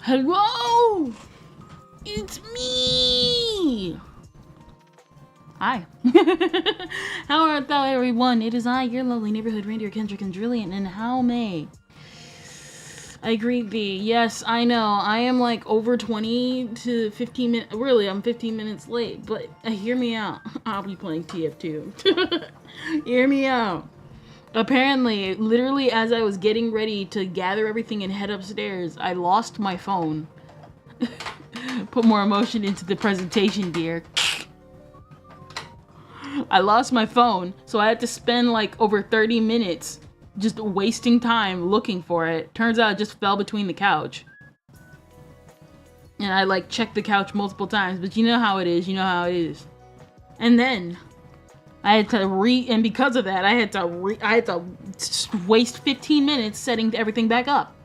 Hello! It's me! Hi. How art thou, everyone? It is I, your lovely neighborhood reindeer, Kendra Kendrillian, and how may I greet thee? Yes, I know, I am like over 20 to 15 minutes, really, I'm 15 minutes late, but hear me out. I'll be playing TF2. Hear me out. Apparently, literally as I was getting ready to gather everything and head upstairs, I lost my phone. Put more emotion into the presentation, dear. I lost my phone, so I had to spend like over 30 minutes just wasting time looking for it. Turns out it just fell between the couch. And I like checked the couch multiple times, but you know how it is, And then I had to and because of that, I had to waste 15 minutes setting everything back up.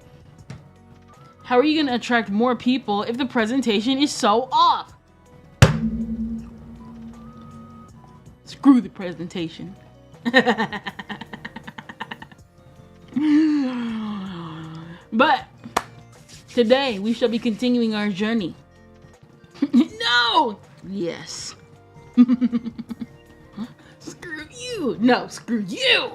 How are you gonna attract more people if the presentation is so off? Screw the presentation. But today we shall be continuing our journey. No! Yes. Screw you! No, screw you!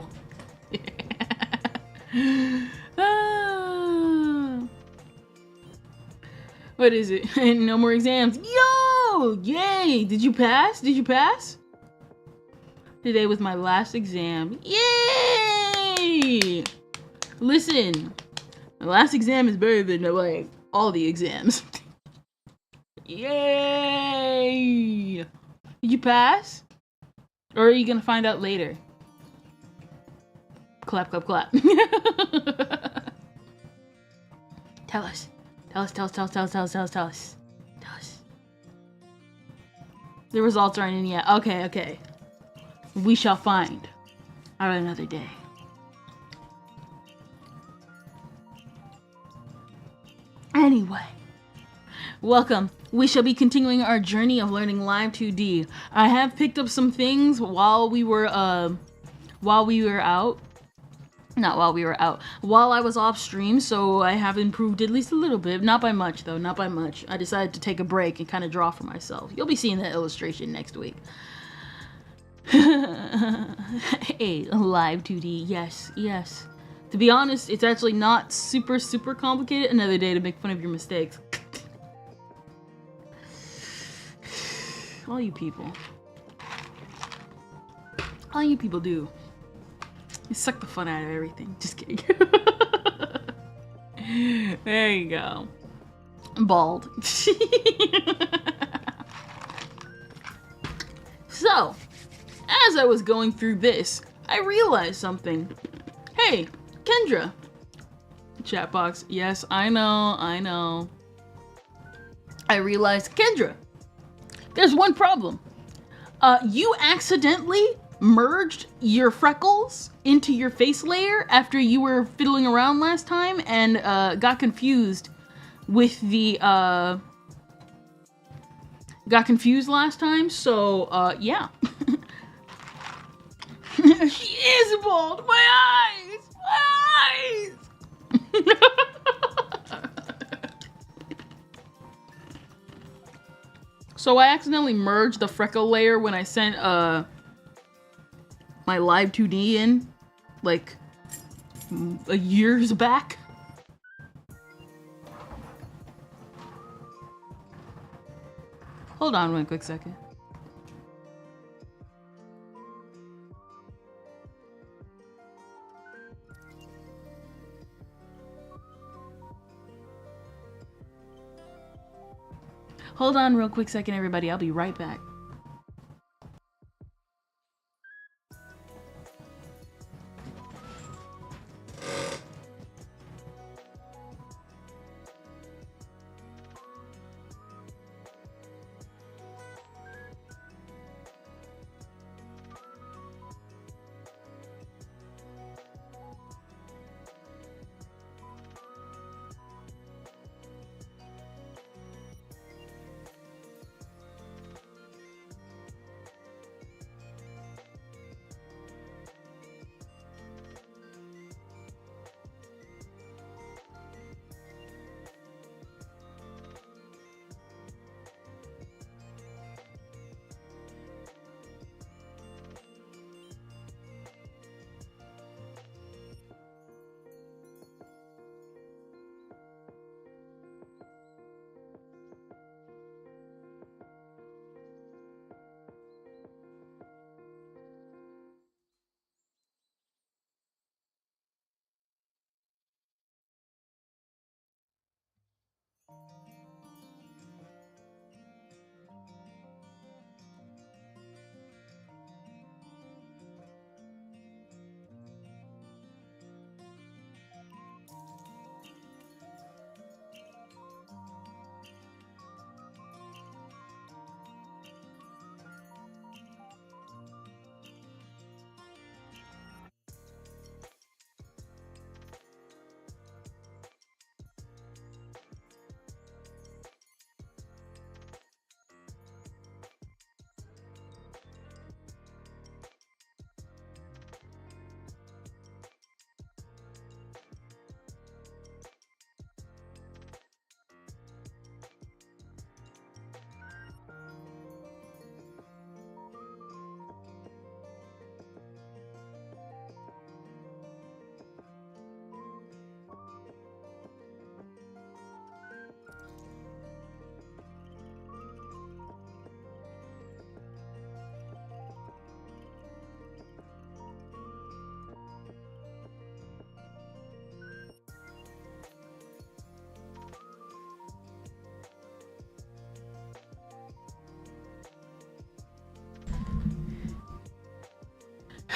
What is it? No more exams. Yo! Yay! Did you pass? Today was my last exam. Yay! Listen, my last exam is better than like all the exams. Yay! Did you pass? Or are you gonna find out later? Clap, clap, clap. Tell us. The results aren't in yet. Okay. We shall find on another day. Anyway, welcome. We shall be continuing our journey of learning Live 2D. I have picked up some things while I was off stream, so I have improved at least a little bit. Not by much, though. Not by much. I decided to take a break and kind of draw for myself. You'll be seeing that illustration next week. Hey, Live 2D. Yes. To be honest, it's actually not super complicated. Another day to make fun of your mistakes. All you people do. You suck the fun out of everything. Just kidding. There you go. Bald. So, as I was going through this, I realized something. Hey, Kendra. Chat box. Yes, I know. I realized, Kendra, there's one problem. You accidentally merged your freckles into your face layer after you were fiddling around last time and got confused with the last time, so yeah. She is bald. My eyes. So I accidentally merged the freckle layer when I sent my Live 2D in, like, years back. Hold on one quick second. Hold on real quick second, everybody. I'll be right back.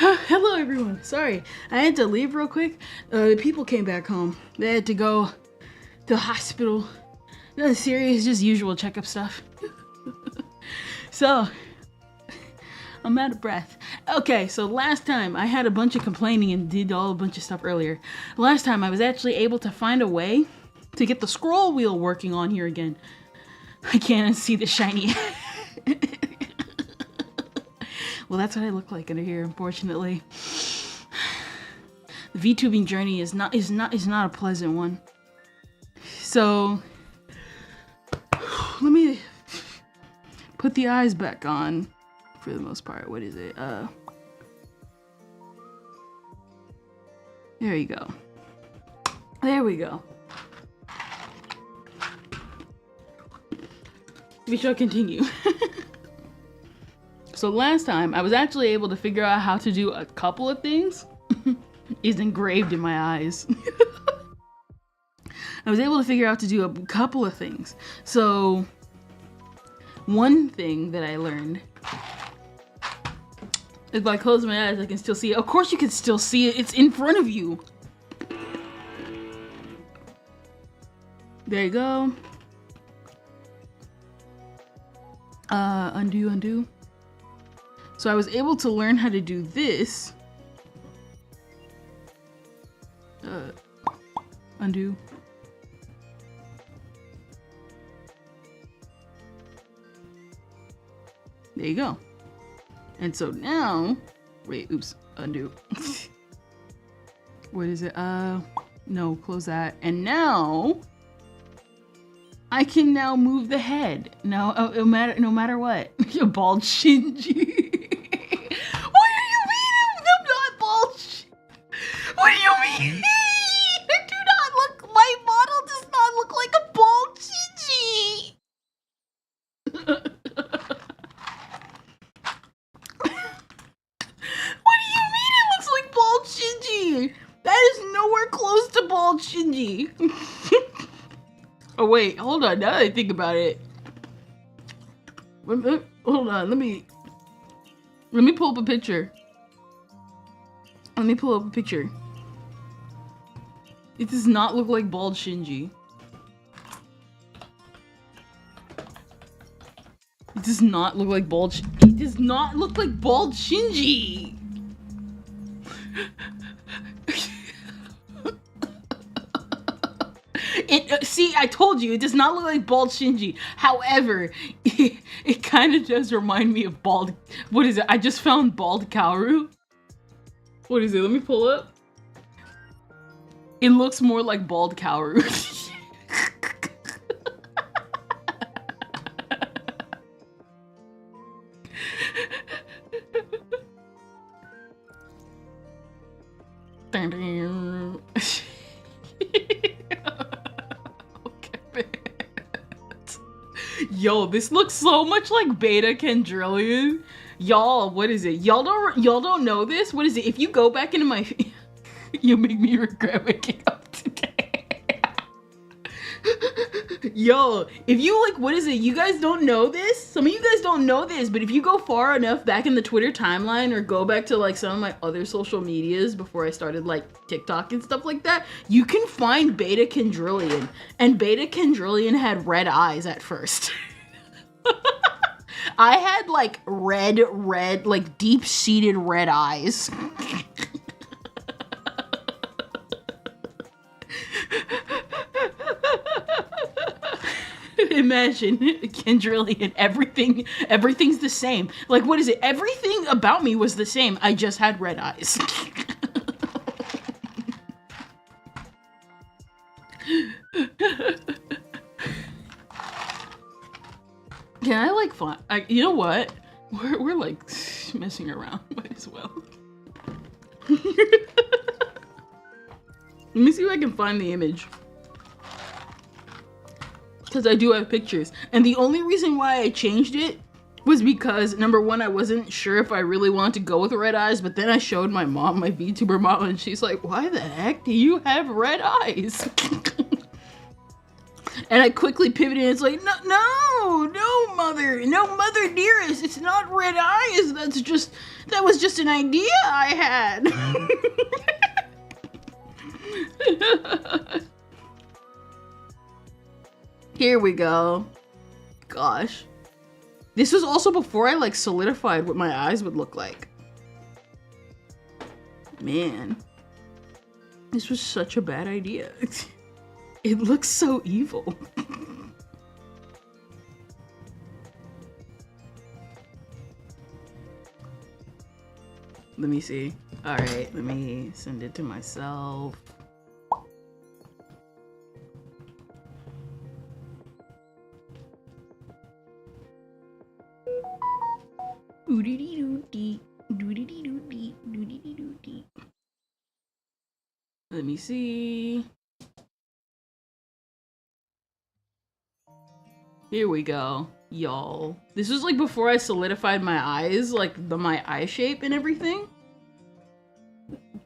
Hello everyone. Sorry, I had to leave real quick. People came back home. They had to go to the hospital. Nothing serious, just usual checkup stuff. So, I'm out of breath. Okay, so last time I had a bunch of complaining and did a bunch of stuff earlier. Last time I was actually able to find a way to get the scroll wheel working on here again. I can't see the shiny. Well, that's what I look like under here, unfortunately. The VTubing journey is not a pleasant one. So let me put the eyes back on for the most part. What is it? There you go. There we go. We shall continue. So last time, I was actually able to figure out how to do a couple of things. It's engraved in my eyes. I was able to figure out to do a couple of things. So, one thing that I learned, if I close my eyes, I can still see it. Of course you can still see it. It's in front of you. There you go. Undo. So I was able to learn how to do this. Undo. There you go. And so now, wait, oops, undo. What is it? No, close that. And now, I can now move the head. No, no matter what. You're bald Shinji. What do you mean I'm not bald? What do you mean? I do not look, my model does not look like a bald Shinji. What do you mean it looks like bald Shinji? That is nowhere close to bald Shinji. Oh wait, hold on, now that I think about it. Hold on, let me pull up a picture. Let me pull up a picture. It does not look like bald Shinji. It does not look like bald It does not look like bald Shinji! See, I told you, it does not look like bald Shinji. However, it kind of does remind me of bald... What is it? I just found bald Kaoru. What is it? Let me pull up. It looks more like bald Kaoru. Yo, this looks so much like Beta Kendrillion. Y'all, what is it? Y'all don't know this? What is it? If you go back into my... You make me regret waking up today. Yo, if you like, what is it? You guys don't know this? Some of you guys don't know this, but if you go far enough back in the Twitter timeline or go back to like some of my other social medias before I started like TikTok and stuff like that, you can find Beta Kendrillion. And Beta Kendrillion had red eyes at first. I had like red, like deep-seated red eyes. Imagine Kendrillion, everything's the same. Like, what is it? Everything about me was the same. I just had red eyes. Can I like find? You know what? We're like messing around. Might as well. Let me see if I can find the image. Because I do have pictures. And the only reason why I changed it was because, number one, I wasn't sure if I really wanted to go with red eyes, but then I showed my mom, my VTuber mom, and she's like, why the heck do you have red eyes? And I quickly pivoted and it's like, no, mother dearest, it's not red eyes. That was just an idea I had. Here we go. Gosh. This was also before I like solidified what my eyes would look like. Man. This was such a bad idea. It looks so evil. Let me see. Alright, let me send it to myself. Let me see. Here we go, y'all. This was like before I solidified my eyes, like my eye shape and everything.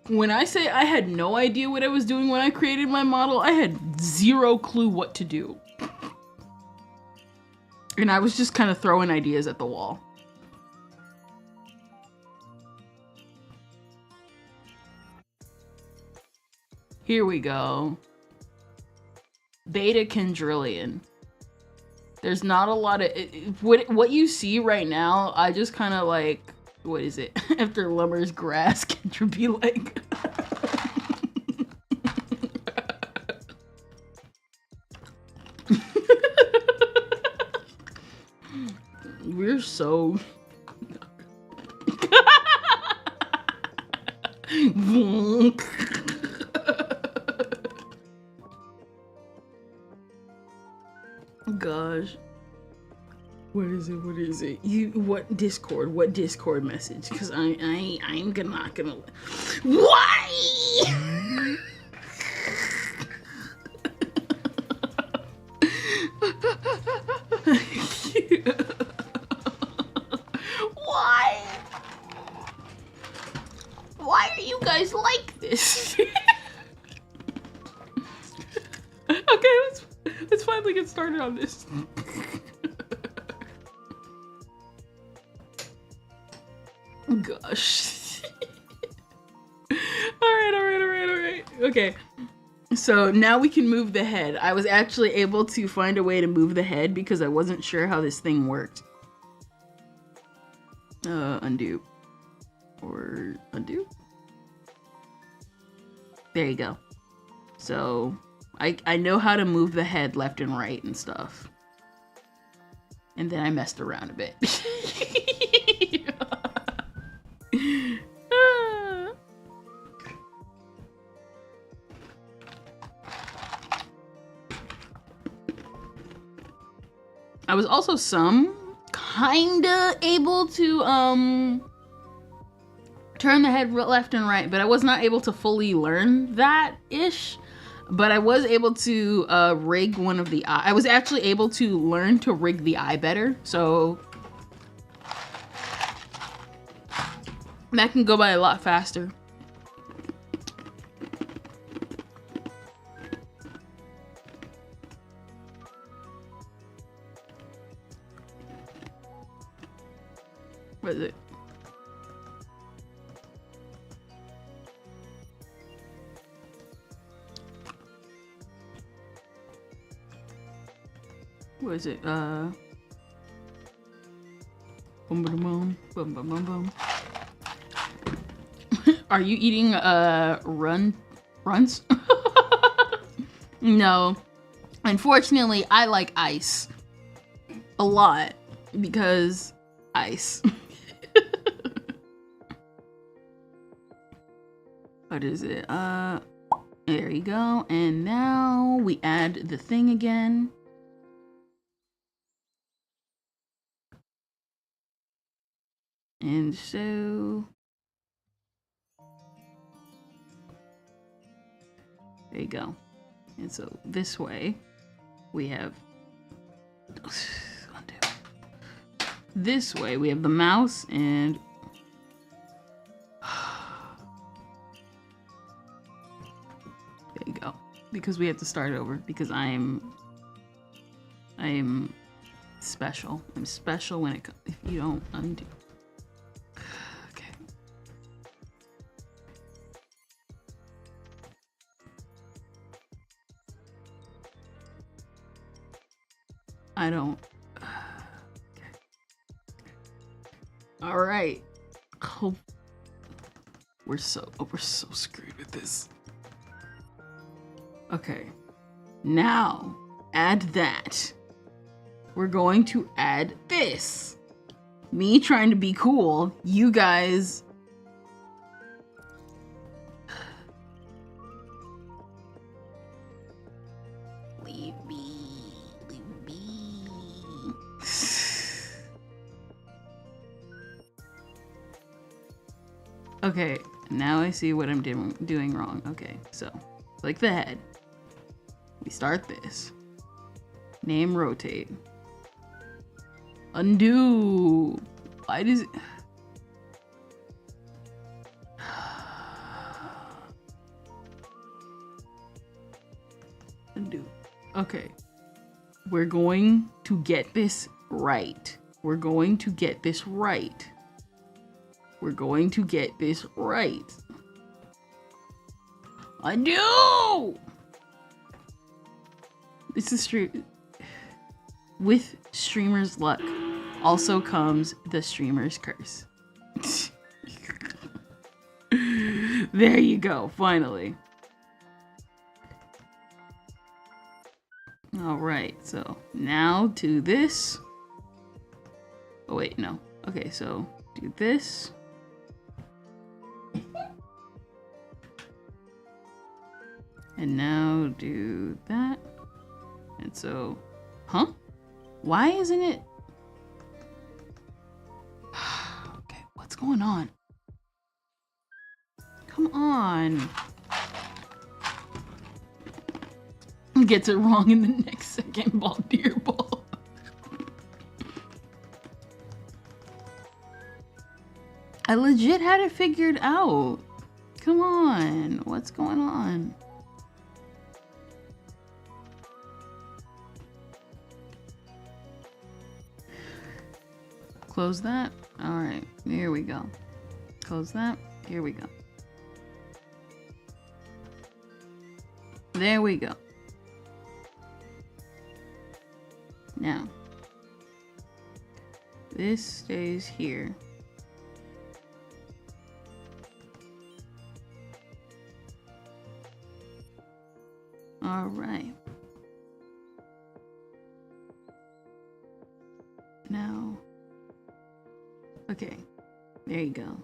When I say I had no idea what I was doing when I created my model, I had zero clue what to do. And I was just kind of throwing ideas at the wall. Here we go. Beta Kendrillion. There's not a lot of what you see right now. I just kind of like, what is it? After Lumber's grass, Kendra be like. We're so. Gosh. What is it? What is it? What Discord message? Because I'm not gonna. Why? Why? Why are you guys like this? Okay, let's finally get started on this. Gosh. All right. Okay. So now we can move the head. I was actually able to find a way to move the head because I wasn't sure how this thing worked. Undo. Or undo? There you go. So I know how to move the head left and right and stuff. And then I messed around a bit. I was also kinda able to turn the head left and right, but I was not able to fully learn that-ish. But I was able to rig one of the eye. I was actually able to learn to rig the eye better, so that can go by a lot faster. What is it? What is it? Boom, boom, boom, boom, boom, boom, boom. Are you eating runs? No. Unfortunately, I like ice a lot because ice. What is it? There you go. And now we add the thing again. And so there you go. And so this way we have this way we have the mouse and there you go. Because we have to start over because I'm I'm special. I'm special when it comes. If you don't undo. Okay. I don't. Okay. All right. Hope we're so screwed with this. Okay. Now add that. We're going to add this. Me trying to be cool, you guys. Leave me. Leave me. Okay, now I see what I'm doing wrong. Okay, so click the head. We start this. Name rotate. Undo. Why does it... Undo. Okay. We're going to get this right. We're going to get this right. We're going to get this right. Undo! This is true. With streamer's luck also comes the streamer's curse. There you go, finally. Alright, so now do this. Oh wait, no. Okay, so do this. And now do that. And so, huh? Why isn't it? Okay, what's going on? Come on. Gets it wrong in the next second. Ball, dear ball. I legit had it figured out. Come on. What's going on? Close that. All right, here we go. Close that. Here we go. There we go. Now, this stays here. All right. Now, okay, there you go.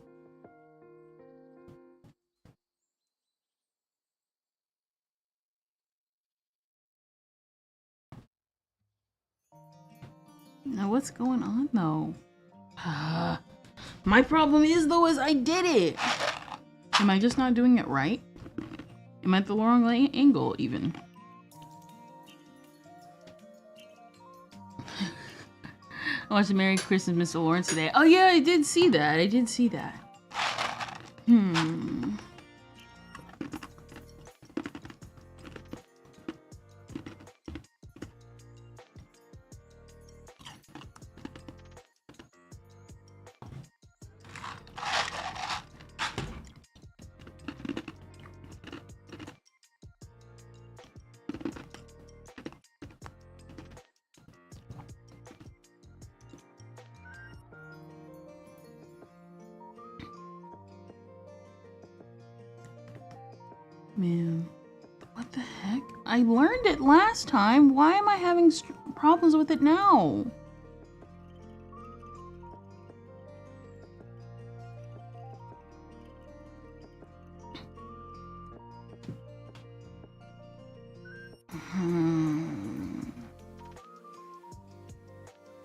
Now what's going on though? My problem is though is I did it. Am I just not doing it right? Am I at the wrong angle even? I watched Merry Christmas, Mr. Lawrence today. Oh yeah, I did see that. I did see that. Man, what the heck? I learned it last time. Why am I having problems with it now?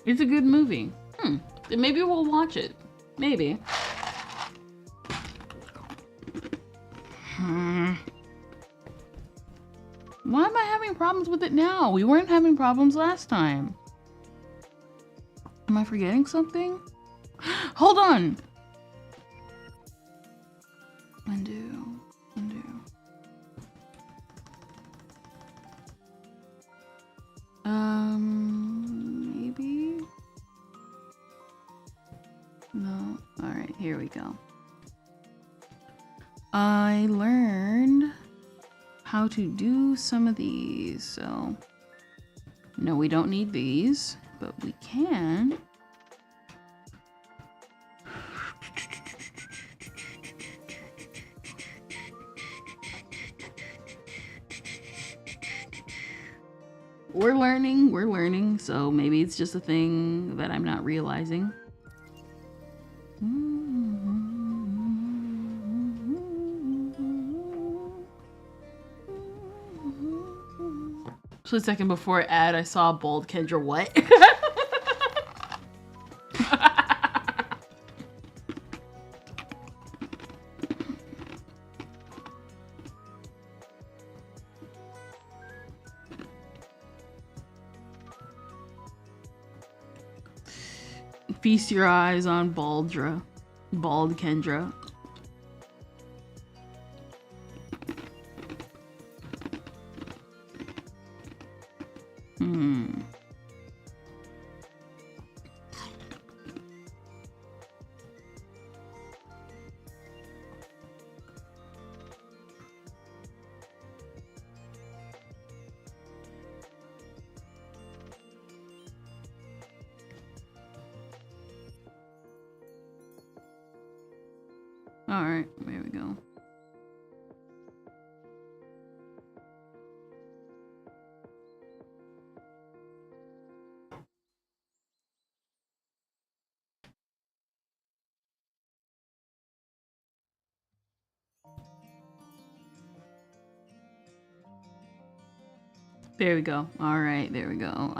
It's a good movie. Maybe we'll watch it. Maybe. Why am I having problems with it now? We weren't having problems last time. Am I forgetting something? Hold on. Undo. Undo. go. I learned how to do some of these, so no, we don't need these, but we can. We're learning, so maybe it's just a thing that I'm not realizing. So a second before ad, I saw Bald Kendra what? Feast your eyes on Bald Kendra. Alright, there we go. There we go. Alright, there we go.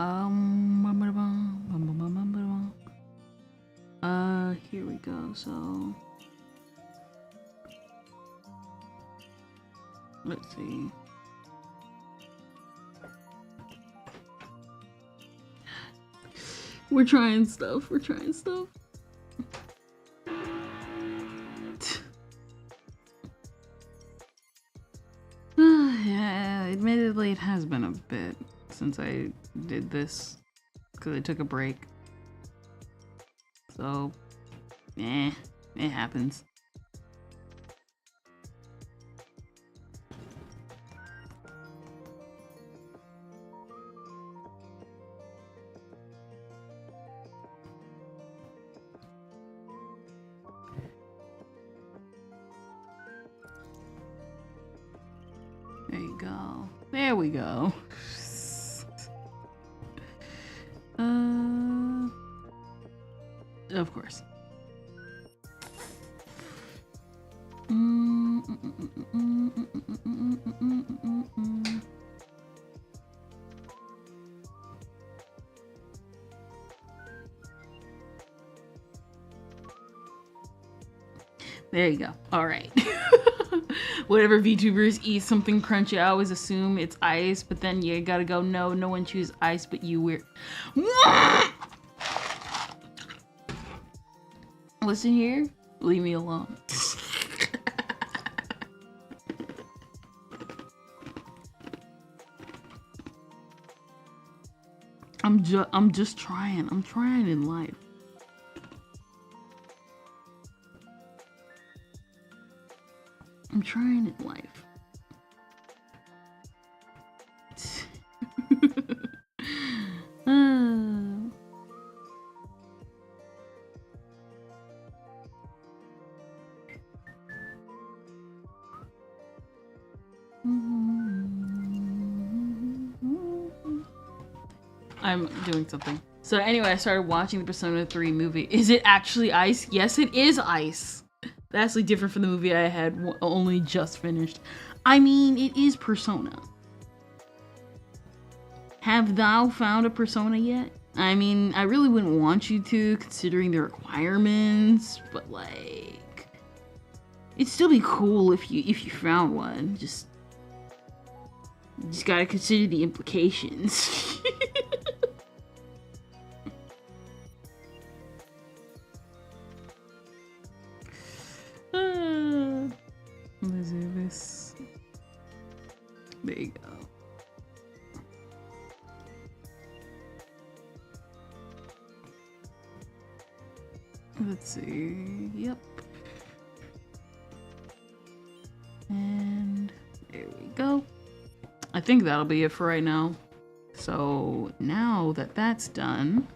Here we go, so let's see. We're trying stuff. Yeah, admittedly, it has been a bit since I did this because I took a break. So, it happens. There you go. There we go. Of course. There you go. All right. Whatever VTubers eat something crunchy, I always assume it's ice, but then you gotta go, no one chews ice but you. Weird. Listen here, leave me alone. I'm just trying. I'm trying in life. I'm trying in life. I'm doing something. So anyway, I started watching the Persona 3 movie. Is it actually ice? Yes, it is ice. Vastly different from the movie I had only just finished. I mean, it is Persona. Have thou found a Persona yet? I mean, I really wouldn't want you to, considering the requirements, but like, it'd still be cool if you found one. Just gotta consider the implications. Let's do this. There you go. Let's see. Yep. go. I think that'll be it for right now. So now that that's done,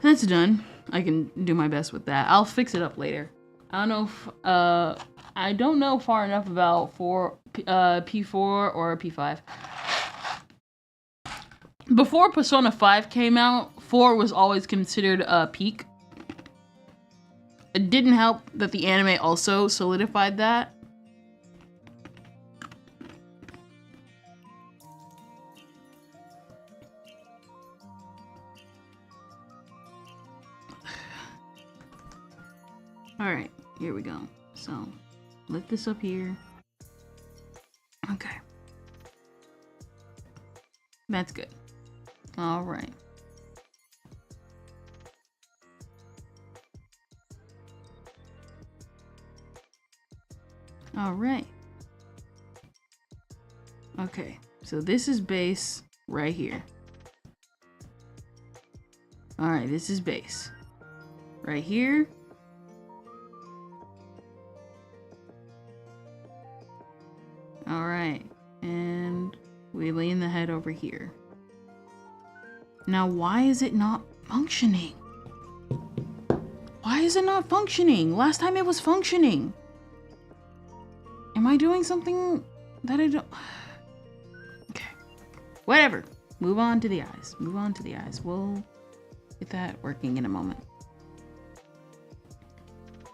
I can do my best with that. I'll fix it up later. I don't know if, I don't know far enough about P4 or P5. Before Persona 5 came out, 4 was always considered a peak. It didn't help that the anime also solidified that. Alright, here we go. So, lift this up here. Okay. That's good. Alright. Alright. Okay, so this is base right here. Alright, this is base. Right here. Alright, and we lean the head over here. Now, why is it not functioning? Why is it not functioning? Last time it was functioning. Am I doing something that I don't... Okay. Whatever. Move on to the eyes. Move on to the eyes. We'll get that working in a moment.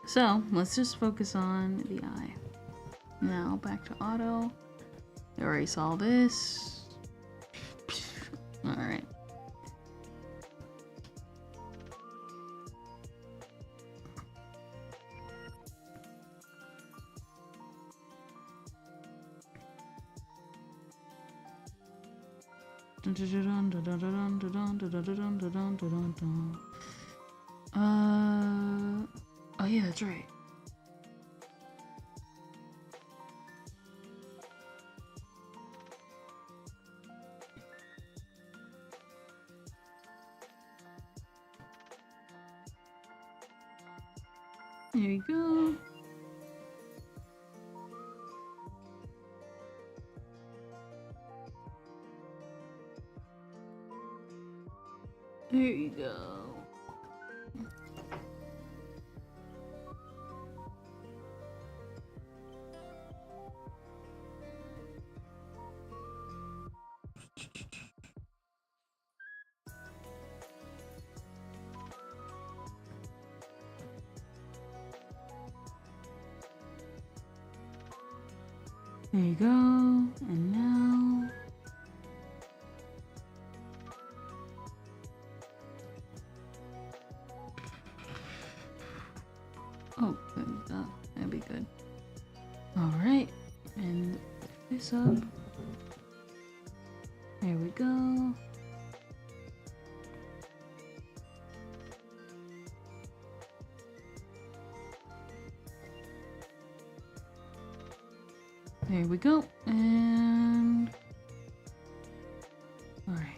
So, let's just focus on the eye. Now, back to auto. I already saw this. Alright. Oh yeah, that's right. There you go. There you go. There you go. And now... Oh, that'd be good. Alright, and this up. There we go. There we go, and... Alright.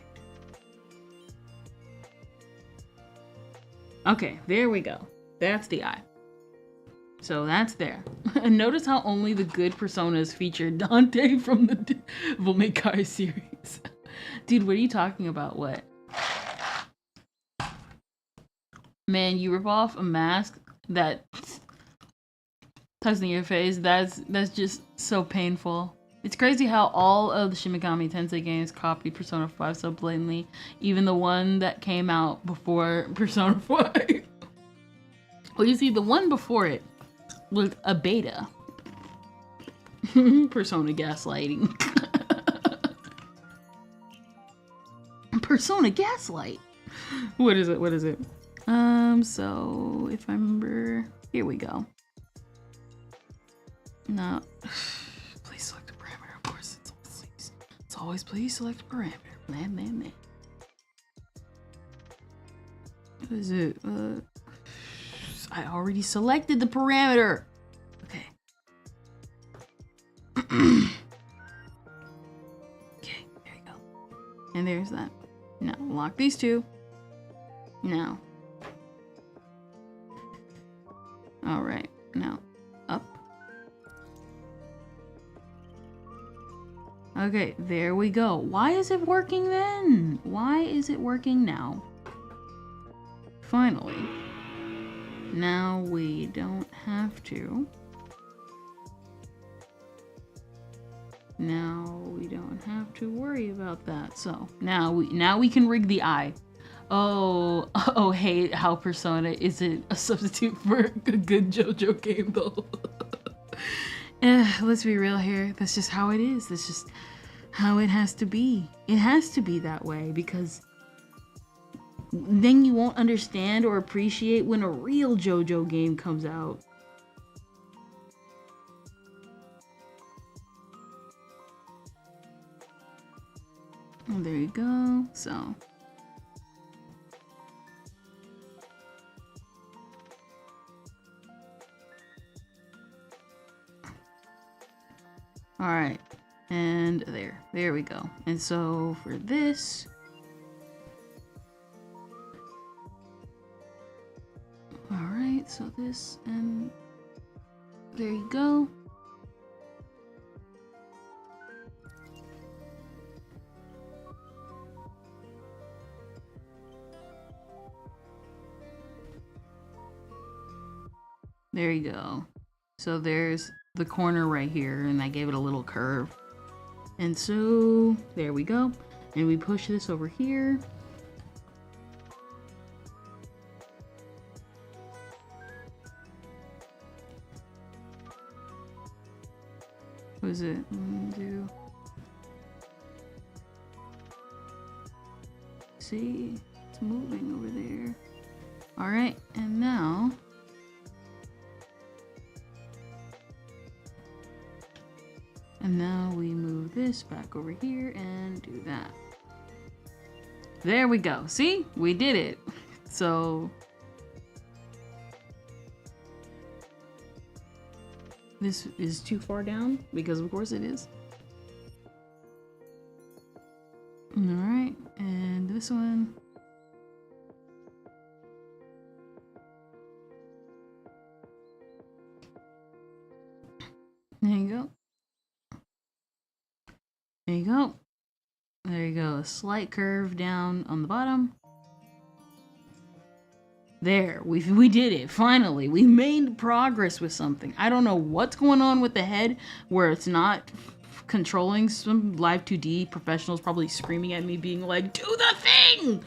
Okay, there we go. That's the eye. So that's there. And notice how only the good personas feature Dante from the Devil May Cry series. Dude, what are you talking about? What? Man, you rip off a mask that tucks in your face. That's just so painful. It's crazy how all of the Shin Megami Tensei games copied Persona 5 so blatantly. Even the one that came out before Persona 5. Well, you see, the one before it was a beta. Persona gaslighting. Persona Gaslight. What is it? What is it? So if I remember, here we go. No, please select a parameter. Of course, it's always please select a parameter. Man. What is it? I already selected the parameter. Okay. Okay, there you go. And there's that. Now, lock these two. Now. Alright, now, up. Okay, there we go. Why is it working then? Why is it working now? Finally. Now we don't have to. Now we don't have to worry about that. So now we can rig the eye. Oh, hey, how Persona isn't a substitute for a good JoJo game though. Let's be real here. That's just how it is. That's just how it has to be. It has to be that way because then you won't understand or appreciate when a real JoJo game comes out. And there you go. So. All right. And there we go. And so for this, all right, so this, and there you go. There you go. So there's the corner right here, and I gave it a little curve. And so there we go. And we push this over here. What is it? See, it's moving over there. All right, and now we move this back over here and do that. There we go. See? We did it. So this is too far down because of course it is. All right, and this one. There you go. There you go. There you go. A slight curve down on the bottom. There, we did it. Finally, we made progress with something. I don't know what's going on with the head where it's not controlling. Some Live 2D professionals probably screaming at me being like, do the thing!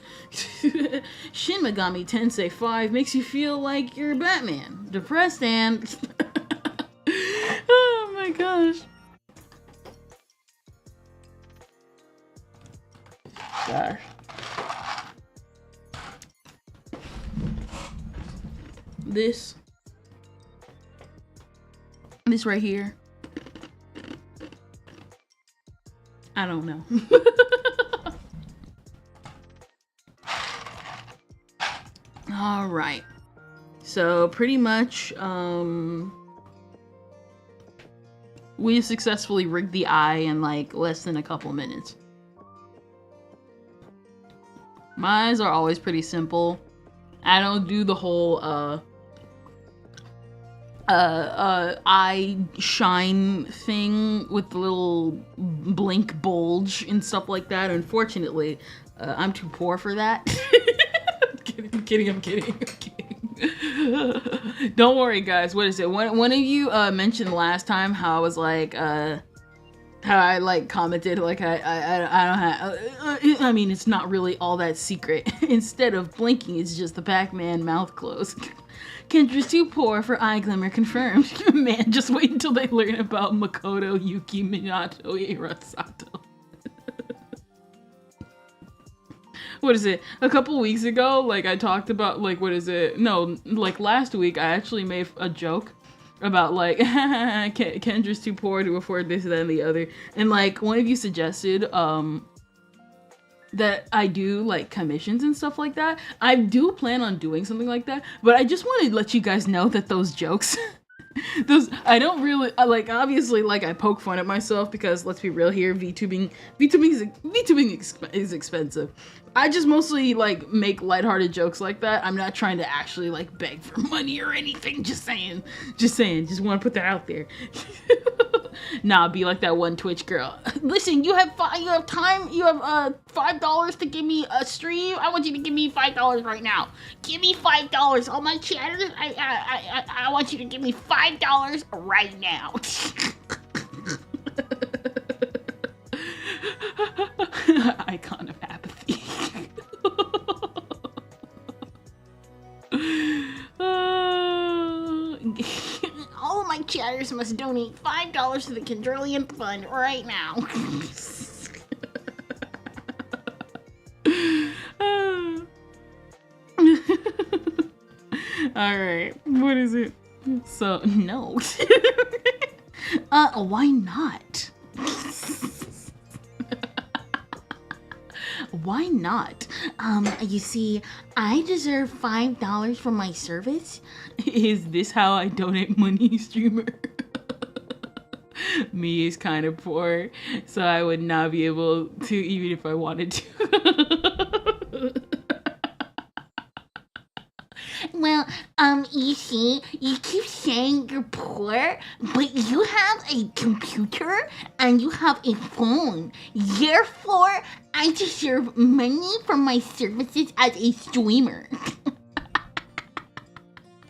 Shin Megami Tensei 5 makes you feel like you're Batman. Depressed and... Oh my gosh. Gosh. This right here, I don't know. All right, so pretty much we successfully rigged the eye in like less than a couple minutes. My eyes are always pretty simple. I don't do the whole eye shine thing with the little blink bulge and stuff like that. Unfortunately, I'm too poor for that. I'm kidding. Don't worry, guys. What is it? One of you mentioned last time how I was like, how I like commented like I don't have. I mean, it's not really all that secret. Instead of blinking, it's just the Pac-Man mouth closed. Kendra's too poor for eye glimmer confirmed. Man, just wait until they learn about Makoto Yuki Minato Irasato. What is it? A couple weeks ago, like I talked about like what is it? No, like last week I actually made a joke about like Kendra's too poor to afford this, that, and the other. And like one of you suggested that I do like commissions and stuff like that. I do plan on doing something like that, but I just wanted to let you guys know that those jokes those I don't really like, obviously like I poke fun at myself because let's be real here, VTubing is expensive. I just mostly like make lighthearted jokes like that. I'm not trying to actually like beg for money or anything. Just saying. Just want to put that out there. Nah, be like that one Twitch girl. Listen, you have time. You have $5 to give me a stream. I want you to give me $5 right now. Give me $5. All my chatters. I want you to give me $5 right now. Icon of apathy. All of my chatters must donate $5 to the Kendrillian Fund right now. Alright, what is it? So, no. Why not? Why not? You see, I deserve $5 for my service. Is this how I donate money, streamer? Me is kind of poor, so I would not be able to, even if I wanted to. Well, you see, you keep saying you're poor, but you have a computer and you have a phone. Therefore, I deserve money for my services as a streamer.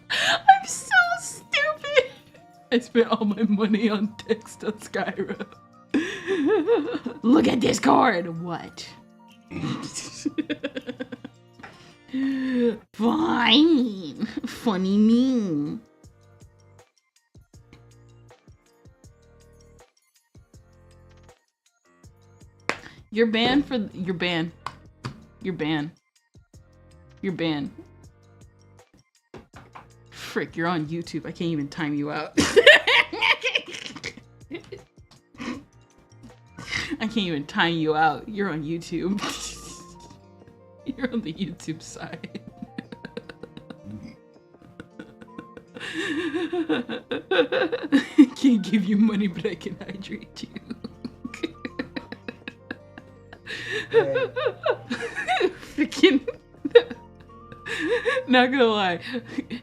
I'm so stupid. I spent all my money on text on Skyrim. Look at Discord. What? Fine. Funny meme. You're banned for... You're banned. You're banned. You're banned. Frick, you're on YouTube. I can't even time you out. I can't even time you out. You're on YouTube. You're on the YouTube side. I can't give you money, but I can hydrate you. Freaking. Not gonna lie,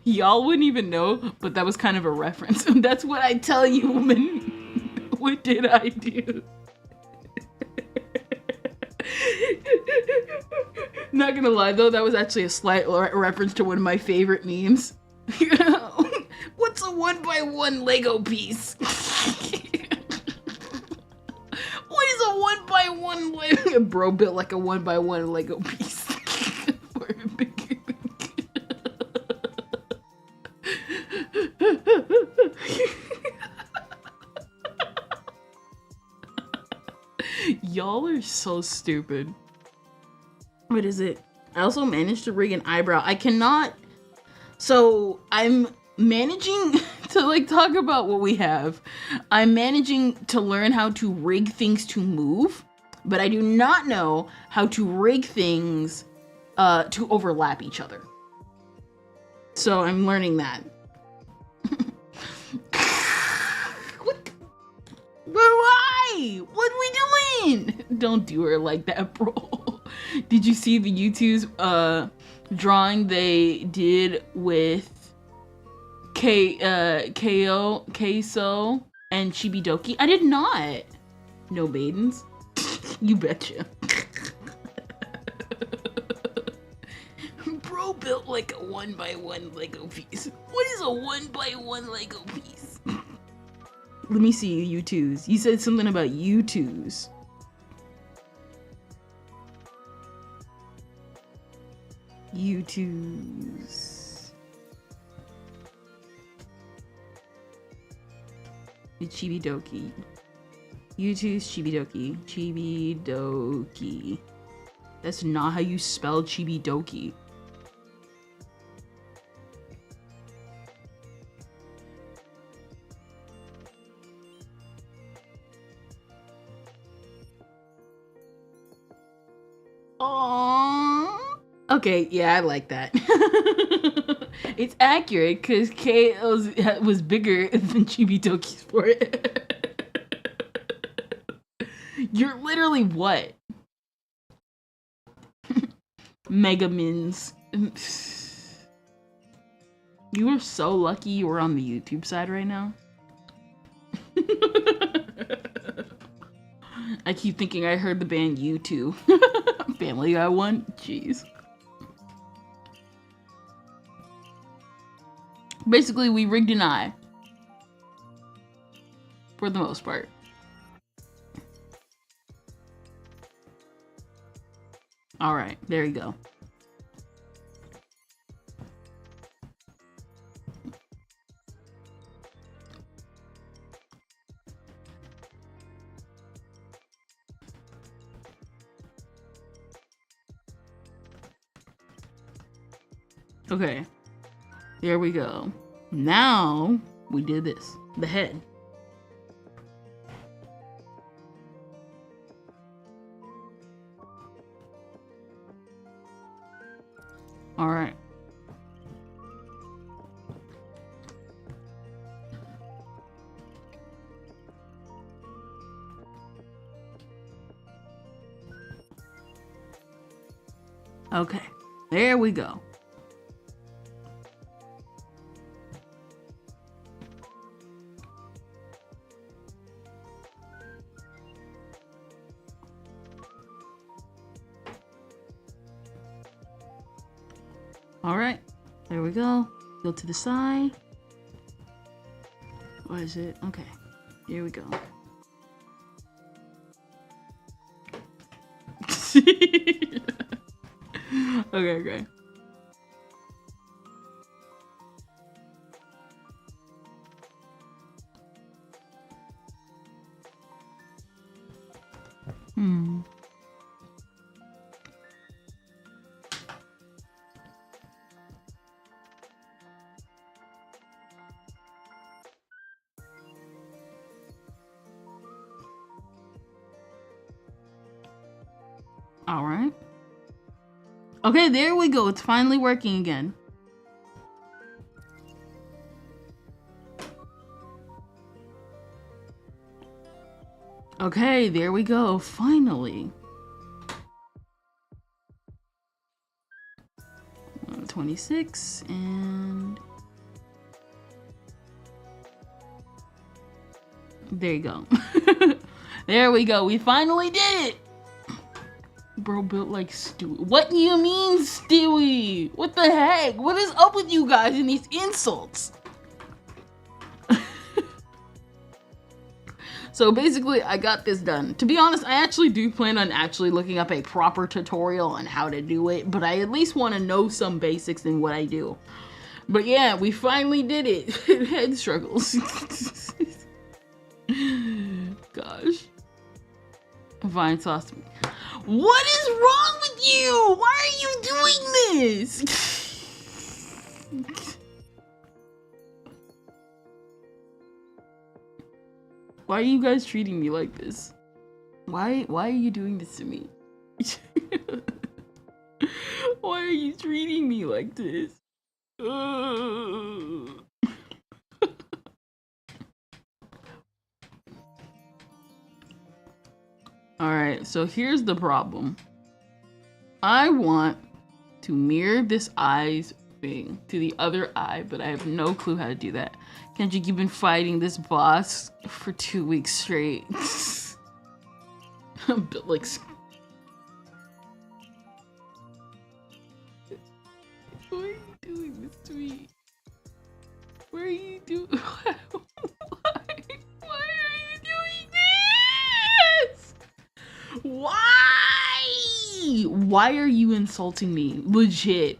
y'all wouldn't even know, but that was kind of a reference. That's what I tell you, woman. What did I do? Not gonna lie though, that was actually a slight reference to one of my favorite memes. What's a 1x1 Lego piece? What is a 1x1 Lego? Bro built like a 1x1 Lego piece. Y'all are so stupid. What is it? I also managed to rig an eyebrow. I cannot. So I'm managing to like talk about what we have. I'm managing to learn how to rig things to move, but I do not know how to rig things to overlap each other. So I'm learning that. Why? What are we doing? Don't do her like that, bro. Did you see the YouTube's drawing they did with Queso and Chibidoki? I did not. No maidens. You betcha. Bro built like a 1x1 Lego piece. What is a 1x1 Lego piece? Let me see U2s. You said something about U2s. U2s. Chibidoki. U2s, Chibidoki. Chibidoki. That's not how you spell Chibidoki. Aww. Okay, yeah, I like that. It's accurate because K was bigger than Chibidoki's for it. You're literally what? Megamins. You are so lucky you were on the YouTube side right now. I keep thinking I heard the band U2. Family Guy 1? Jeez. Basically, we rigged an eye. For the most part. Alright, there you go. Okay, there we go. Now we did this. The head. All right. Okay, there we go. All right, there we go. Go to the side. What is it? Okay, here we go. Okay. All right. Okay, there we go. It's finally working again. Okay, there we go. Finally. 26 and there you go. There we go. We finally did it. Bro built like Stewie. What do you mean, Stewie? What the heck? What is up with you guys and these insults? So basically, I got this done. To be honest, I actually do plan on actually looking up a proper tutorial on how to do it, but I at least want to know some basics in what I do. But yeah, we finally did it. Head struggles. Gosh. Vine sauce. What is wrong with you? Why are you doing this? Why are you guys treating me like this? Why are you doing this to me? Why are you treating me like this? Alright, so here's the problem. I want to mirror this eye's thing to the other eye, but I have no clue how to do that. Kendrick, you've been fighting this boss for 2 weeks straight. But like... Why are you doing this to me? Why are you doing... Why are you doing this? Why? Why are you insulting me? Legit.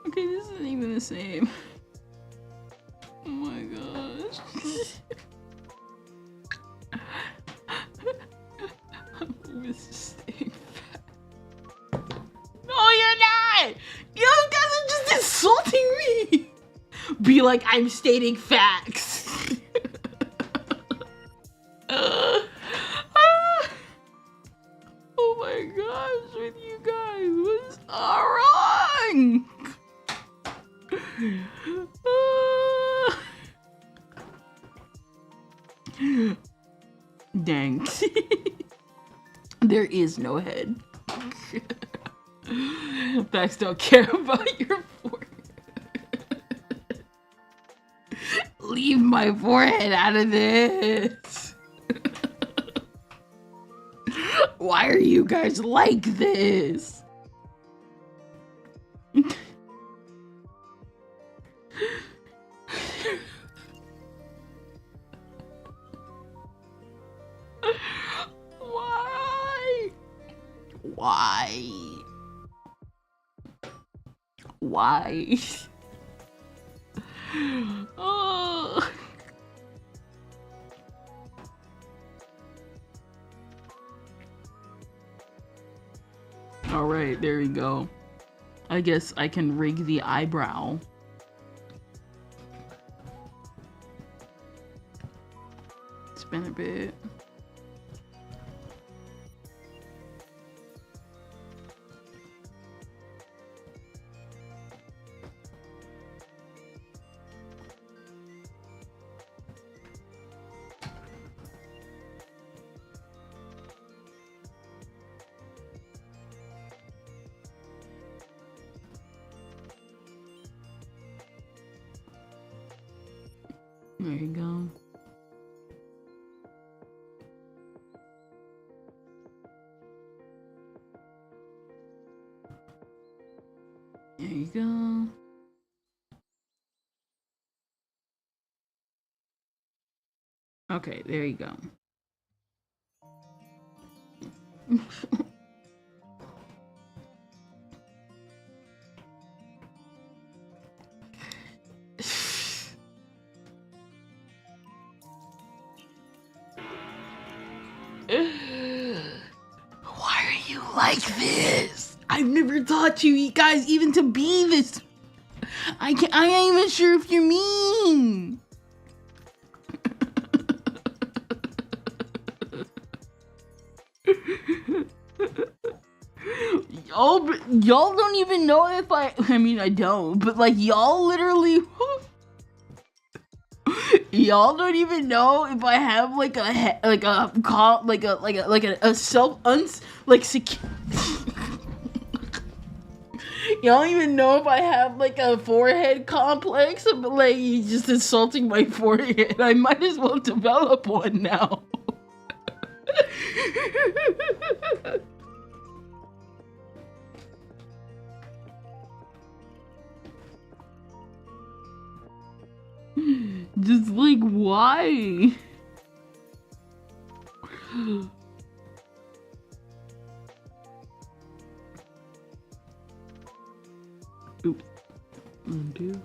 Okay, this isn't even the same. Oh my gosh. I'm just staying fat. No, you're not! You guys are just insulting me! be like, I'm stating facts. Oh my gosh, with you guys, what's wrong? Dang. There is no head. Facts don't care about your forehead. Leave my forehead out of this. Why are you guys like this? Why? Why? Why? Oh. All right, there we go. I guess I can rig the eyebrow. Spin a bit. There you go. There you go. Okay, there you go. Why are you like this? I've never taught you guys even to be this. I ain't even sure if you're mean. Y'all don't even know if I mean, I don't, but like y'all literally y'all don't even know if I have like a self y'all don't even know if I have like a forehead complex, but like you just insulting my forehead. I might as well develop one now. Just like, why? Oops. Undo.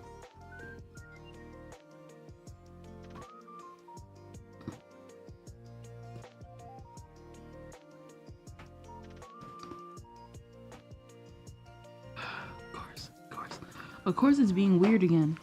Of course it's being weird again.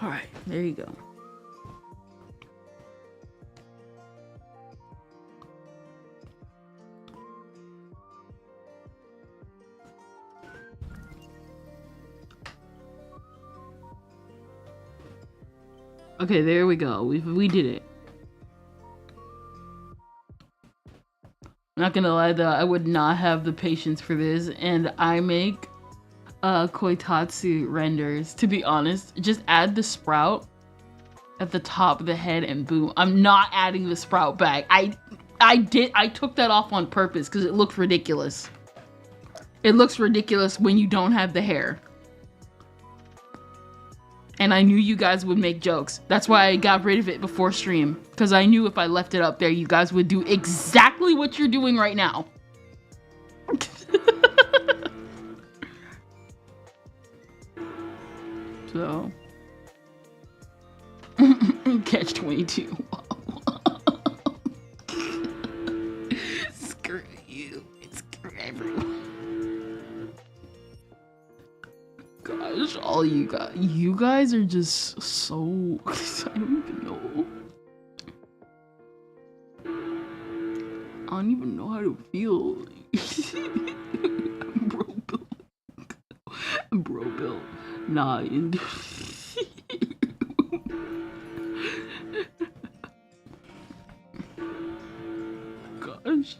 All right, there you go. Okay, there we go. We did it. Not gonna lie though, I would not have the patience for this, and I make Koitatsu renders, to be honest. Just add the sprout at the top of the head and boom. I'm not adding the sprout back. I took that off on purpose because it looked ridiculous. It looks ridiculous when you don't have the hair. And I knew you guys would make jokes. That's why I got rid of it before stream. Because I knew if I left it up there, you guys would do exactly what you're doing right now. So. Catch 22. Screw you. Screw everyone. Gosh, all you guys are just so. I don't even know. I don't even know how to feel. Bro Bill. Nah, Gosh.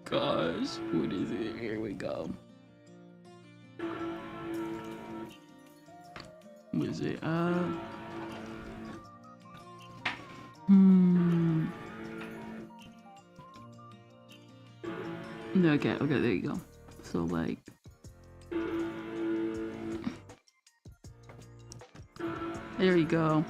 Gosh, what is it? Here we go. What is it? Okay, there you go. So like there you go.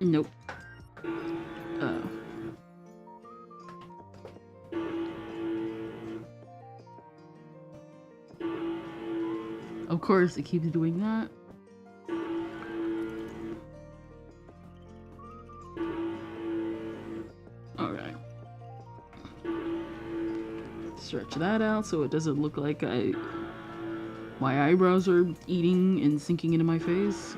Nope. Oh. Of course, it keeps doing that. Alright. Stretch that out so it doesn't look like my eyebrows are eating and sinking into my face.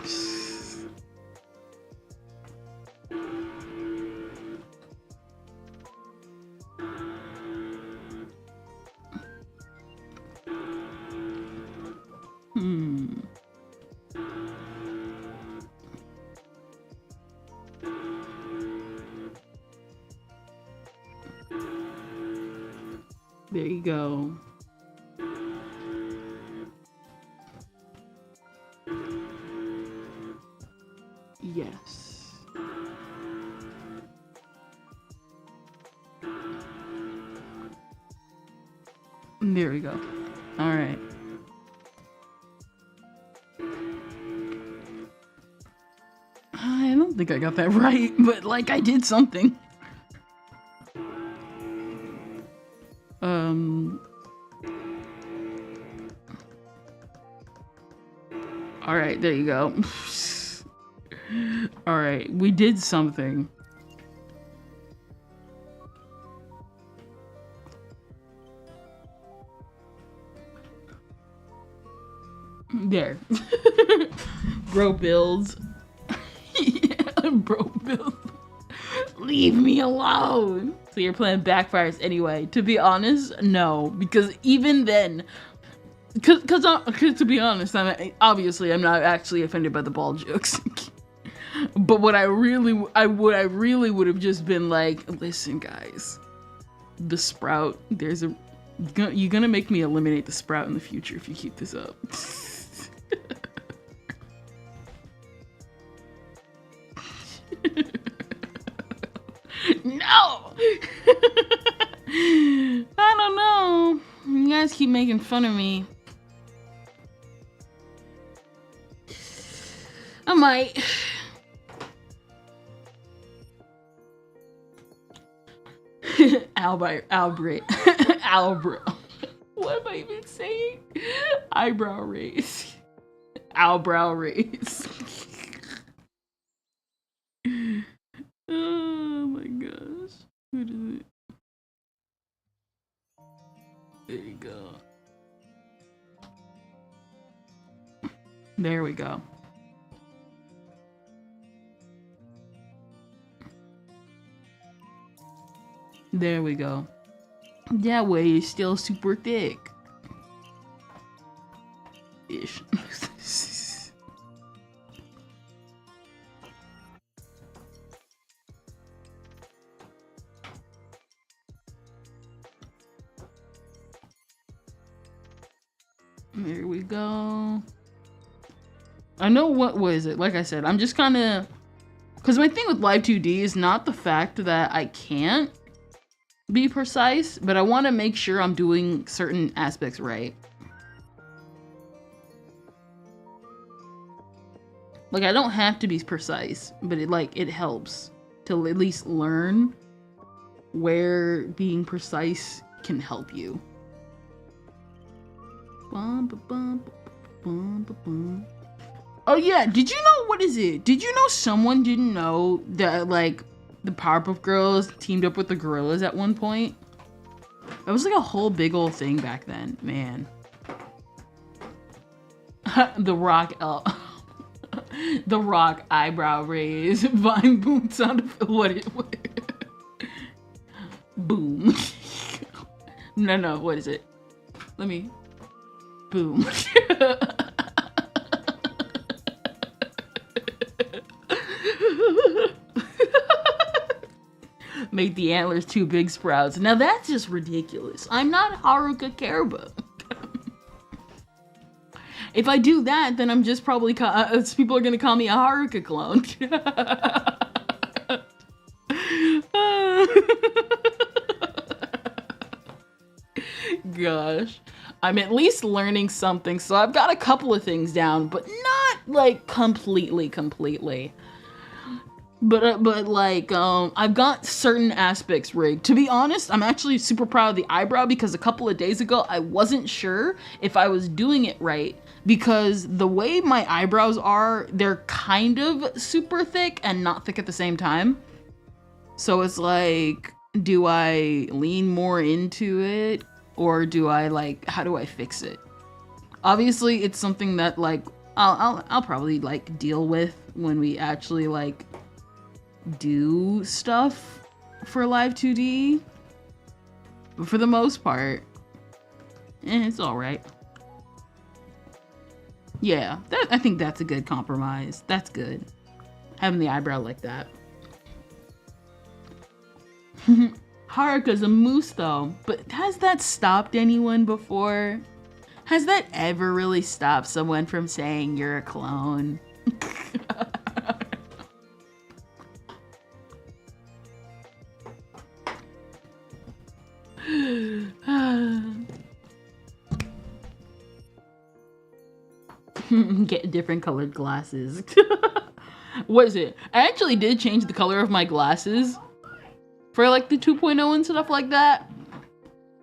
There you go. Yes. There we go. All right. I don't think I got that right, but like I did something. All right, there you go. All right, we did something. There. Bro builds. Yeah, bro builds. Leave me alone. So your plan backfires anyway. To be honest, no. Because even then, cause to be honest, I'm not actually offended by the ball jokes. But what I really would have just been like, listen guys, the sprout, you're gonna make me eliminate the sprout in the future if you keep this up. No! I don't know. You guys keep making fun of me. I might. Albro. What am I even saying? Eyebrow raise. Eyebrow raise. Oh my gosh. What is it? There you go. There we go. There we go. That way it's still super thick. Ish. There we go. I know what was it. Like I said, I'm just kind of... Because my thing with Live 2D is not the fact that I can't be precise, but I want to make sure I'm doing certain aspects right. Like, I don't have to be precise, but it helps to at least learn where being precise can help you. Oh yeah, did you know, what is it? Did you know someone didn't know that, like, the Powerpuff Girls teamed up with the Gorillas at one point? That was like a whole big old thing back then, man. The Rock the Rock eyebrow raise, Vine boom sound of what it was. Boom. No, what is it? Let me. Boom. Made the antlers 2 big sprouts. Now that's just ridiculous. I'm not Haruka Kariba. If I do that, then I'm just probably people are gonna call me a Haruka clone. Gosh, I'm at least learning something. So I've got a couple of things down, but not like completely. But like, I've got certain aspects rigged. To be honest, I'm actually super proud of the eyebrow because a couple of days ago, I wasn't sure if I was doing it right because the way my eyebrows are, they're kind of super thick and not thick at the same time. So it's like, do I lean more into it or do I like, how do I fix it? Obviously, it's something that like, I'll probably like deal with when we actually like do stuff for Live 2D, but for the most part, it's all right. Yeah, I think that's a good compromise. That's good, having the eyebrow like that. Haruka's a moose though, but has that stopped anyone before? Has that ever really stopped someone from saying you're a clone? Get different colored glasses. What is it? I actually did change the color of my glasses for like the 2.0 and stuff like that.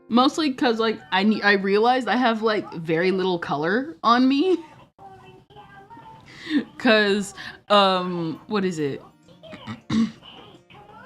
Mostly because like I realized I have like very little color on me. Cause what is it?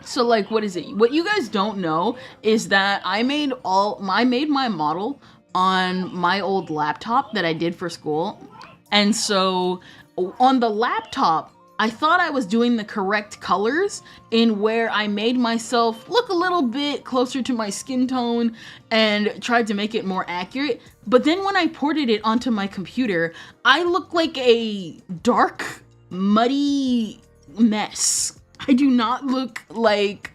So like, what is it? What you guys don't know is that I made my model on my old laptop that I did for school. And so on the laptop, I thought I was doing the correct colors in where I made myself look a little bit closer to my skin tone and tried to make it more accurate. But then when I ported it onto my computer, I look like a dark, muddy mess. I do not look like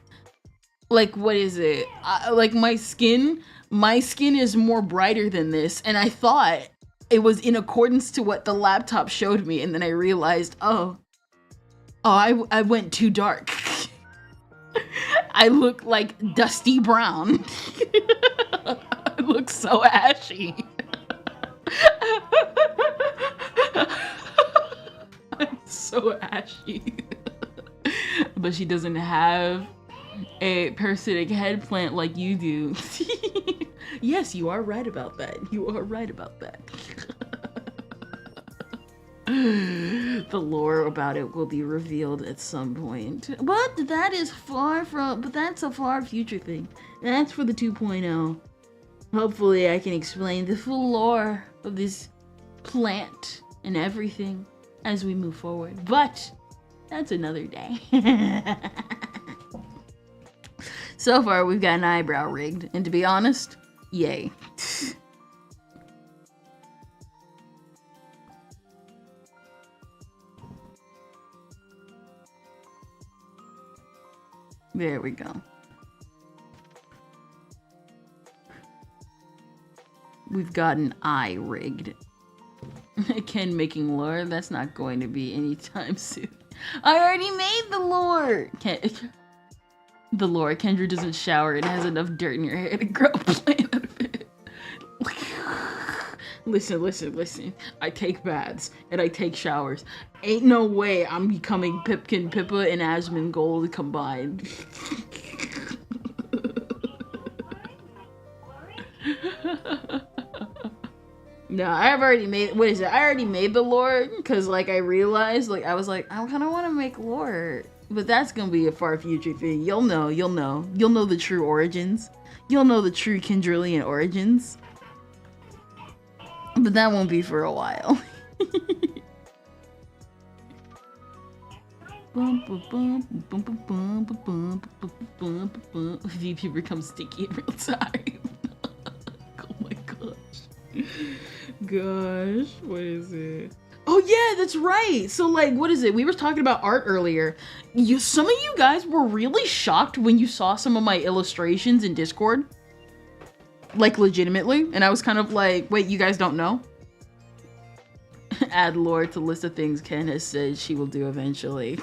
what is it? Like my skin is more brighter than this. And I thought it was in accordance to what the laptop showed me. And then I realized, I went too dark. I look like dusty brown. I look so ashy. I'm so ashy. But she doesn't have a parasitic head plant like you do. Yes, you are right about that. You are right about that. The lore about it will be revealed at some point. But that's a far future thing. That's for the 2.0. Hopefully I can explain the full lore of this plant and everything as we move forward. But that's another day. So far we've got an eyebrow rigged, and to be honest, yay. There we go. We've got an eye rigged. Ken making lore? That's not going to be anytime soon. I already made the lore! The lore. Kendra doesn't shower and has enough dirt in your hair to grow a plant out of it. Listen. I take baths and I take showers. Ain't no way I'm becoming Pipkin, Pippa, and Asmongold combined. No, I've already made, what is it? I already made the lore because like I realized, like I was like, I kind of want to make lore, but that's gonna be a far future thing. You'll know the true origins. You'll know the true Kendrillian origins, but that won't be for a while. VP becomes sticky in real time. Oh my gosh. Gosh, what is it? Oh yeah, that's right. So like, what is it? We were talking about art earlier. Some of you guys were really shocked when you saw some of my illustrations in Discord. Like legitimately. And I was kind of like, wait, you guys don't know? Add lore to list of things Ken has said she will do eventually.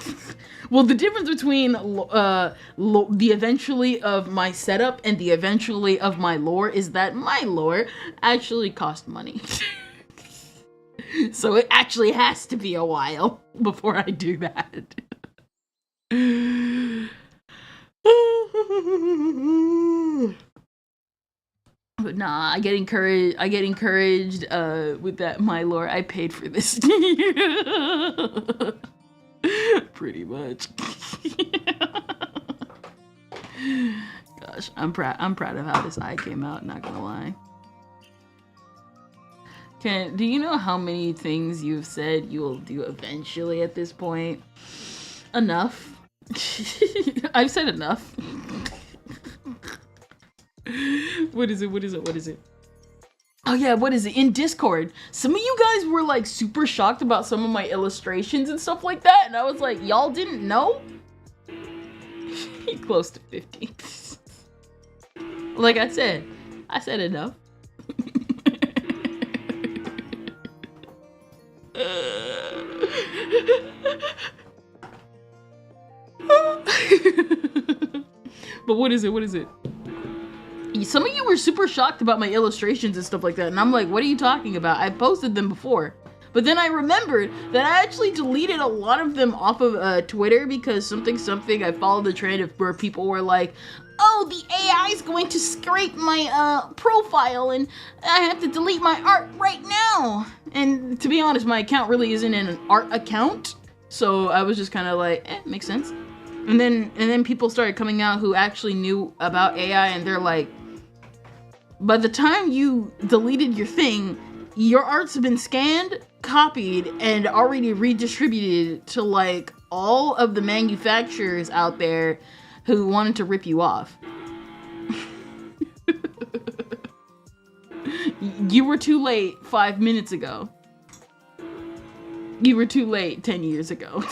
Well, the difference between the eventually of my setup and the eventually of my lore is that my lore actually cost money. So it actually has to be a while before I do that. But nah, I get encouraged with that my lore. I paid for this. Pretty much. Gosh, I'm proud of how this eye came out, not gonna lie. Do you know how many things you've said you will do eventually at this point? Enough. I've said enough. What is it? Oh yeah, what is it? In Discord, some of you guys were like super shocked about some of my illustrations and stuff like that, and I was like, y'all didn't know? Close to 50. Like I said enough. But what is it? Some of you were super shocked about my illustrations and stuff like that, and I'm like, what are you talking about? I posted them before. But then I remembered that I actually deleted a lot of them off of Twitter because something, I followed the trend of where people were like, oh, the AI is going to scrape my profile and I have to delete my art right now. And to be honest, my account really isn't an art account. So I was just kind of like, makes sense. And then people started coming out who actually knew about AI, and they're like, by the time you deleted your thing, your art's been scanned, copied, and already redistributed to like all of the manufacturers out there who wanted to rip you off. You were too late 5 minutes ago. You were too late 10 years ago.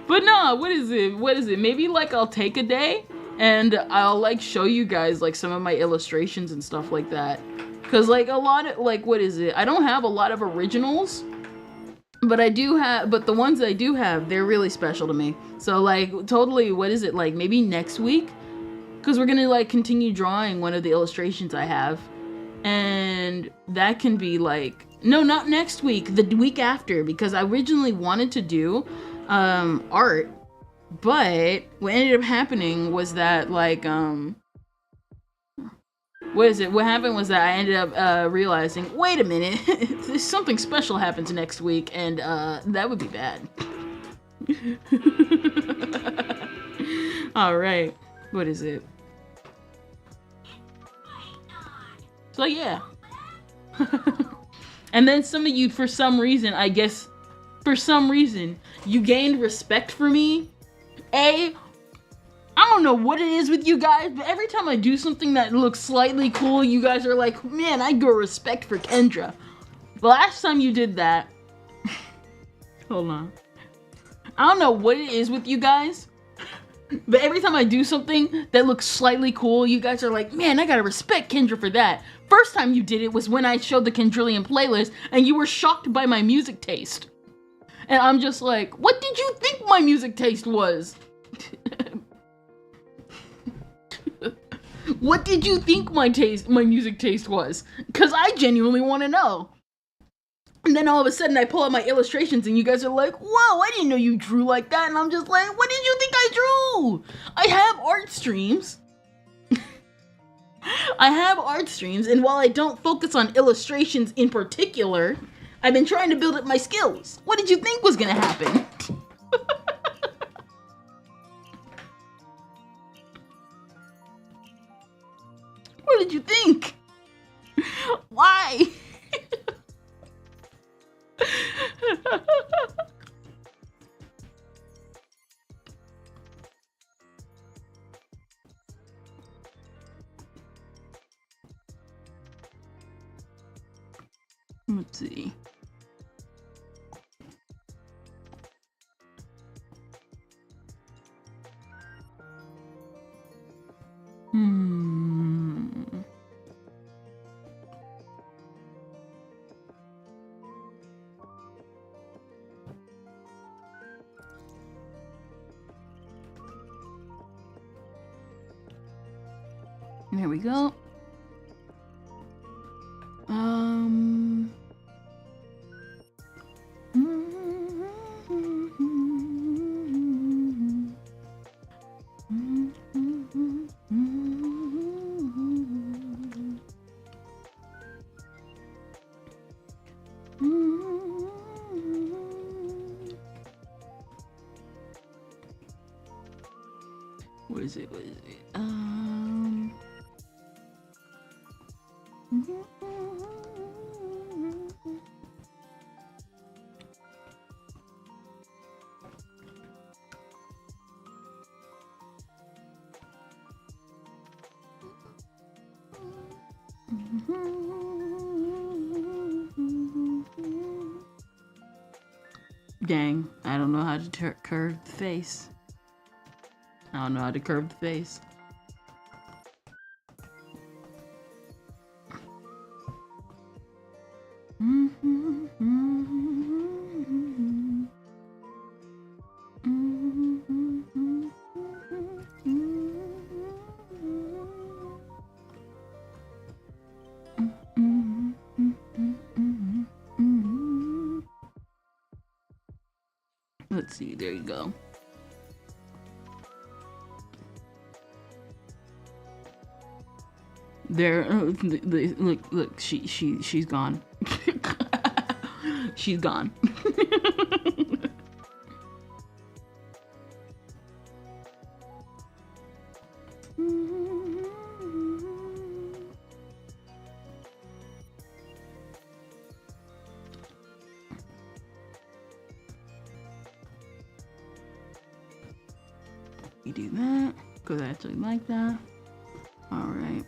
But nah, what is it? Maybe like I'll take a day and I'll like show you guys like some of my illustrations and stuff like that. Cause like a lot of like, what is it? I don't have a lot of originals, but the ones I do have, they're really special to me. So like totally, what is it? Like maybe next week? Cause we're gonna like continue drawing one of the illustrations I have. And that can be like, no, not next week, the week after, because I originally wanted to do art, but what ended up happening was that like what happened was that I ended up realizing, wait a minute, something special happens next week, and that would be bad. All right, what is it? So yeah. And then some of you, for some reason, you gained respect for me. I don't know what it is with you guys, but every time I do something that looks slightly cool, you guys are like, man, I grow respect for Kendra. The last time you did that, hold on. I don't know what it is with you guys, But every time I do something that looks slightly cool, you guys are like, man, I gotta respect Kendra for that. First time you did it was when I showed the Kendrillian playlist, and you were shocked by my music taste. And I'm just like, what did you think my music taste was? What did you think my music taste was? Because I genuinely want to know. And then all of a sudden I pull out my illustrations and you guys are like, whoa, I didn't know you drew like that. And I'm just like, what did you think I drew? I have art streams. I have art streams, and while I don't focus on illustrations in particular, I've been trying to build up my skills. What did you think was gonna happen? What did you think? Why? Let's see. There we go. What is it? What is it? Dang, I don't know how to curve the face. I don't know how to curve the face. Let's see, there you go. There, look, she's gone. She's gone. You do that, because I actually like that. All right.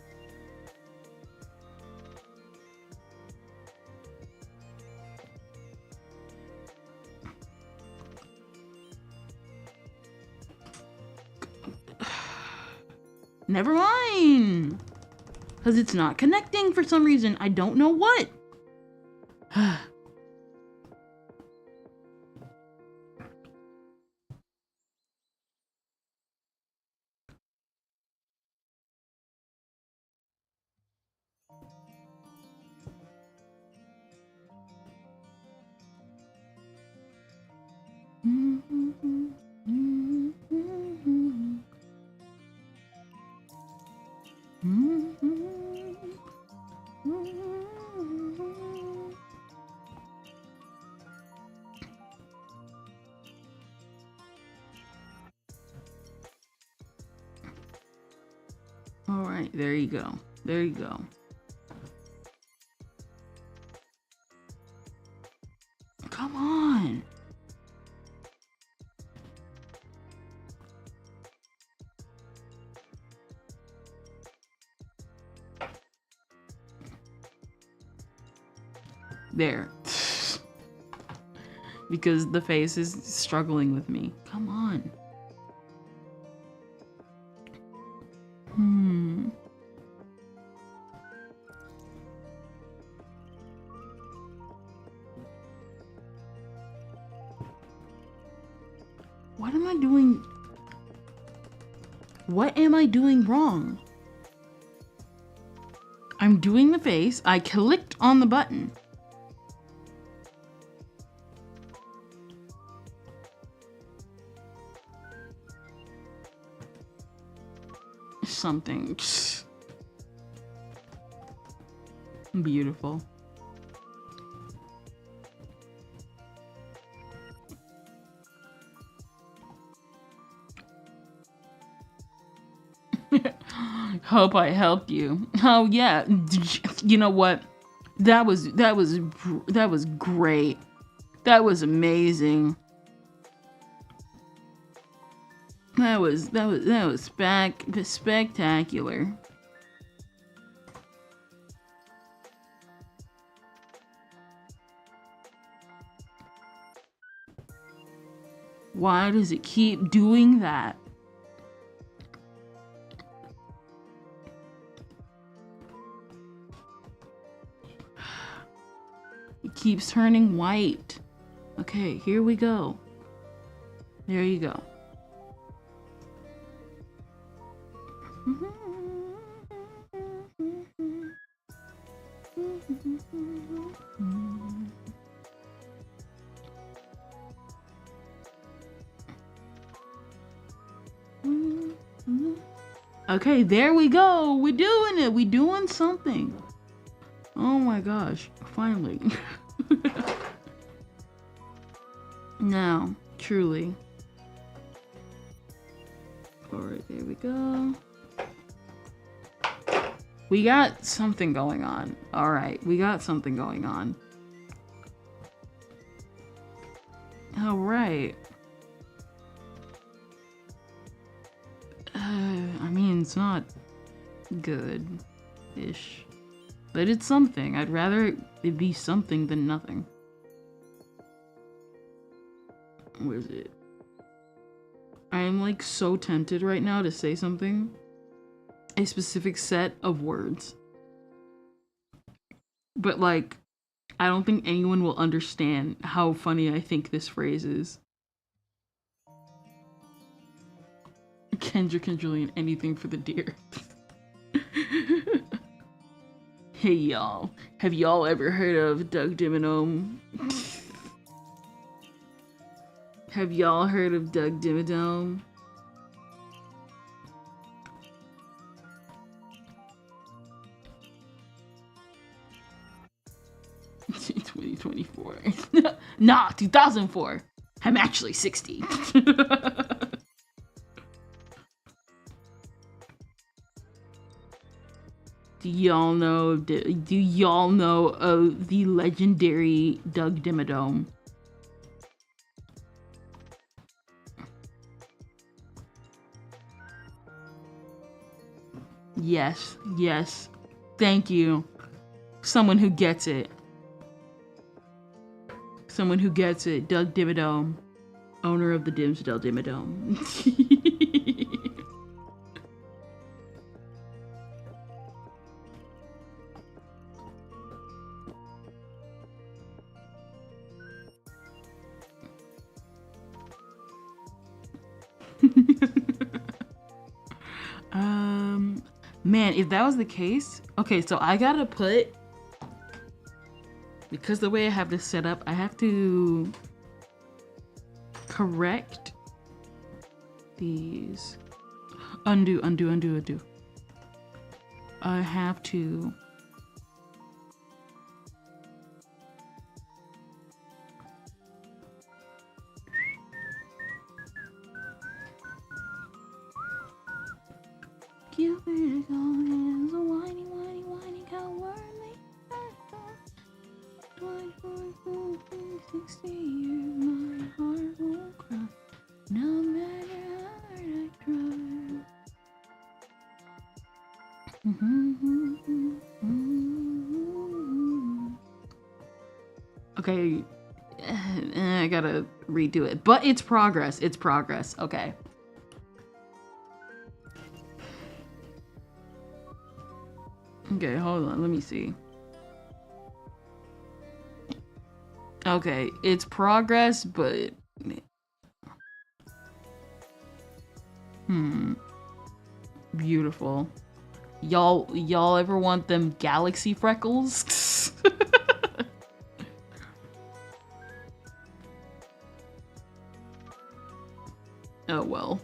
Never mind. Because it's not connecting for some reason. I don't know what. All right, there you go. There you go. Come on. There. Because the face is struggling with me. Come on. What am I doing? What am I doing wrong? I'm doing the face. I clicked on the button. Something. Beautiful. Hope I helped you. Oh yeah. You know what? That was great. That was amazing. That was spectacular. Why does it keep doing that? It keeps turning white. Okay, here we go. There you go. Okay, there we go. We're doing it. We're doing something. Oh my gosh, finally. Now, truly. Alright, there we go. We got something going on. Alright, we got something going on. Alright. I mean, it's not good-ish. But it's something. I'd rather it be something than nothing. Where is it? I am like so tempted right now to say something. A specific set of words. But like, I don't think anyone will understand how funny I think this phrase is. Kendrick and Julian, anything for the deer. Hey y'all, have y'all ever heard of Doug Dimmadome? Have y'all heard of Doug Dimmadome? $2024. Nah, 2004. I'm actually 60. Do y'all know of the legendary Doug Dimmadome? Yes, yes. Thank you. Someone who gets it. Someone who gets it. Doug Dimmadome. Owner of the Dimsdale Dimmadome. Man, if that was the case, okay, so I gotta put, because the way I have this set up, I have to correct these. Undo. I have to Cupid is a whiny cowardly 24, 60 years, my heart won't cry, no matter how hard I try. Okay, I gotta redo it, but it's progress. Okay. Okay, hold on, let me see. Okay, it's progress, but Beautiful. Y'all ever want them galaxy freckles? Oh well.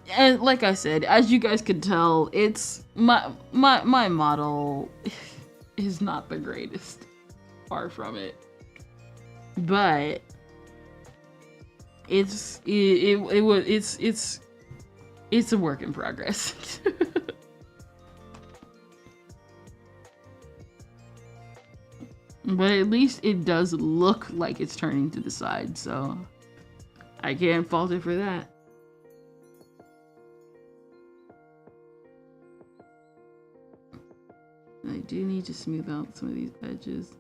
And like I said, as you guys could tell, it's my model is not the greatest. Far from it. But it's a work in progress. But at least it does look like it's turning to the side, so I can't fault it for that. I do need to smooth out some of these edges.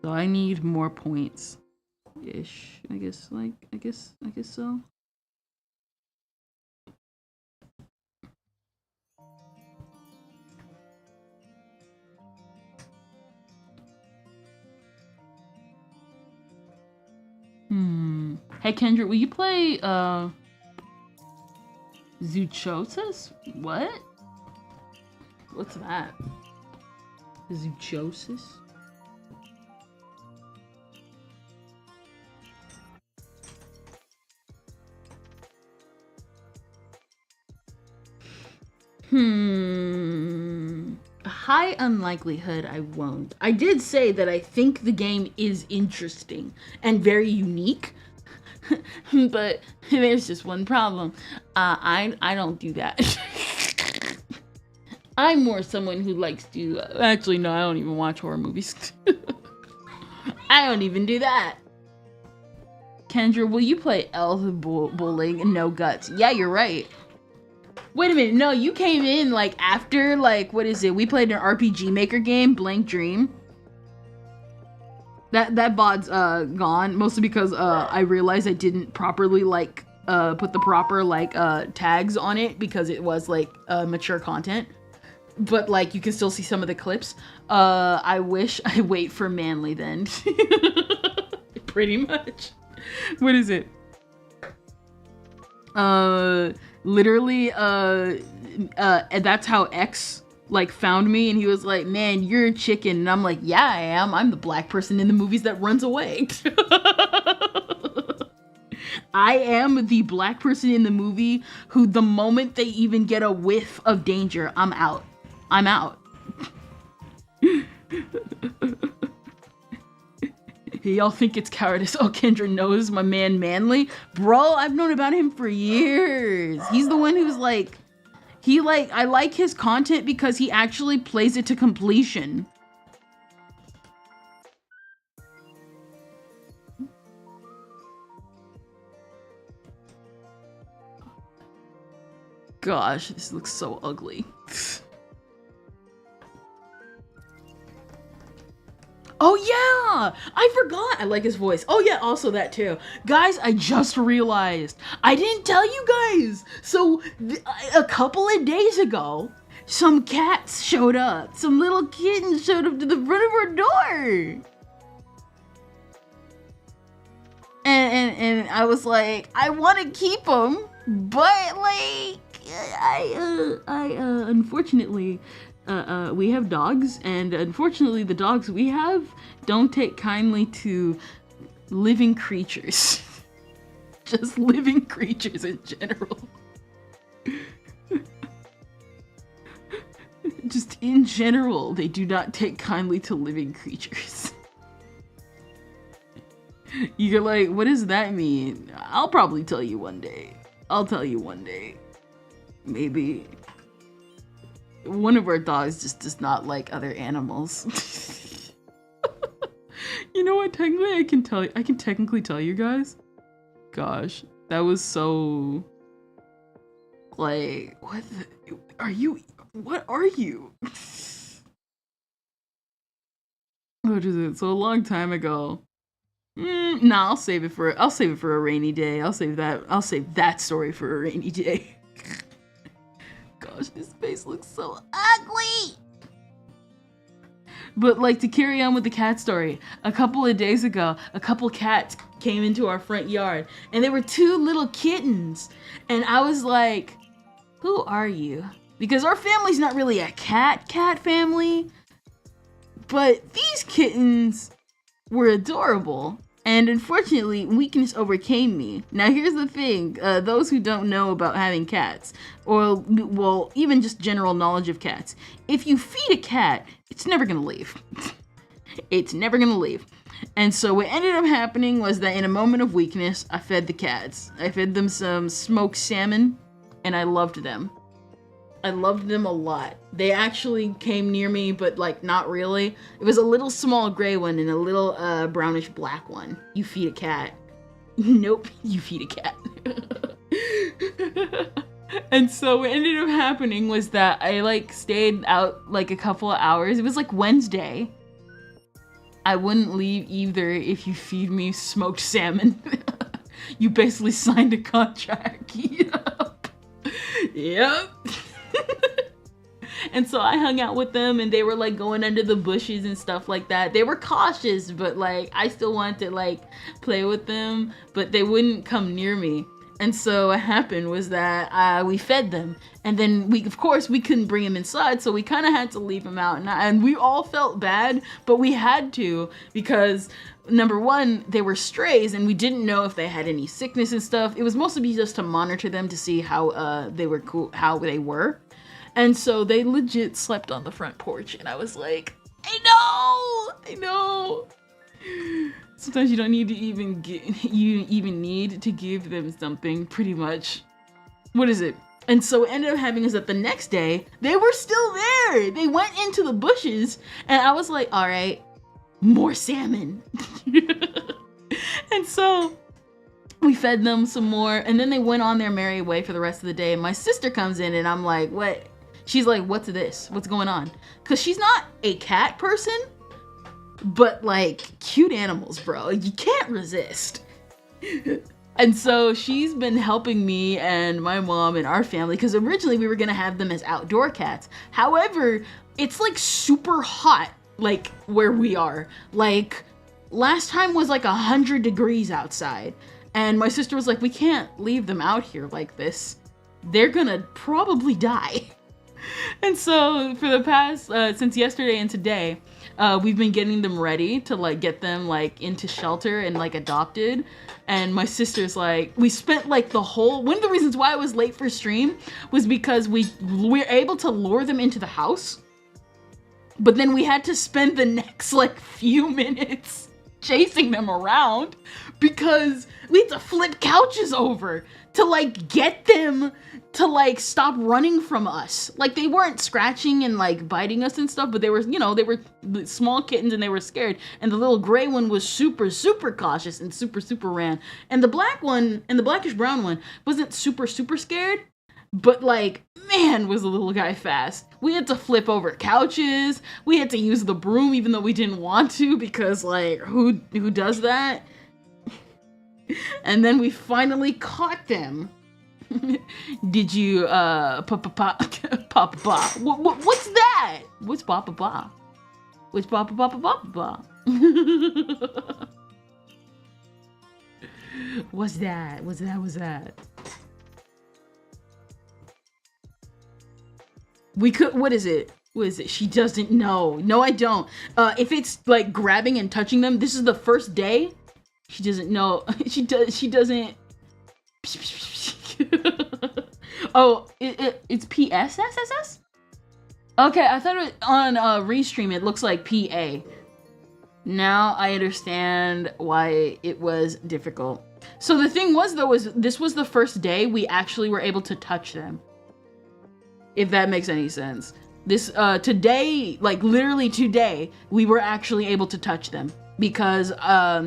So I need more points ish. I guess so. Hey Kendra, will you play Zoochosis? What? What's that? Zoochosis? High unlikelihood I won't. I did say that I think the game is interesting and very unique. But there's just one problem. I don't do that. I'm more someone who likes to... actually, no, I don't even watch horror movies. I don't even do that. Kendra, will you play Elf Bowling and No Guts? Yeah, you're right. Wait a minute. No, you came in, like, after, like, what is it? We played an RPG Maker game, Blank Dream. That bod's gone, mostly because I realized I didn't properly like put the proper like tags on it because it was like mature content. But like you can still see some of the clips. I wish I wait for Manly then. Pretty much. What is it? Literally that's how X like found me, and he was like, man, you're a chicken. And I'm like, yeah, I am. I'm the black person in the movies that runs away. I am the black person in the movie who the moment they even get a whiff of danger, I'm out. I'm out. Y'all think it's cowardice. Oh, Kendra knows my man Manly. Bro, I've known about him for years. He's the one who's like, I like his content because he actually plays it to completion. Gosh, this looks so ugly. Oh yeah! I forgot! I like his voice. Oh yeah, also that too. Guys, I just realized. I didn't tell you guys! So, a couple of days ago, some cats showed up. Some little kittens showed up to the front of our door! And I was like, I want to keep them, but like, I unfortunately... we have dogs, and unfortunately the dogs we have don't take kindly to living creatures. Just living creatures in general. Just in general, they do not take kindly to living creatures. You're like, what does that mean? I'll probably tell you one day. I'll tell you one day. Maybe. One of our dogs just does not like other animals. You know what? Technically, I can technically tell you guys. Gosh, that was so. Like, what are you? What are you? What is it? So a long time ago. Nah, I'll save it for a rainy day. I'll save that story for a rainy day. Gosh, this face looks so ugly. But like, to carry on with the cat story, a couple of days ago, a couple cats came into our front yard, and there were two little kittens. And I was like, who are you? Because our family's not really a cat family, but these kittens were adorable. And unfortunately, weakness overcame me. Now here's the thing, those who don't know about having cats, or well, even just general knowledge of cats, if you feed a cat, it's never gonna leave. It's never gonna leave. And so what ended up happening was that in a moment of weakness, I fed the cats. I fed them some smoked salmon, and I loved them. I loved them a lot. They actually came near me, but like not really. It was a little small gray one and a little brownish black one. You feed a cat. Nope, you feed a cat. And so what ended up happening was that I like stayed out like a couple of hours. It was like Wednesday. I wouldn't leave either if you feed me smoked salmon. You basically signed a contract. Yep. Yep. And so I hung out with them, and they were like going under the bushes and stuff like that. They were cautious, but like I still wanted to like play with them, but they wouldn't come near me. And so what happened was that we fed them, and then we couldn't bring them inside, so we kind of had to leave them out, and we all felt bad, but we had to, because number one, they were strays, and we didn't know if they had any sickness and stuff. It was mostly just to monitor them to see how they were cool, how they were. And so they legit slept on the front porch, and I was like, I know. Sometimes you don't need to even need to give them something, pretty much. What is it? And so what ended up happening is that the next day, they were still there. They went into the bushes, and I was like, all right, more salmon. And so we fed them some more, and then they went on their merry way for the rest of the day. And my sister comes in, and I'm like, what? She's like, what's this? What's going on? Because she's not a cat person, but like cute animals, bro. You can't resist. And so she's been helping me and my mom and our family, because originally we were going to have them as outdoor cats. However, it's like super hot, like where we are. Like last time was like 100 degrees outside. And my sister was like, we can't leave them out here like this. They're gonna probably die. And so for the past, since yesterday and today, we've been getting them ready to like get them like into shelter and like adopted. And my sister's like, we spent like one of the reasons why I was late for stream was because we're able to lure them into the house. But then we had to spend the next like few minutes chasing them around because we had to flip couches over to like get them to like stop running from us. Like they weren't scratching and like biting us and stuff, but they were, they were small kittens and they were scared. And the little gray one was super, super cautious and super, super ran. And the black one and the blackish brown one wasn't super, super scared, but like, man, was the little guy fast. We had to flip over couches. We had to use the broom even though we didn't want to, because like, who does that? And then we finally caught them. Did you, what's that? What's pa? What's pa? What's that? We could, what is it? She doesn't know. No, I don't. If it's like grabbing and touching them, this is the first day. She doesn't know. She doesn't. Oh, it's PSSSS? Okay, I thought it on Restream it looks like PA. Now I understand why it was difficult. So the thing was though, this was the first day we actually were able to touch them. If that makes any sense. This today, like literally today, we were actually able to touch them because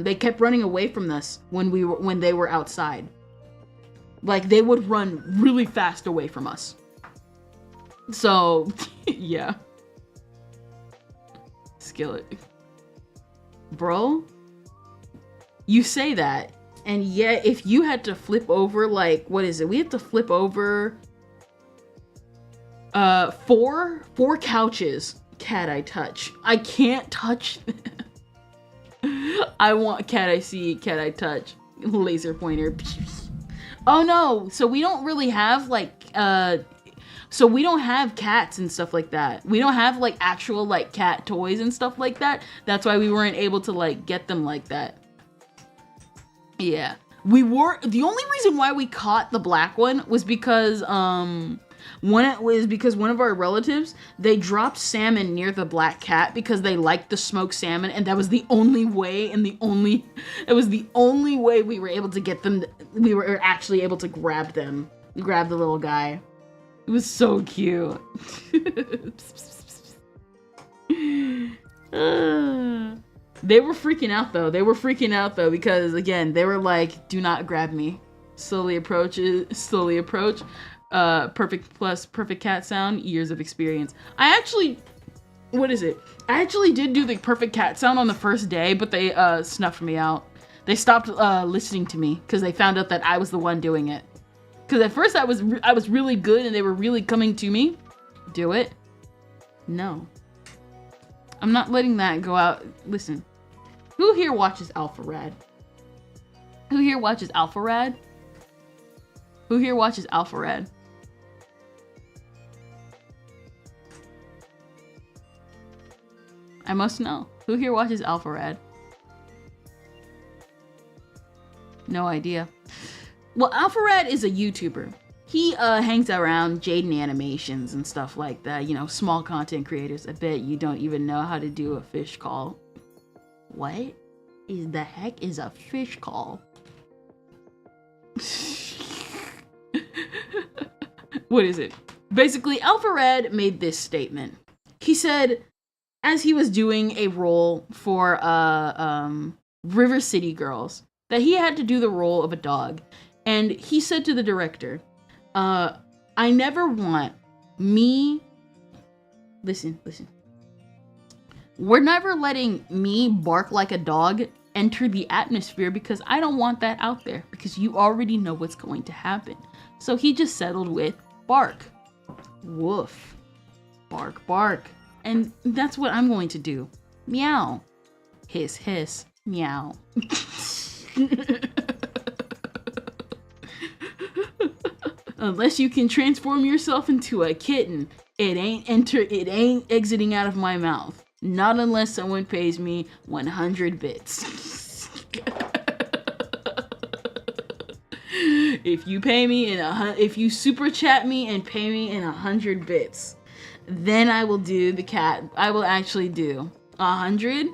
they kept running away from us when they were outside. Like they would run really fast away from us. So yeah. Skillet. Bro, you say that, and yet if you had to flip over, like, what is it? We had to flip over four couches cat I touch. I can't touch them. I want cat I see, cat I touch. Laser pointer. Oh no, so we don't really have like so we don't have cats and stuff like that. We don't have like actual like cat toys and stuff like that. That's why we weren't able to like get them like that. Yeah. The only reason why we caught the black one was because one of our relatives, they dropped salmon near the black cat because they liked the smoked salmon, and that was the only way it was the only way we were able to get them. We were actually able to grab the little guy. It was so cute. They were freaking out though. Because again, they were like, do not grab me. Slowly approach. Perfect cat sound, years of experience. I actually did do the perfect cat sound on the first day, but they snuffed me out. They stopped listening to me because they found out that I was the one doing it. Because at first I was really good and they were really coming to me. Do it? No. I'm not letting that go out. Listen. Who here watches Alpha Rad? Who here watches Alpha Rad? Who here watches Alpha Rad? I must know. Who here watches Alpha Rad? No idea. Well, Alpha Rad is a YouTuber. He hangs around Jaden Animations and stuff like that. You know, small content creators. I bet you don't even know how to do a fish call. What the heck is a fish call? What is it? Basically, Alpha Rad made this statement. He said, as he was doing a role for River City Girls, that he had to do the role of a dog. And he said to the director, I never want me... Listen. We're never letting me bark like a dog enter the atmosphere because I don't want that out there because you already know what's going to happen. So he just settled with bark. Woof. Bark, bark. And that's what I'm going to do. Meow. Hiss, hiss. Meow. Unless you can transform yourself into a kitten, it ain't exiting out of my mouth. Not unless someone pays me 100 bits. If you pay me if you super chat me and pay me in 100 bits, then I will do the cat. I will actually do 100,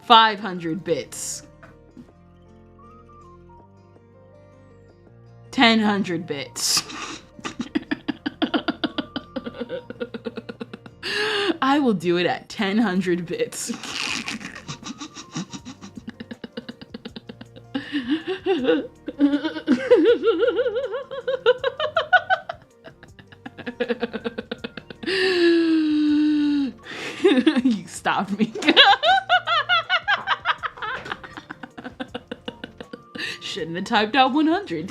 500 bits. 1,000 bits. I will do it at 1,000 bits. You stopped me. Shouldn't have typed out 100.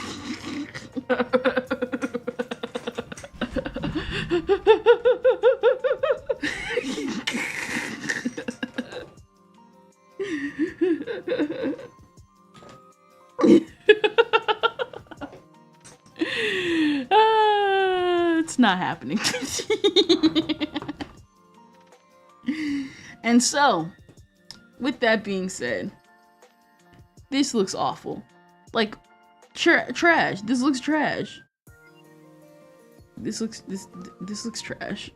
It's not happening. And so, with that being said, this looks awful. Like, trash. This looks trash. This looks trash.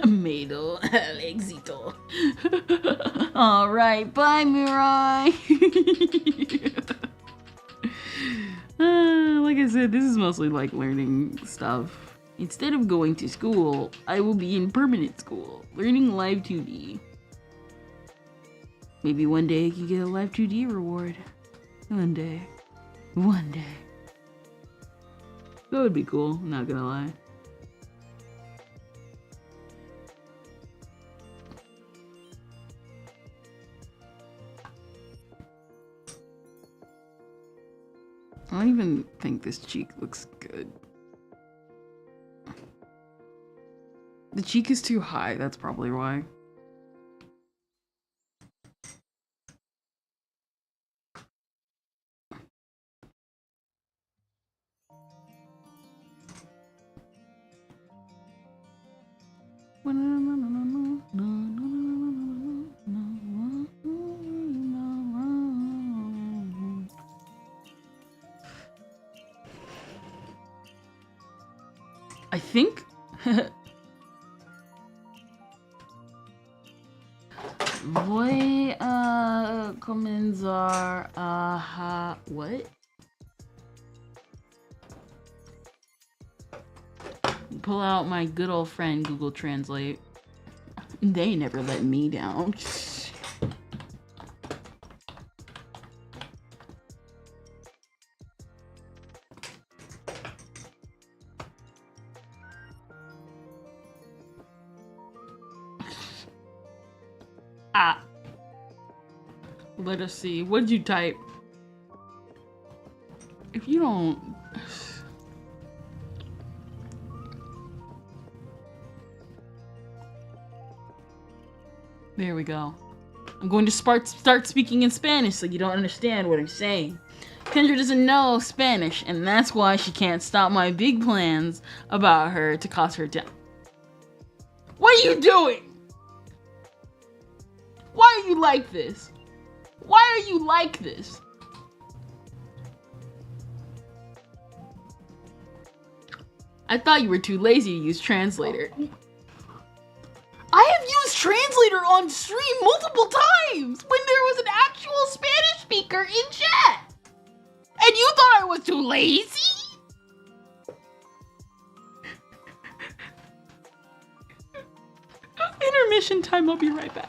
Mado al éxito. Alright, bye Mirai. Like I said, this is mostly like learning stuff. Instead of going to school, I will be in permanent school, learning Live 2D. Maybe one day I can get a Live 2D reward. One day. One day. That would be cool, not gonna lie. I don't even think this cheek looks good. The cheek is too high, that's probably why. I think Voi Komenzar what? Pull out my good old friend Google Translate. They never let me down. Ah. Let us see. What did you type? If you don't... There we go. I'm going to start speaking in Spanish so you don't understand what I'm saying. Kendra doesn't know Spanish, and that's why she can't stop my big plans about her to cost her down. What are you doing? Why are you like this? Why are you like this? I thought you were too lazy to use Translator. I have used Translator on stream multiple times when there was an actual Spanish speaker in chat. And you thought I was too lazy? Intermission time, I'll be right back.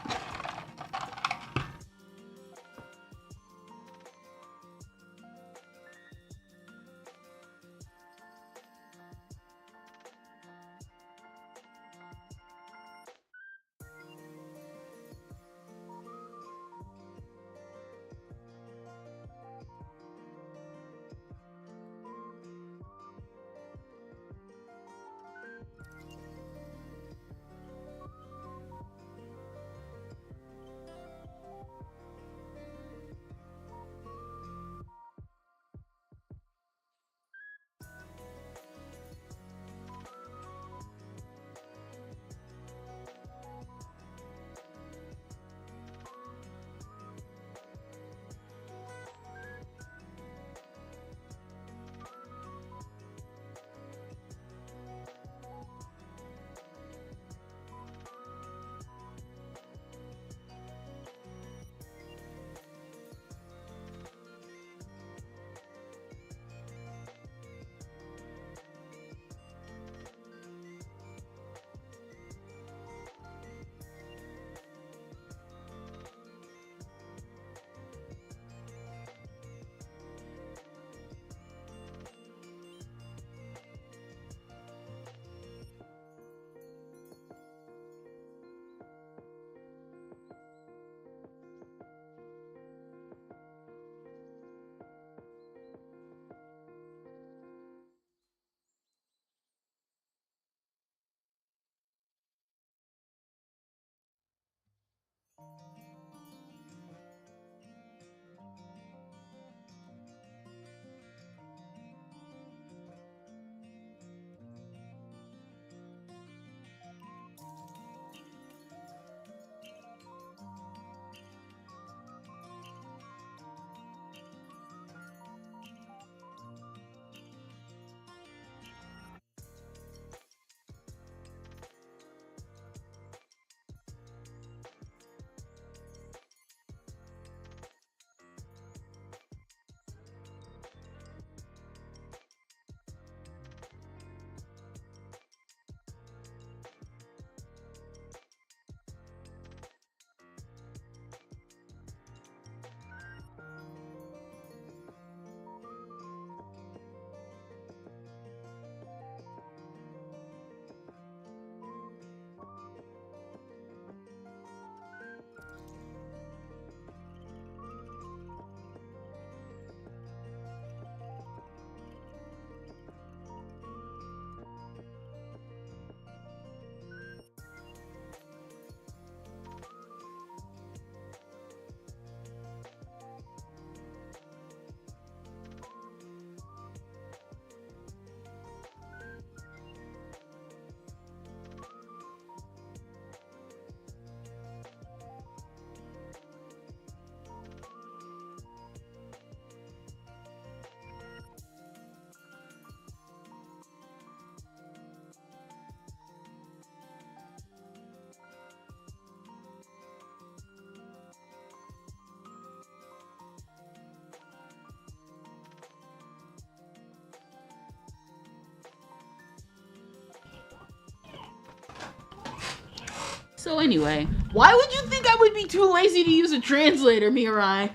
So anyway, why would you think I would be too lazy to use a translator, Mirai?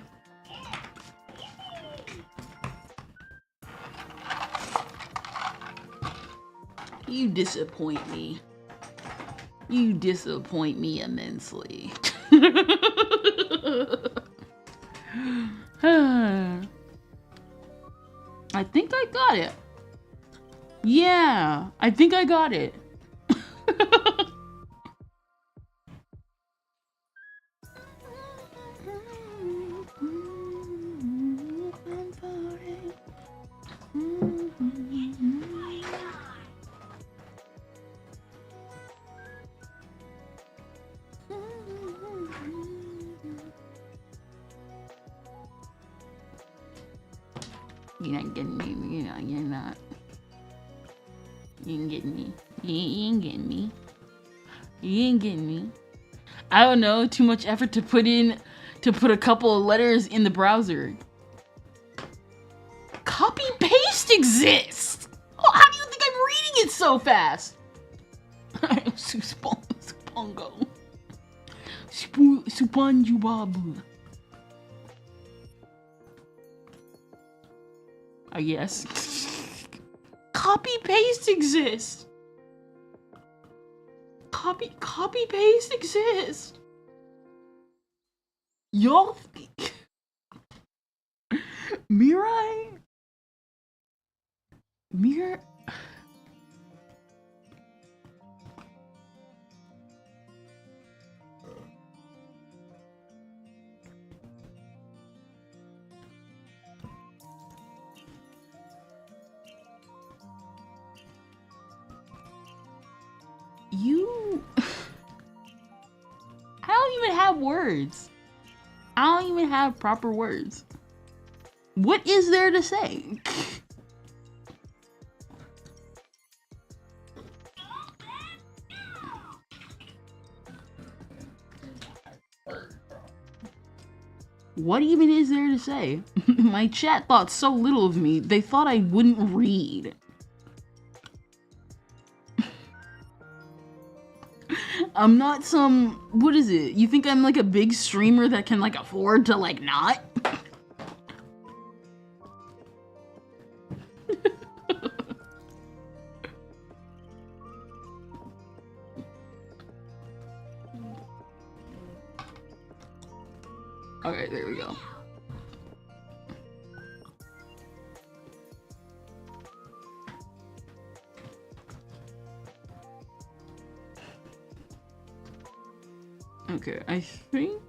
You disappoint me. You disappoint me immensely. I think I got it. Yeah, I think I got it. You're not getting me. You're not. You ain't getting me. You ain't getting me. You ain't getting me. I don't know. Too much effort to put a couple of letters in the browser. Copy paste exists. Oh, how do you think I'm reading it so fast? Supongo. Supanjubabu. Yes. Copy paste exists. Copy paste exists. Y'all Mirai? I don't even have words. I don't even have proper words. What is there to say? What even is there to say? My chat thought so little of me, they thought I wouldn't read. I'm not some, what is it? You think I'm like a big streamer that can like afford to like not? Okay, there we go. Okay, I think...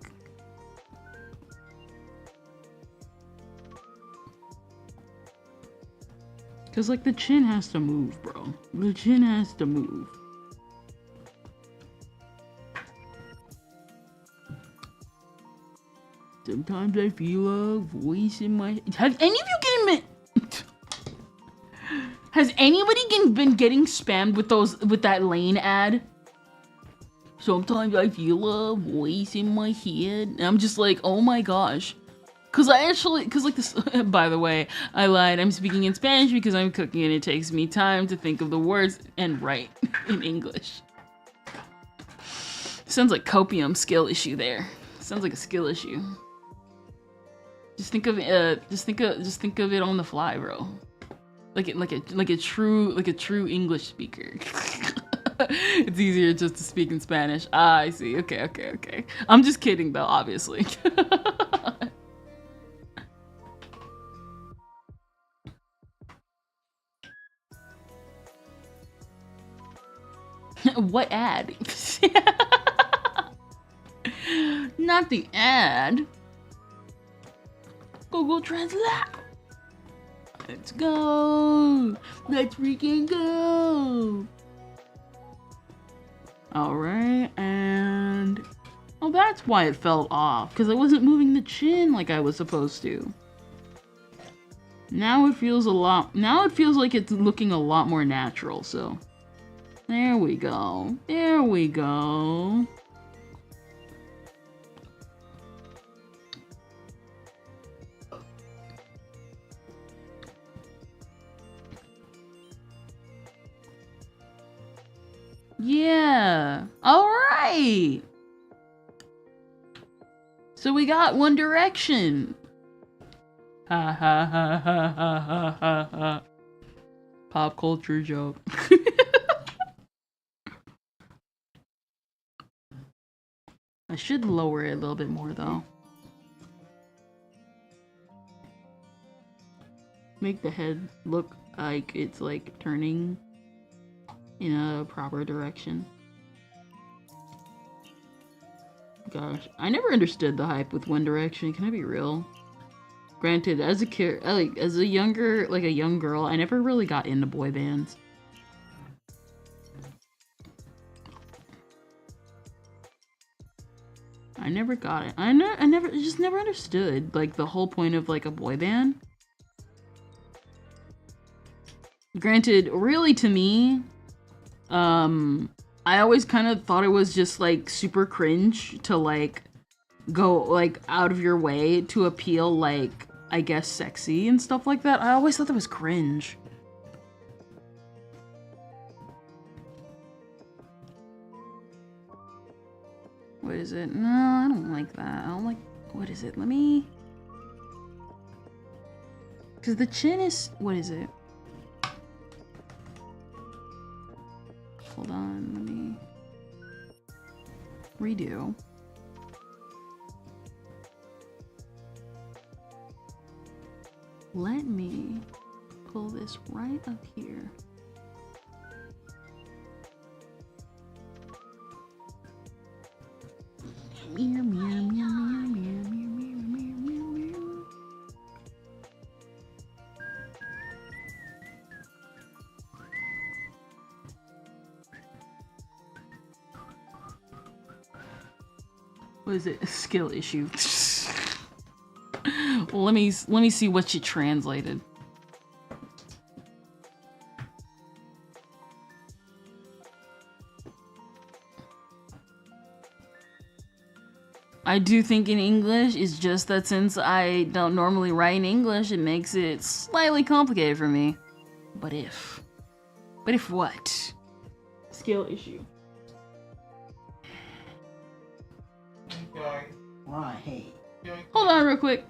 Cause like the chin has to move, bro. The chin has to move. Sometimes I feel a voice in my... Have any of you getting... Has anybody been getting spammed with that Lane ad? Sometimes I feel a voice in my head. And I'm just like, oh my gosh. Cause like this, by the way, I lied. I'm speaking in Spanish because I'm cooking and it takes me time to think of the words and write in English. Sounds like copium skill issue there. Sounds like a skill issue. Just think of it on the fly, bro. Like a true English speaker. It's easier just to speak in Spanish. Ah, I see. Okay. I'm just kidding though, obviously. What ad? Not the ad. Google Translate. Let's go. Let's freaking go. Alright, and... Oh, that's why it fell off. Because I wasn't moving the chin like I was supposed to. Now it feels like it's looking a lot more natural, so... There we go. There we go. Yeah. All right. So we got One Direction. Ha ha ha ha ha ha ha ha. Pop culture joke. I should lower it a little bit more though. Make the head look like it's like turning in a proper direction. Gosh, I never understood the hype with One Direction. Can I be real? Granted, as a kid, like as a young girl, I never really got into boy bands. I never got it. I just never understood like the whole point of like a boy band. Granted, really to me, I always kind of thought it was just like super cringe to like go like out of your way to appeal like I guess sexy and stuff like that. I always thought that was cringe. What is it? No, I don't like that. I don't like, what is it? Let me, because the chin is, what is it? Hold on, let me redo. Let me pull this right up here. Meow, meow, meow, meow, meow, meow, meow, meow, meow. What is it? A skill issue. Well, let me see what she translated. I do think in English, it's just that since I don't normally write in English, it makes it slightly complicated for me. But if what? Skill issue. Okay. Right. Hold on real quick.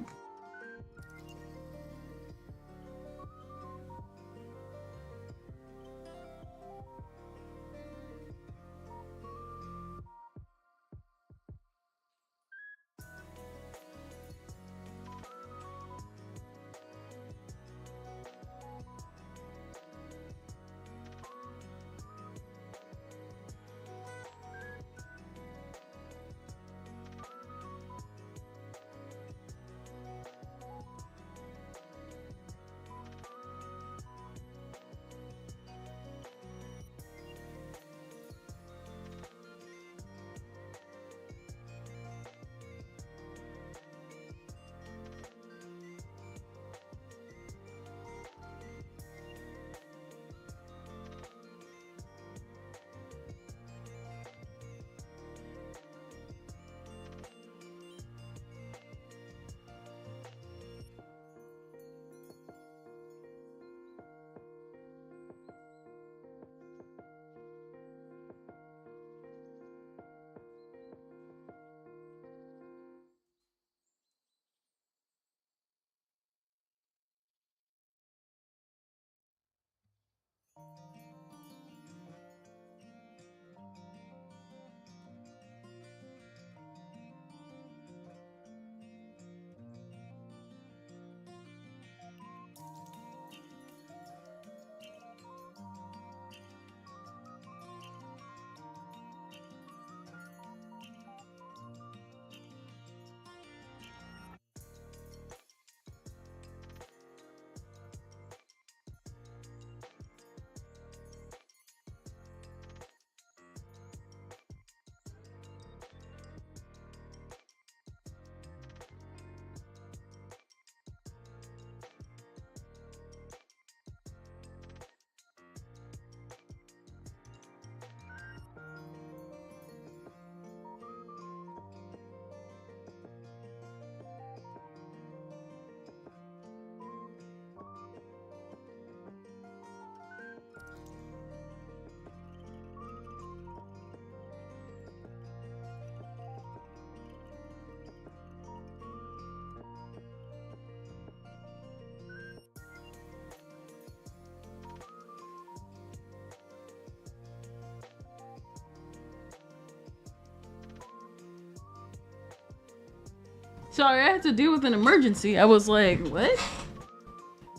Sorry, I had to deal with an emergency. I was like, what?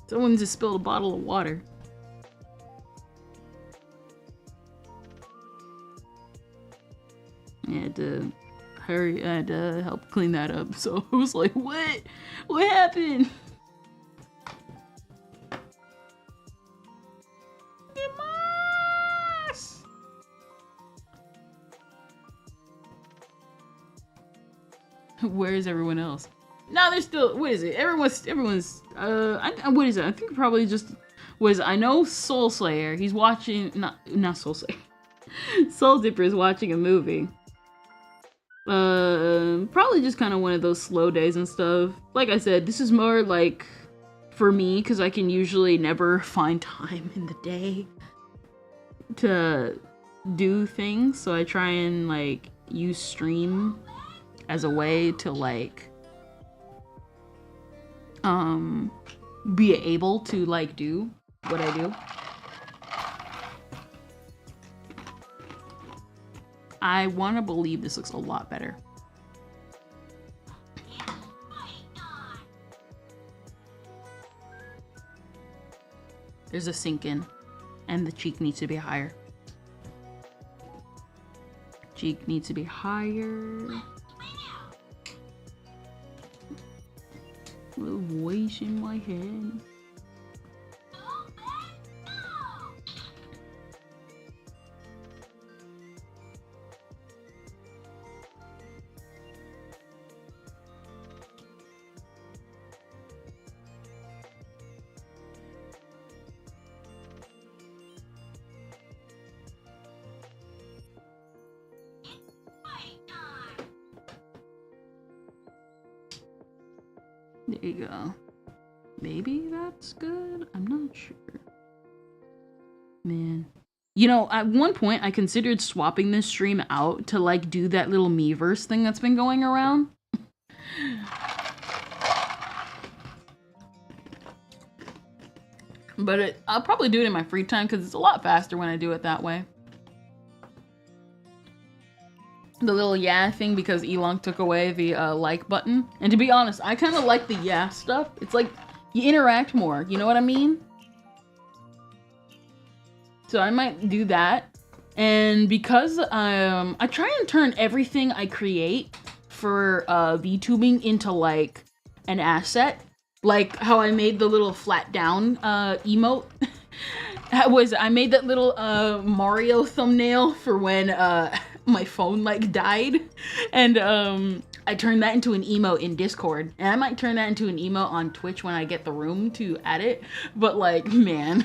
Someone just spilled a bottle of water. I had to hurry, I had to help clean that up. So I was like, what? What happened? Where is everyone else? No, they're still. What is it? Everyone's. What is it? I think probably just. Was I know Soul Slayer? He's watching. Not Soul Slayer. Soul Dipper is watching a movie. Probably just kind of one of those slow days and stuff. Like I said, this is more like for me because I can usually never find time in the day to do things. So I try and like use stream as a way to like be able to like do what I do. I want to believe this looks a lot better. There's a sink in and the cheek needs to be higher. Cheek needs to be higher. A little voice in my head. There you go. Maybe that's good? I'm not sure. Man. You know, at one point I considered swapping this stream out to like do that little Miiverse thing that's been going around. But I'll probably do it in my free time because it's a lot faster when I do it that way. The little yeah thing because Elon took away the like button. And to be honest, I kind of like the yeah stuff. It's like you interact more, you know what I mean? So I might do that. And because I try and turn everything I create for VTubing into like an asset. Like how I made the little flat down emote. I made that little Mario thumbnail for when my phone like died, and I turned that into an emote in Discord, and I might turn that into an emote on Twitch when I get the room to add it. But like, man,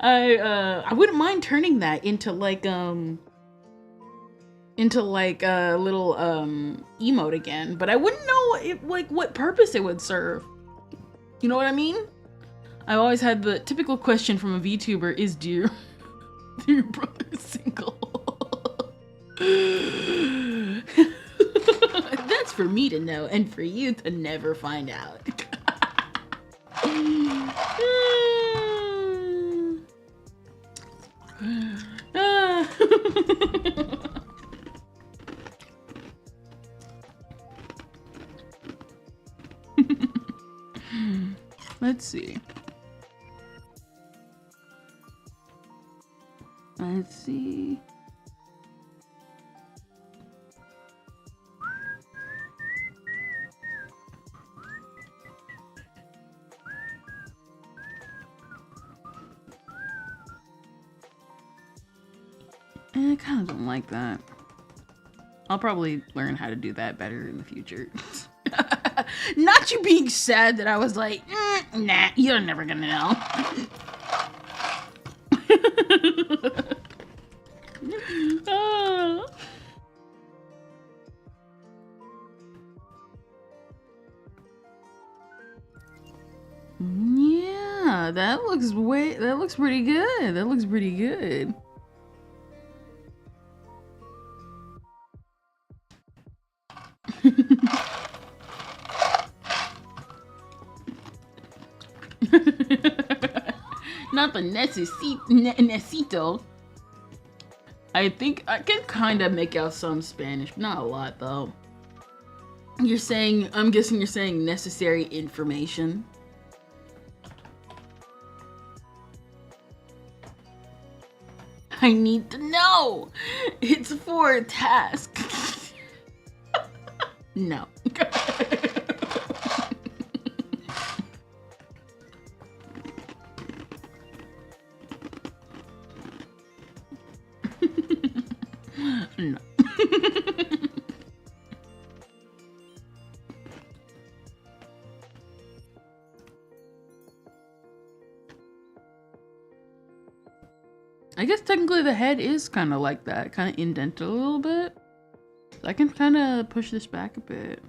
I wouldn't mind turning that into like a little emote again, but I wouldn't know what purpose it would serve. You know what I mean? I always had the typical question from a VTuber: is do your brother single? That's for me to know and for you to never find out. Let's see. Let's see. I kind of don't like that. I'll probably learn how to do that better in the future. Not you being sad that I was like, nah, you're never gonna know. Oh. Yeah, that looks pretty good. That looks pretty good. Not the necesito. I think I can kind of make out some Spanish, not a lot though. You're saying, I'm guessing you're saying necessary information. I need to know. It's for a task. No. No. I guess technically the head is kind of like that, kind of indented a little bit. So I can kind of push this back a bit.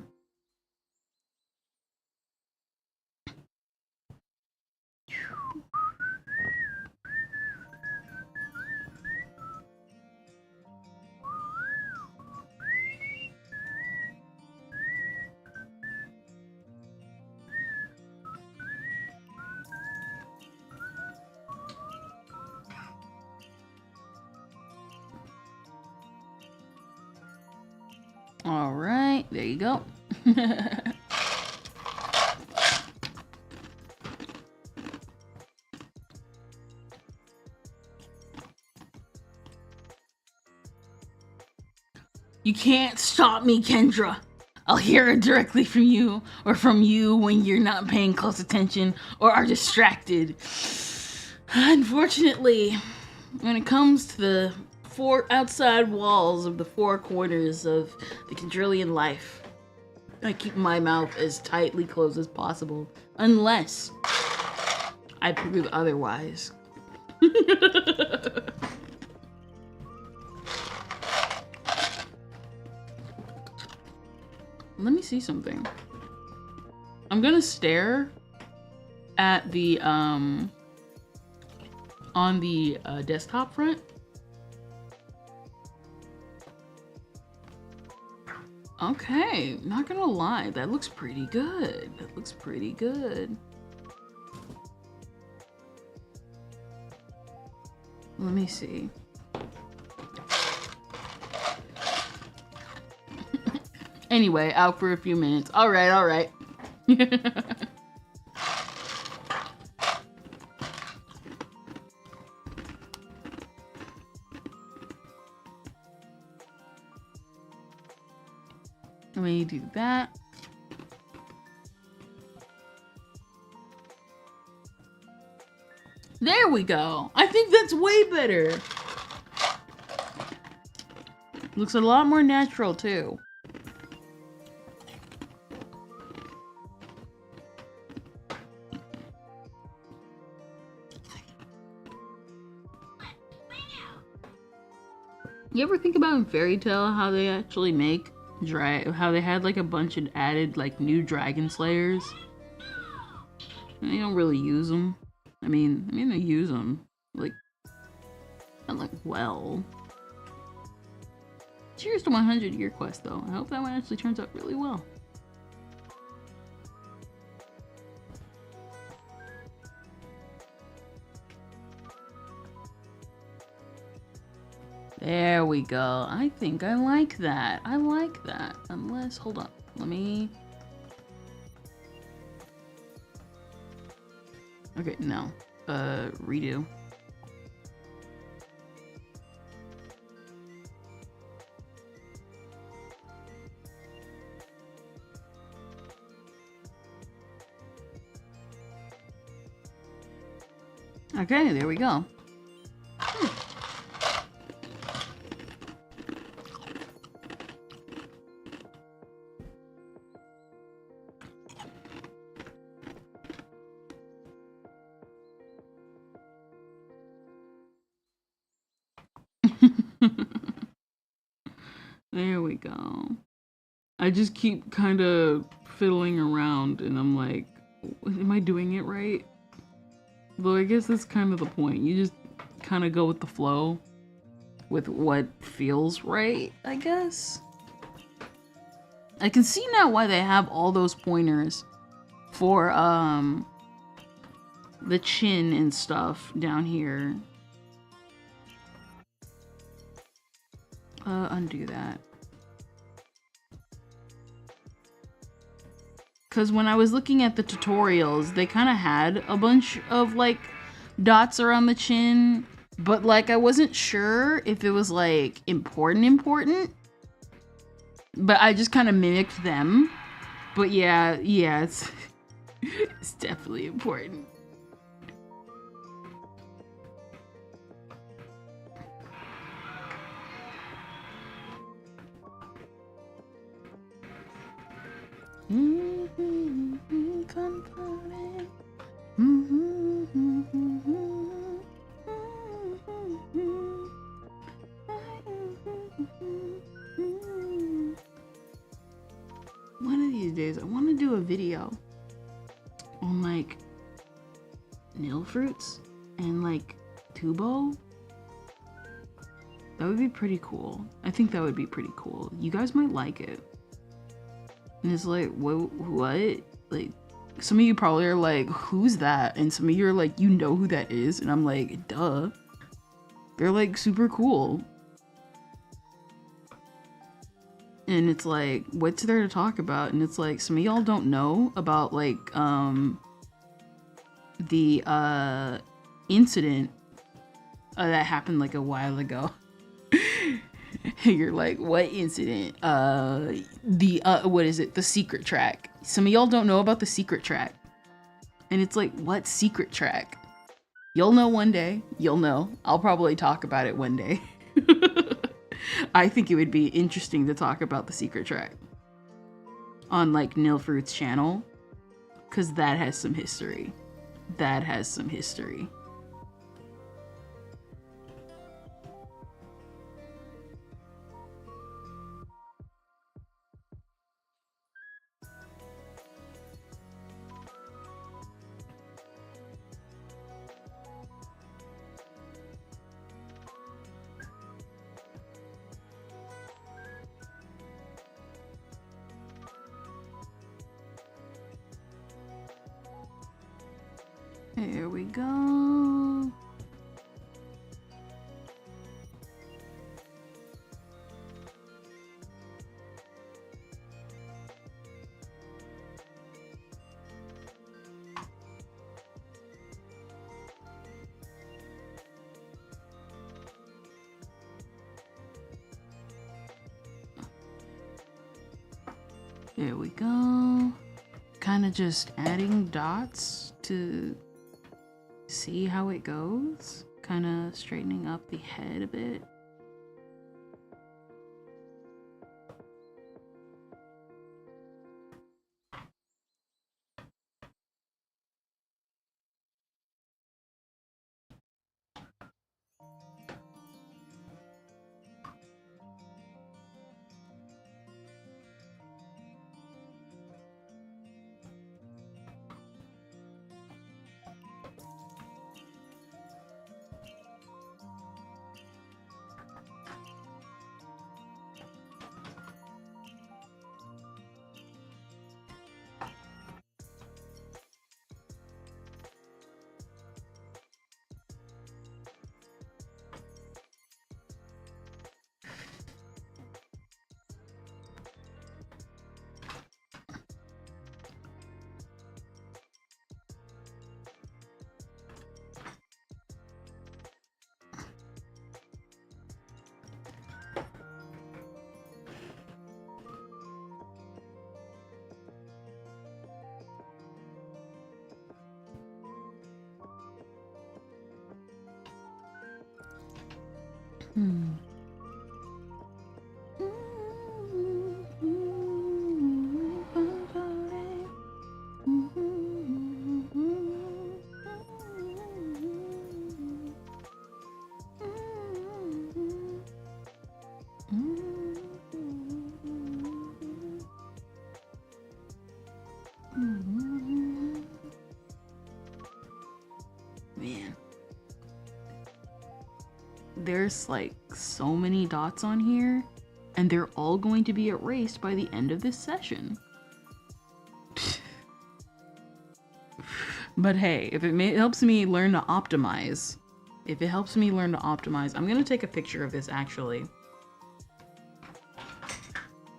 All right, there you go. You can't stop me, Kendra. I'll hear it directly from you, or from you when you're not paying close attention or are distracted. Unfortunately, when it comes to the four outside walls of the four corners of the Kendrillian life, I keep my mouth as tightly closed as possible, unless I prove otherwise. Let me see something. I'm gonna stare at the on the desktop front. Okay, not gonna lie, that looks pretty good. That looks pretty good. Let me see. Anyway, out for a few minutes. All right, all right. Let me do that. There we go. I think that's way better. Looks a lot more natural too. You ever think about in Fairy Tail how they actually make how they had like a bunch of added like new dragon slayers? And they don't really use them. I mean they use them like not like well. Cheers to 100 Year Quest though. I hope that one actually turns out really well. There we go. I think I like that. I like that. Unless, hold on. Let me... Okay, no. Redo. Okay, there we go. There we go. I just keep kind of fiddling around and I'm like, am I doing it right? Though I guess that's kind of the point. You just kind of go with the flow with what feels right, I guess. I can see now why they have all those pointers for the chin and stuff down here. Undo that. Because when I was looking at the tutorials, they kind of had a bunch of like dots around the chin, but like I wasn't sure if it was like important. But I just kind of mimicked them. But yeah, it's it's definitely important. One of these days, I want to do a video on like nail fruits and like tubo. That would be pretty cool. I think that would be pretty cool. You guys might like it. And it's like, what? Like, some of you probably are like, who's that? And some of you are like, you know who that is? And I'm like, duh. They're like super cool. And it's like, what's there to talk about? And it's like, some of y'all don't know about like, the incident that happened like a while ago. You're like, what incident? What is it? The secret track. Some of y'all don't know about the secret track. And it's like, what secret track? You'll know one day. You'll know. I'll probably talk about it one day. I think it would be interesting to talk about the secret track on like Nilfruit's channel, because that has some history. That has some history. Here we go. There we go. Kind of just adding dots to see how it goes. Kind of straightening up the head a bit. Man, there's like so many dots on here, and they're all going to be erased by the end of this session. But hey, if it helps me learn to optimize, I'm gonna take a picture of this actually.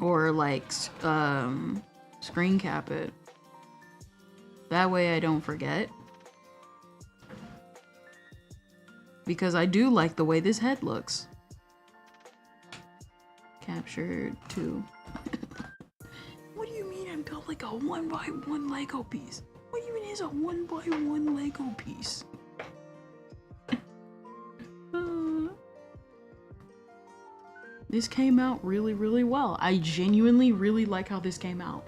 Or like screen cap it That way I don't forget. Because I do like the way this head looks. Captured 2. What do you mean I've got like a 1x1 Lego piece? What do you mean it's a 1x1 Lego piece? This came out really, really well. I genuinely really like how this came out.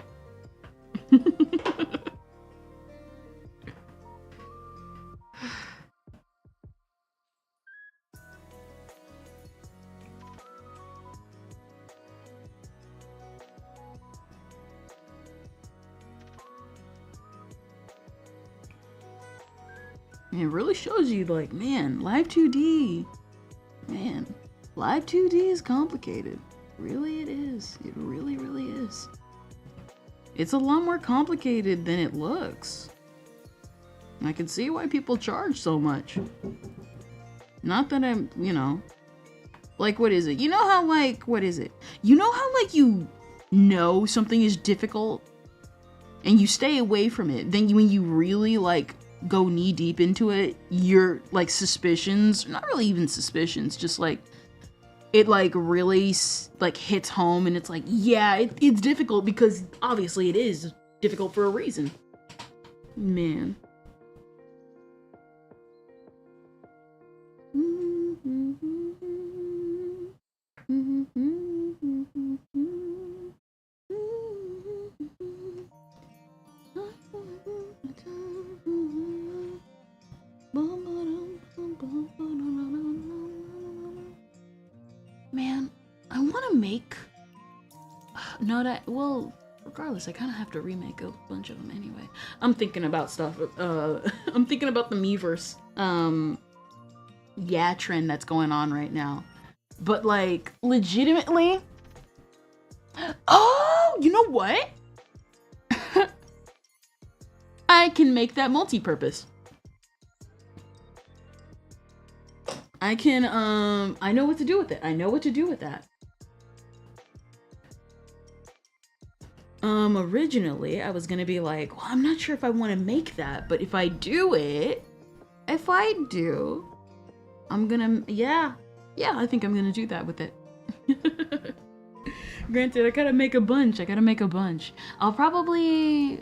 It really shows you, like, man, Live 2D. Man, Live 2D is complicated. Really, it is. It really, really is. It's a lot more complicated than it looks. And I can see why people charge so much. Not that I'm, you know, like, what is it? You know how, like, what is it? You know how, like, you know something is difficult and you stay away from it. Then when you really, like, go knee deep into it, your, like, suspicions, not really even suspicions, just, like, it, like, really, like, hits home and it's like, yeah, it's difficult because obviously it is difficult for a reason. Man. Man, I want to make... well, regardless, I kind of have to remake a bunch of them anyway. I'm thinking about stuff. I'm thinking about the Miiverse, yeah, trend that's going on right now. But, like, legitimately... Oh, you know what? I can make that multi-purpose. I can, I know what to do with it. I know what to do with that. Originally, I was gonna be like, well, I'm not sure if I want to make that, but if I do, I'm gonna, yeah, I think I'm gonna do that with it. Granted, I gotta make a bunch. I'll probably...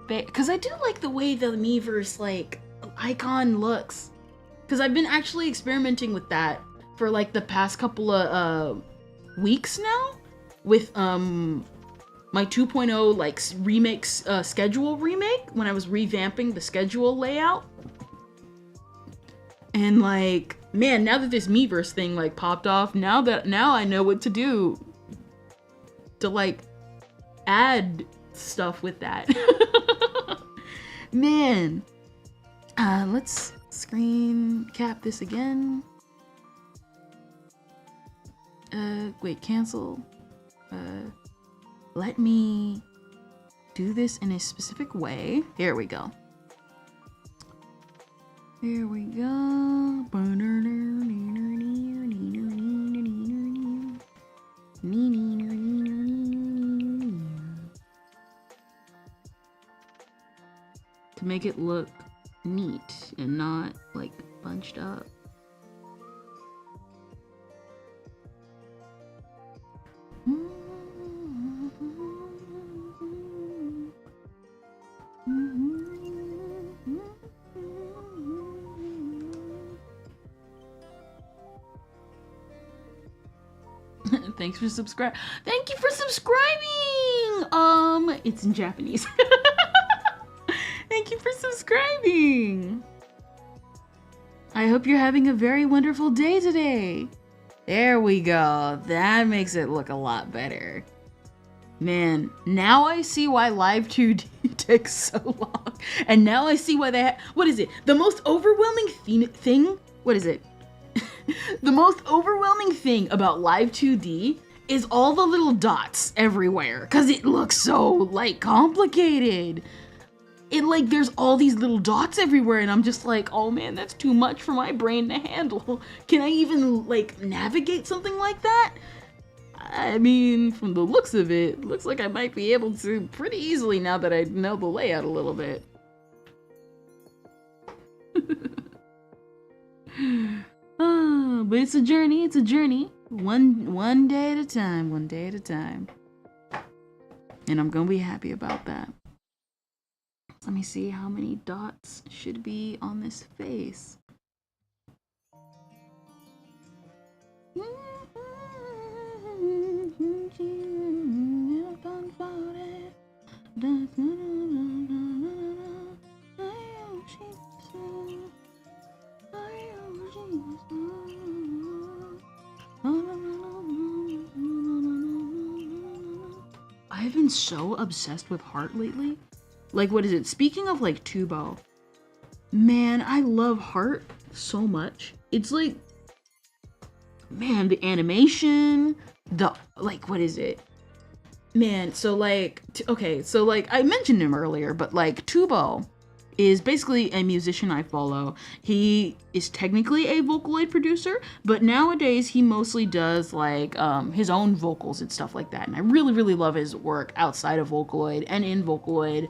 Because I do like the way the Miiverse, like, icon looks. Because I've been actually experimenting with that for, like, the past couple of weeks now. With my 2.0, like, schedule remake. When I was revamping the schedule layout. And, like, man, now that this Miiverse thing, like, popped off, now I know what to do to, like, add stuff with that. Man. Let's screen cap this again. Wait, cancel. Let me do this in a specific way. Here we go. Here we go. To make it look neat and not, like, bunched up. Thanks for subscribing. Thank you for subscribing! It's in Japanese. Thank you for subscribing. I hope you're having a very wonderful day today. There we go. That makes it look a lot better. Man, now I see why Live 2D takes so long. And now I see why they have... What is it? The most overwhelming thing? What is it? The most overwhelming thing about Live 2D is all the little dots everywhere. Because it looks so, like, complicated. It, like, there's all these little dots everywhere, and I'm just like, oh man, that's too much for my brain to handle. Can I even, like, navigate something like that? I mean, from the looks of it, looks like I might be able to pretty easily now that I know the layout a little bit. But it's a journey, it's a journey. One day at a time, one day at a time. And I'm gonna be happy about that. Let me see how many dots should be on this face. I've been so obsessed with Heart lately. Like, what is it? Speaking of like Tubo, man, I love Heart so much. It's like, man, the animation, the, like, what is it? Man, so like, okay, so like, I mentioned him earlier, but like, Tubo is basically a musician I follow. He is technically a Vocaloid producer, but nowadays he mostly does like his own vocals and stuff like that. And I really, really love his work outside of Vocaloid and in Vocaloid.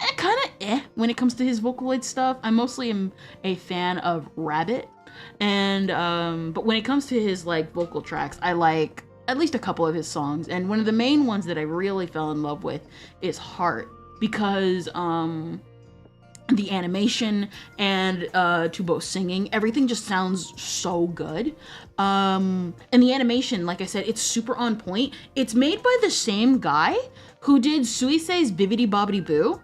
And kind of when it comes to his Vocaloid stuff. I mostly am a fan of Rabbit. And, but when it comes to his like vocal tracks, I like at least a couple of his songs. And one of the main ones that I really fell in love with is Heart, because, the animation and Tubo singing, everything just sounds so good. And the animation, like I said, it's super on point. It's made by the same guy who did Suisei's Bibbidi Bobbidi Boo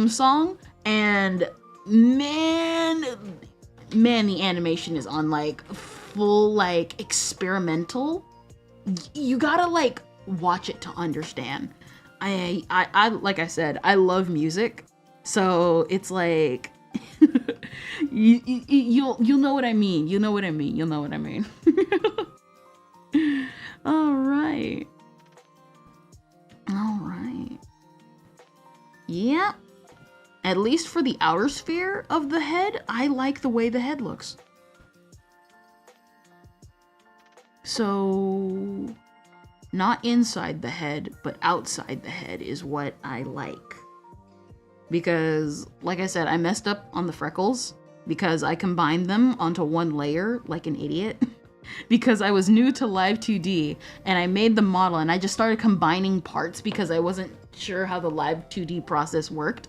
song, and man, the animation is on like full like experimental. You gotta like watch it to understand. I like I said, I love music. So it's like, you'll know what I mean. You'll know what I mean. You'll know what I mean. All right. All right. Yeah. At least for the outer sphere of the head, I like the way the head looks. So, not inside the head, but outside the head is what I like. Because, like I said, I messed up on the freckles because I combined them onto one layer like an idiot. Because I was new to Live 2D and I made the model and I just started combining parts because I wasn't sure how the Live 2D process worked.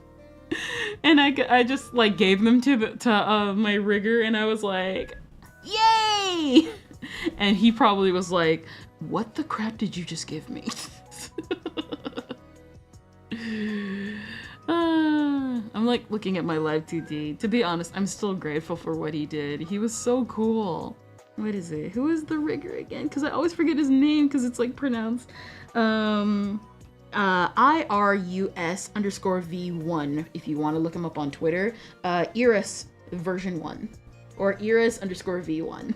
And I just like gave them to my rigger and I was like, yay! And he probably was like, what the crap did you just give me? I'm like looking at my Live 2D. To be honest, I'm still grateful for what he did. He was so cool. What is it? Who is the rigger again? Because I always forget his name because it's like pronounced IRUS_V1 if you want to look him up on Twitter. Iris version 1 or Iris_V1.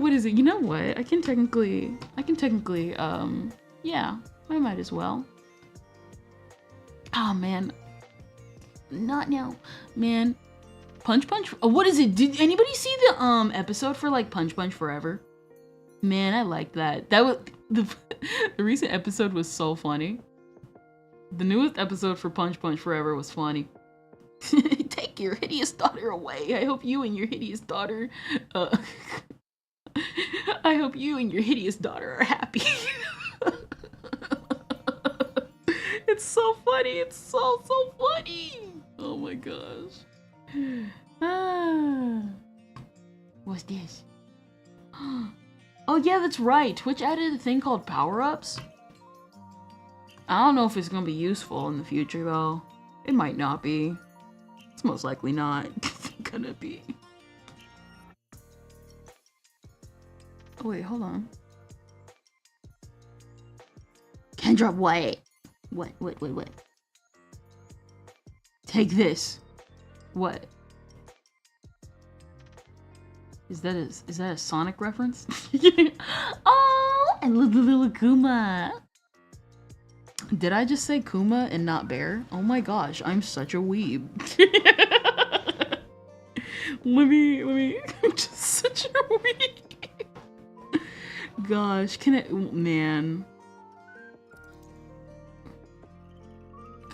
What is it? You know what? I can technically yeah, I might as well. Oh man, not now, man. Punch Punch. Oh, what is it? Did anybody see the episode for like Punch Punch Forever? Man, I liked that. That was the recent episode was so funny. The newest episode for Punch Punch Forever was funny. Take your hideous daughter away. I hope you and your hideous daughter. I hope you and your hideous daughter are happy. It's so funny. It's so funny. Oh my gosh. What's this? Oh yeah, that's right. Twitch added a thing called power-ups. I don't know if it's gonna be useful in the future though. It might not be. It's most likely not gonna be. Oh wait, hold on. Kendra, wait. What? Take this. What? Is that a Sonic reference? Oh, I love the little Kuma. Did I just say Kuma and not bear? Oh my gosh, I'm such a weeb. let me, just such a weeb. Gosh, can it, man.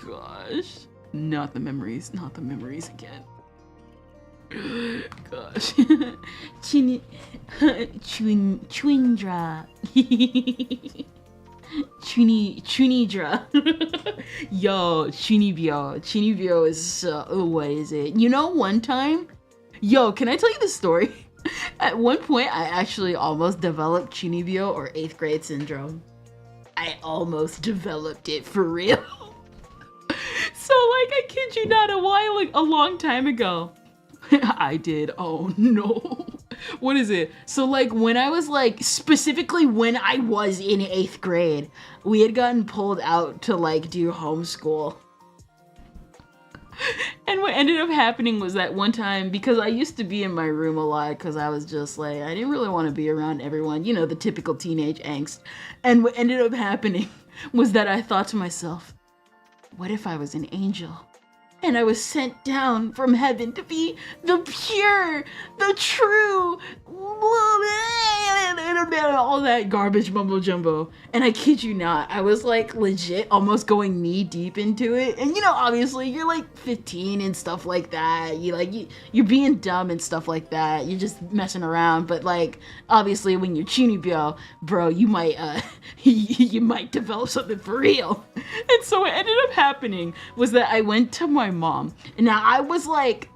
Gosh. Not the memories again. Gosh. Chwindra. Chunidra. Yo, Chunibyo. Chunibyo is, what is it? You know, one time, yo, can I tell you the story? At one point, I actually almost developed Chunibyo or 8th grade syndrome. I almost developed it for real. So, like, I kid you not, a long time ago, I did. Oh no. What is it? So, like, when I was, like, specifically when I was in 8th grade, we had gotten pulled out to, like, do homeschool. And what ended up happening was that one time, because I used to be in my room a lot because I was just like, I didn't really want to be around everyone, you know, the typical teenage angst. And what ended up happening was that I thought to myself, what if I was an angel? And I was sent down from heaven to be the pure, the true, all that garbage mumbo jumbo. And I kid you not, I was like legit almost going knee deep into it. And you know, obviously you're like 15 and stuff like that. You're being dumb and stuff like that. You're just messing around. But like, obviously when you're Chunibyo, bro, you might you might develop something for real. And so what ended up happening was that I went to my mom. And now I was like,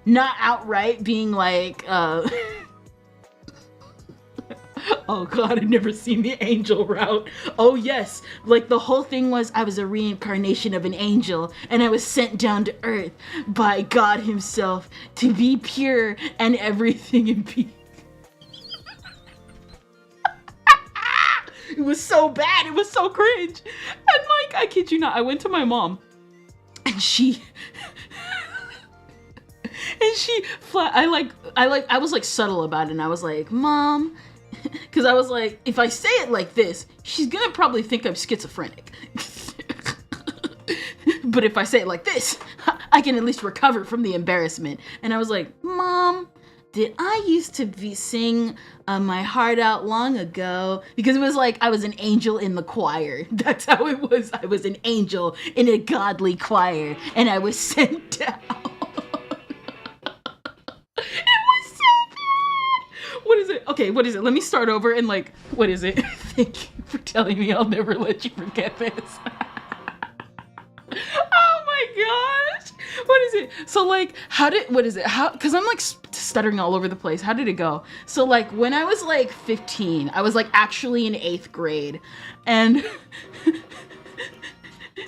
not outright being like, oh god, I've never seen the angel route. Oh yes, like the whole thing was I was a reincarnation of an angel and I was sent down to earth by God himself to be pure and everything in peace. It was so bad, it was so cringe. And like, I kid you not, I went to my mom and I was like subtle about it and I was like, Mom, because I was like, if I say it like this, she's gonna probably think I'm schizophrenic. But if I say it like this, I can at least recover from the embarrassment. And I was like, Mom, did I used to sing my heart out long ago? Because it was like I was an angel in the choir. That's how it was. I was an angel in a godly choir and I was sent down. What is it? Okay, what is it? Let me start over and like, what is it? Thank you for telling me I'll never let you forget this. Oh my gosh. What is it? So like, because I'm like stuttering all over the place. How did it go? So like, when I was like 15, I was like actually in 8th grade. And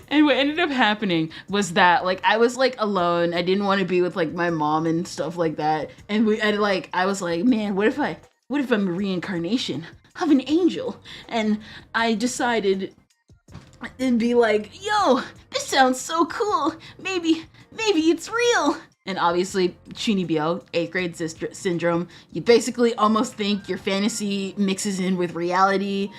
and what ended up happening was that like I was like alone. I didn't want to be with like my mom and stuff like that. And I was like, man, what if I'm a reincarnation of an angel? And I decided and be like, yo, this sounds so cool. Maybe it's real. And obviously, Chunibyo, 8th grade syndrome, you basically almost think your fantasy mixes in with reality.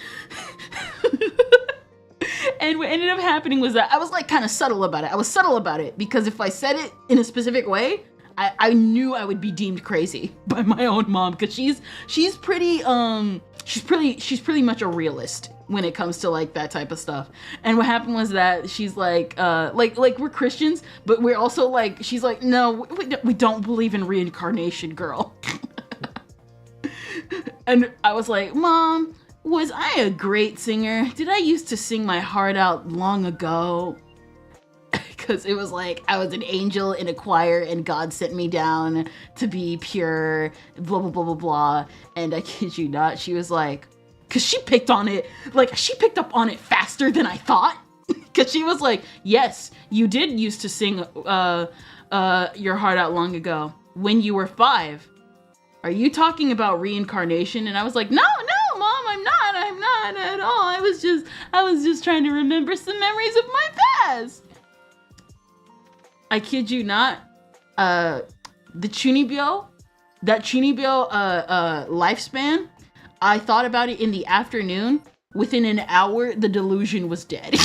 And what ended up happening was that I was like kind of subtle about it. I was subtle about it because if I said it in a specific way, I knew I would be deemed crazy by my own mom because she's pretty much a realist when it comes to like that type of stuff. And what happened was that she's like we're Christians, but we're also like, she's like, no, we don't believe in reincarnation, girl. And I was like, Mom, was I a great singer? Did I used to sing my heart out long ago? Because it was like I was an angel in a choir and God sent me down to be pure, blah, blah, blah, blah, blah. And I kid you not, she was like, because she picked up on it faster than I thought. Because she was like, yes, you did used to sing your heart out long ago when you were 5. Are you talking about reincarnation? And I was like, no, Mom, I'm not at all. I was just trying to remember some memories of my past. I kid you not. The Chunibyo lifespan, I thought about it in the afternoon. Within an hour, the delusion was dead.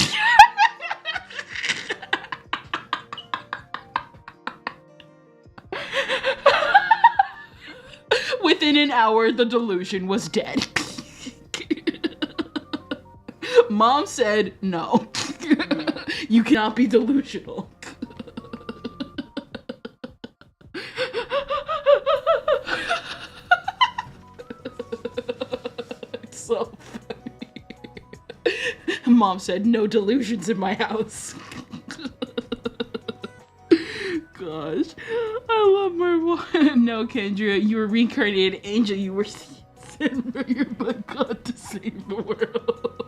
Within an hour, the delusion was dead. Mom said, no. You cannot be delusional. It's so funny. Mom said, no delusions in my house. Gosh, I love my mom. No, Kendra, you were reincarnated angel. You were sent for your by God to save the world.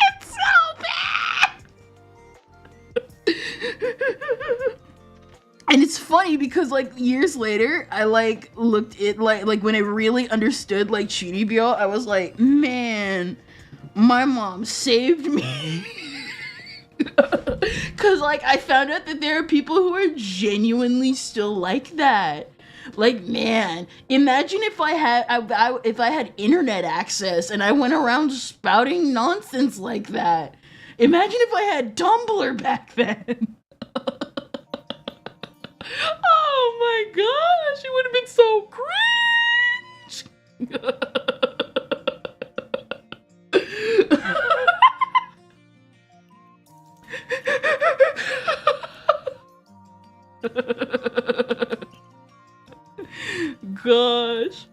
It's so bad. And it's funny because like years later, I like looked at like when I really understood like Chunibyo, I was like, man, my mom saved me. Cause like I found out that there are people who are genuinely still like that. Like, man, imagine if I had internet access and I went around spouting nonsense like that. Imagine if I had Tumblr back then. Oh my gosh, it would have been so cringe. Gosh.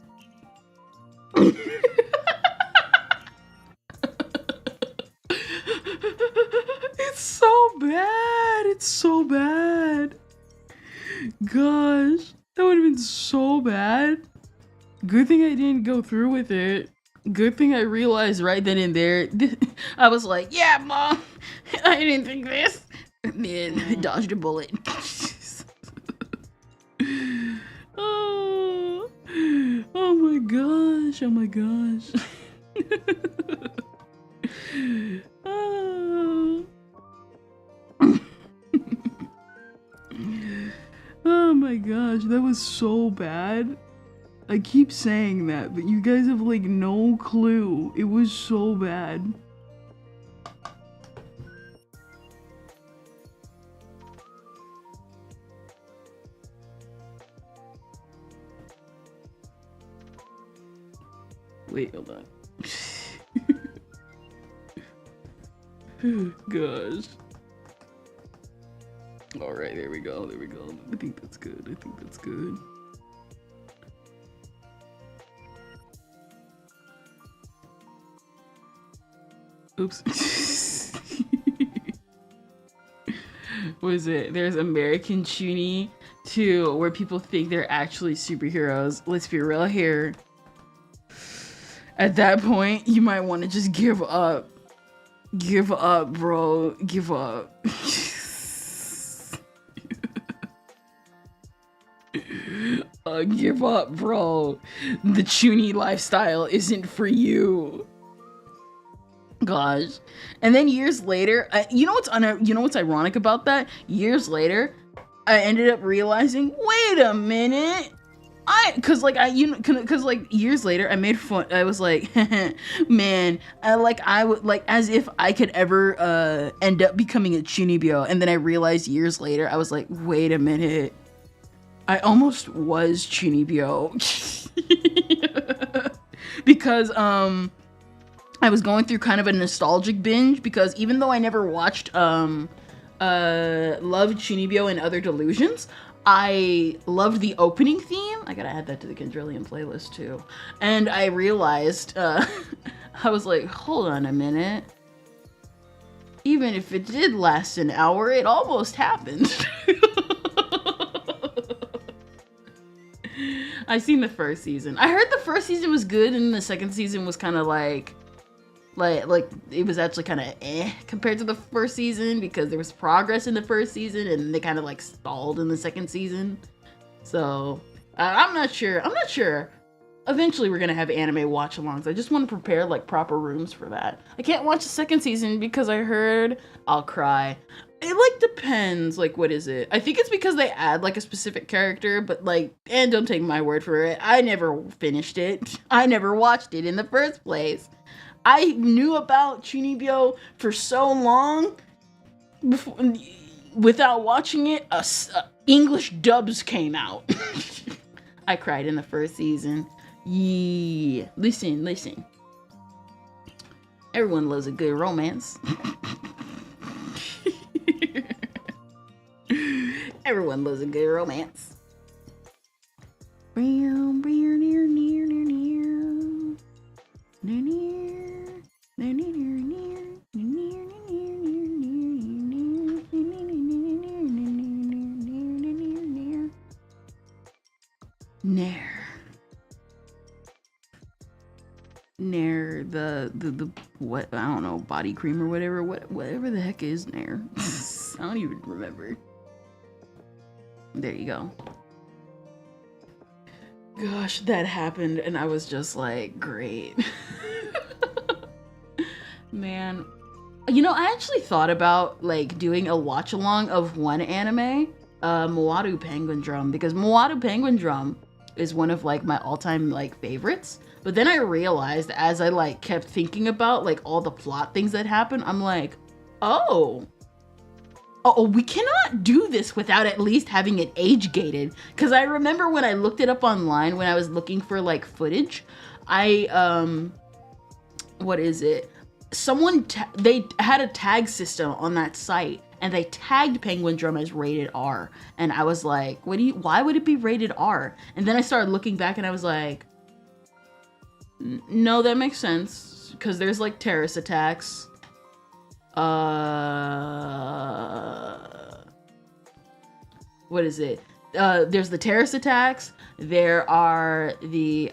It's so bad. It's so bad. Gosh, that would have been so bad. Good thing I didn't go through with it. Good thing I realized right then and there. I was like, yeah, Mom, I didn't think this. Man, dodged a bullet. Oh, oh my gosh, oh my gosh. Oh. Oh my gosh, that was so bad. I keep saying that, but you guys have like no clue. It was so bad. Wait, hold on. Gosh. Alright, there we go, there we go. I think that's good, I think that's good. Oops. What is it? There's American Chuny too, where people think they're actually superheroes. Let's be real here. At that point, you might want to just give up. Give up, bro. Give up. Give up, bro. The Chuny lifestyle isn't for you. Gosh. And then years later, you know what's ironic about that? Years later, I ended up realizing, wait a minute. Cause years later I made fun. I was like, man, I would like as if I could ever end up becoming a Chunibyo. And then I realized years later, I was like, wait a minute, I almost was Chunibyo. Because I was going through kind of a nostalgic binge, because even though I never watched Love Chunibyo and Other Delusions, I loved the opening theme. I gotta add that to the Kendrillian playlist too. And I realized, I was like, hold on a minute. Even if it did last an hour, it almost happened. I seen the first season. I heard the first season was good and the second season was kind of like it was actually kind of compared to the first season, because there was progress in the first season and they kind of like stalled in the second season. So I'm not sure. Eventually we're gonna have anime watch-alongs. I just want to prepare like proper rooms for that. I can't watch the second season because I heard I'll cry. It like depends, like what is it? I think it's because they add like a specific character, but like, and don't take my word for it, I never finished it. I never watched it in the first place. I knew about Chunibyo for so long before, without watching it, English dubs came out. I cried in the first season. Yeah. Listen. Everyone loves a good romance. Everyone loves a good romance. Nair, the what, I don't know, body cream or whatever the heck is Nair. I don't even remember. There you go. Gosh, that happened and I was just like, great. Man, you know, I actually thought about like doing a watch along of one anime, Moatu Penguin Drum, because Moatu Penguin Drum is one of like my all-time like favorites. But then I realized as I like kept thinking about like all the plot things that happen, I'm like, oh, we cannot do this without at least having it age gated. Because I remember when I looked it up online, when I was looking for like footage, what is it? Someone, they had a tag system on that site and they tagged Penguin Drum as rated R. And I was like, why would it be rated R? And then I started looking back and I was like, no, that makes sense. Because there's like terrorist attacks. What is it? There's the terrorist attacks. There are the,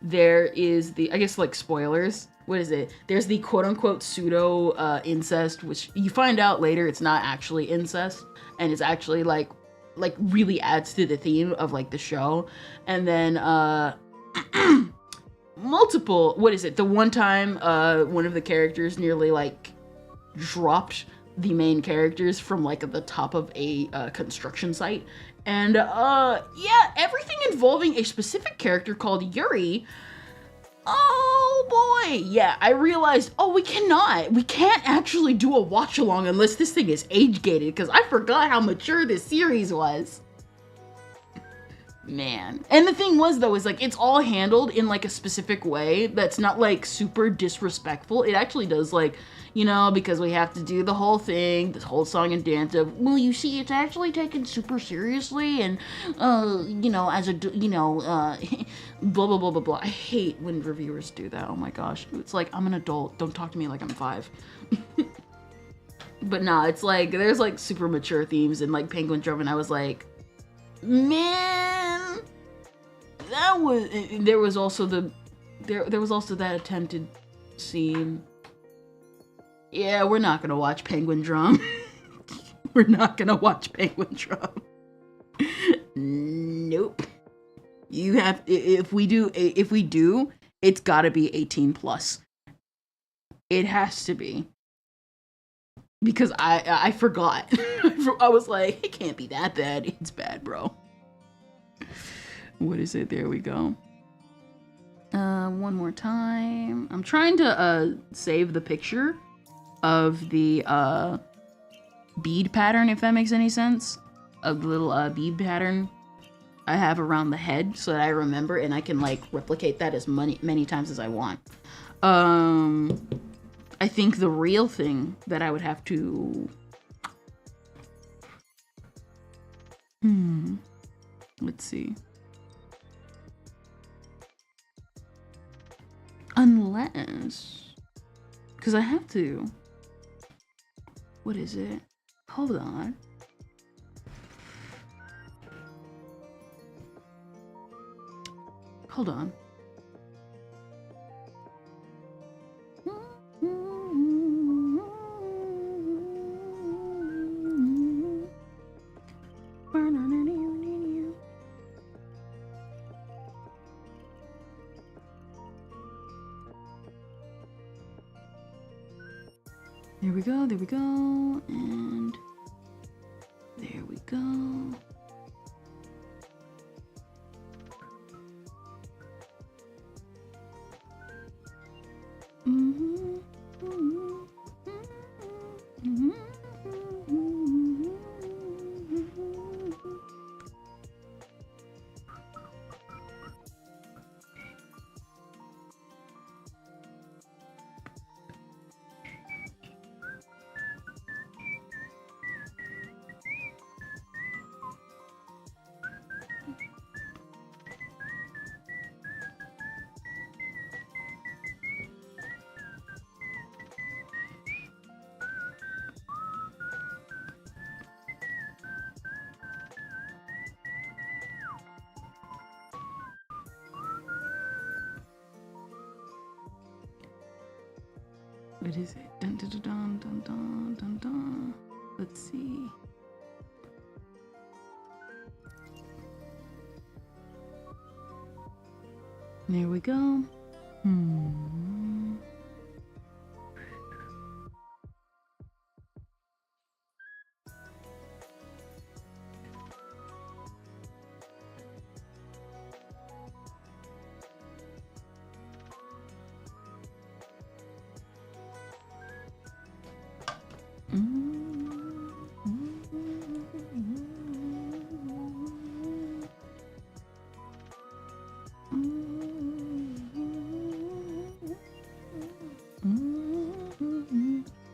there is the, I guess like spoilers. What is it? There's the quote unquote pseudo incest, which you find out later it's not actually incest. And it's actually like really adds to the theme of like the show. And then, multiple, what is it? The one time, one of the characters nearly like dropped the main characters from like the top of a construction site. And yeah, everything involving a specific character called Yuri. Oh boy. Yeah, I realized, we can't actually do a watch along unless this thing is age gated, because I forgot how mature this series was. Man. And the thing was though, is like it's all handled in like a specific way that's not like super disrespectful. It actually does like, you know, because we have to do the whole thing, this whole song and dance of, well, you see, it's actually taken super seriously and, you know, as a, you know, blah, blah, blah, blah, blah. I hate when reviewers do that. Oh my gosh. It's like, I'm an adult. Don't talk to me like I'm 5. But nah, it's like, there's like super mature themes in like Penguin Drum, and I was like, man, that was, there was also that attempted scene. Yeah, we're not gonna watch Penguin Drum. We're not gonna watch Penguin Drum. Nope. You have, if we do, it's gotta be 18 plus. It has to be. Because I forgot. I was like, it can't be that bad. It's bad, bro. What is it? There we go. One more time. I'm trying to save the picture of the bead pattern, if that makes any sense. A little bead pattern I have around the head so that I remember and I can like replicate that as many times as I want. I think the real thing that I would have to... Let's see. Unless... Because I have to... What is it? Hold on. Hold on. There we go, there we go, and there we go. What is it? Dun dun dun dun dun dun dun. Let's see. There we go.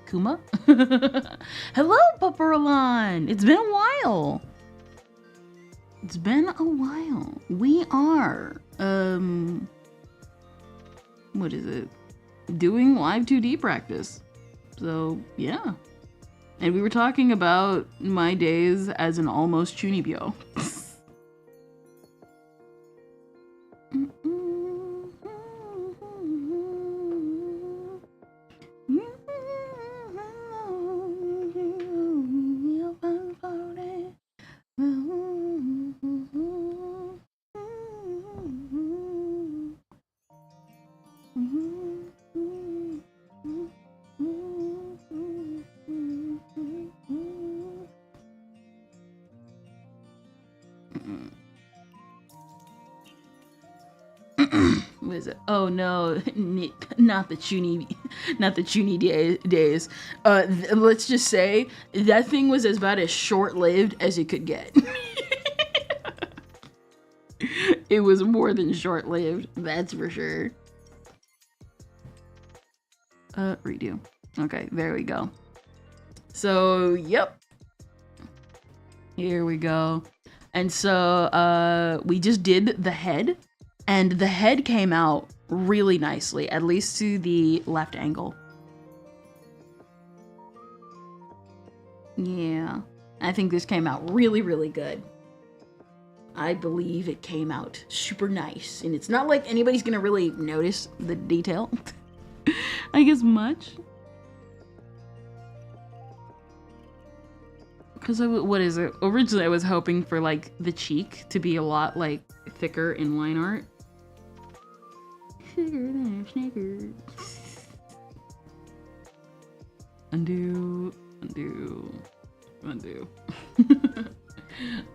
Kuma? Hello, Paparalon! It's been a while! It's been a while. We are, what is it? Doing live 2D practice. So, yeah. And we were talking about my days as an almost Chunibyo. What is it? Oh no, not the Chuny days. Let's just say that thing was about as short-lived as it could get. It was more than short-lived, that's for sure. Redo. Okay, there we go. So, yep. Here we go. And so, we just did the head. And the head came out really nicely, at least to the left angle. Yeah, I think this came out really, really good. I believe it came out super nice. And it's not like anybody's gonna really notice the detail. I guess much. Because what is it? Originally I was hoping for like the cheek to be a lot like thicker in line art. Snickers. Undo.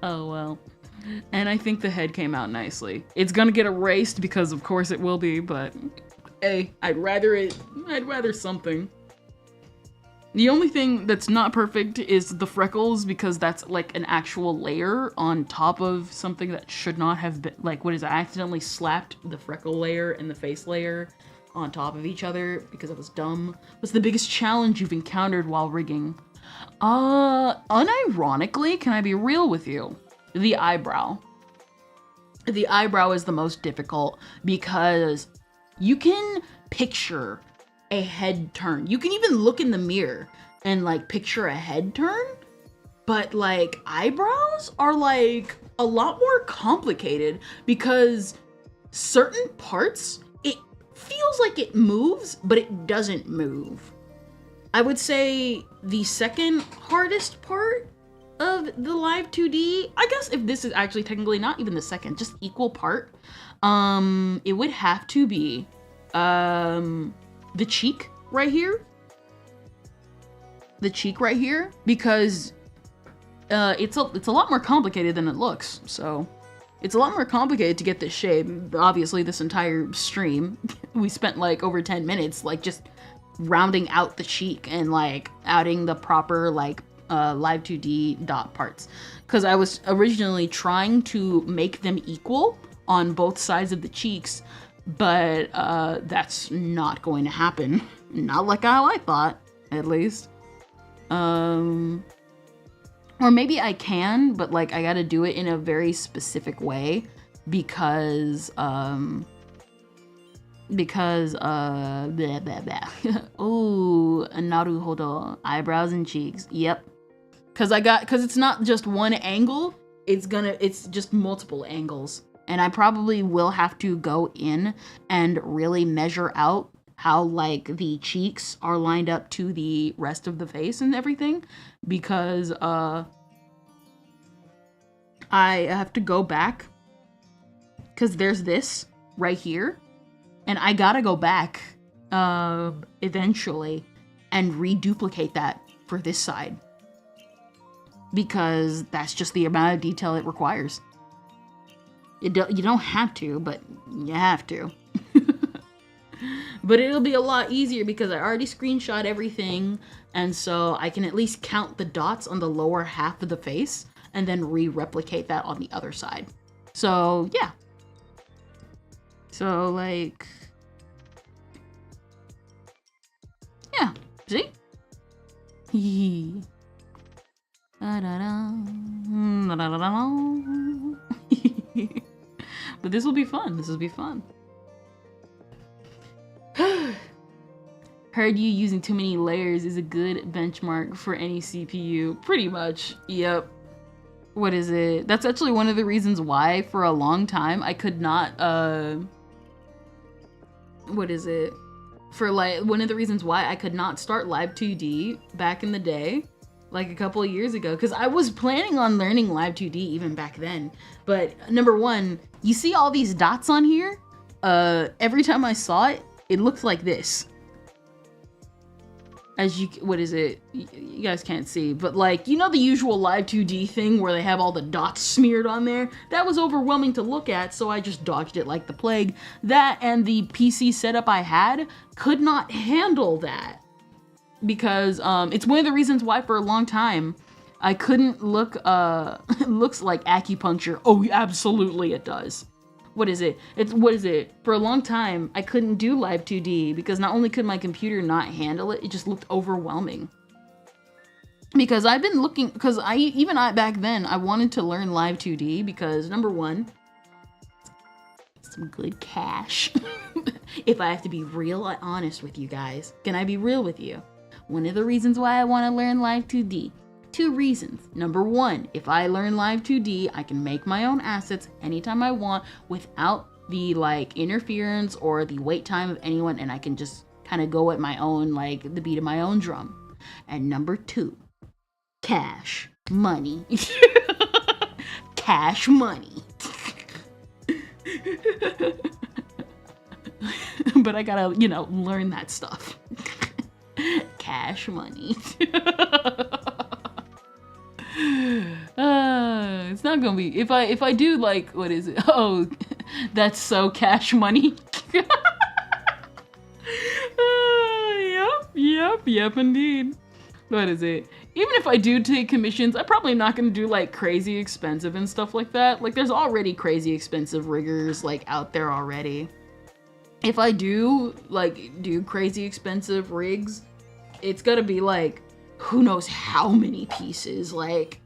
Oh well. And I think the head came out nicely. It's gonna get erased because of course it will be, but hey, I'd rather something. The only thing that's not perfect is the freckles, because that's like an actual layer on top of something that should not have been, like, what is it? I accidentally slapped the freckle layer and the face layer on top of each other because I was dumb. What's the biggest challenge you've encountered while rigging? Unironically, can I be real with you? The eyebrow. The eyebrow is the most difficult because you can picture a head turn. You can even look in the mirror and like picture a head turn, but like eyebrows are like a lot more complicated because certain parts, it feels like it moves, but it doesn't move. I would say the second hardest part of the live 2D, I guess if this is actually technically not even the second, just equal part, it would have to be the cheek right here. The cheek right here, because it's a lot more complicated than it looks. So it's a lot more complicated to get this shape. Obviously, this entire stream, we spent like over 10 minutes like just rounding out the cheek and like adding the proper like Live 2D dot parts, because I was originally trying to make them equal on both sides of the cheeks, but that's not going to happen. Not like how I thought, at least. Or maybe I can, but like I gotta do it in a very specific way because blah, blah, blah. Ooh, naruhodo. Eyebrows and cheeks. Yep. Cause it's not just one angle, it's just multiple angles. And I probably will have to go in and really measure out how like the cheeks are lined up to the rest of the face and everything, because I have to go back, because there's this right here, and I gotta go back eventually and reduplicate that for this side, because that's just the amount of detail it requires. You don't have to, but you have to. But it'll be a lot easier because I already screenshot everything, and so I can at least count the dots on the lower half of the face and then re-replicate that on the other side. So yeah. So like, yeah, see? But this will be fun. This will be fun. Heard you using too many layers is a good benchmark for any CPU. Pretty much. Yep. What is it? That's actually one of the reasons why for a long time I could not what is it? For like one of the reasons why I could not start Live 2D back in the day, like a couple of years ago, because I was planning on learning Live 2D even back then. But number one, you see all these dots on here? Every time I saw it, it looked like this. As you, what is it? You guys can't see, but like, you know the usual Live 2D thing where they have all the dots smeared on there? That was overwhelming to look at, so I just dodged it like the plague. That and the PC setup I had could not handle that. Because it's one of the reasons why for a long time I couldn't look, it looks like acupuncture. Oh, absolutely it does. What is it? What is it? For a long time, I couldn't do Live 2D because not only could my computer not handle it, it just looked overwhelming. Because I've been looking, because back then, I wanted to learn Live 2D because number one, some good cash. If I have to be real honest with you guys, can I be real with you? One of the reasons why I want to learn Live 2D. Two reasons. Number one, if I learn Live 2D, I can make my own assets anytime I want without the like interference or the wait time of anyone, and I can just kind of go at my own, like the beat of my own drum. And number two, cash money. Cash money. But I gotta, learn that stuff. Cash money. It's not gonna be, if I do like, what is it? Oh, that's so cash money. Yep, indeed. What is it? Even if I do take commissions, I'm probably not gonna do like crazy expensive and stuff like that. Like there's already crazy expensive riggers like out there already. If I do crazy expensive rigs, it's gotta be like, who knows how many pieces, like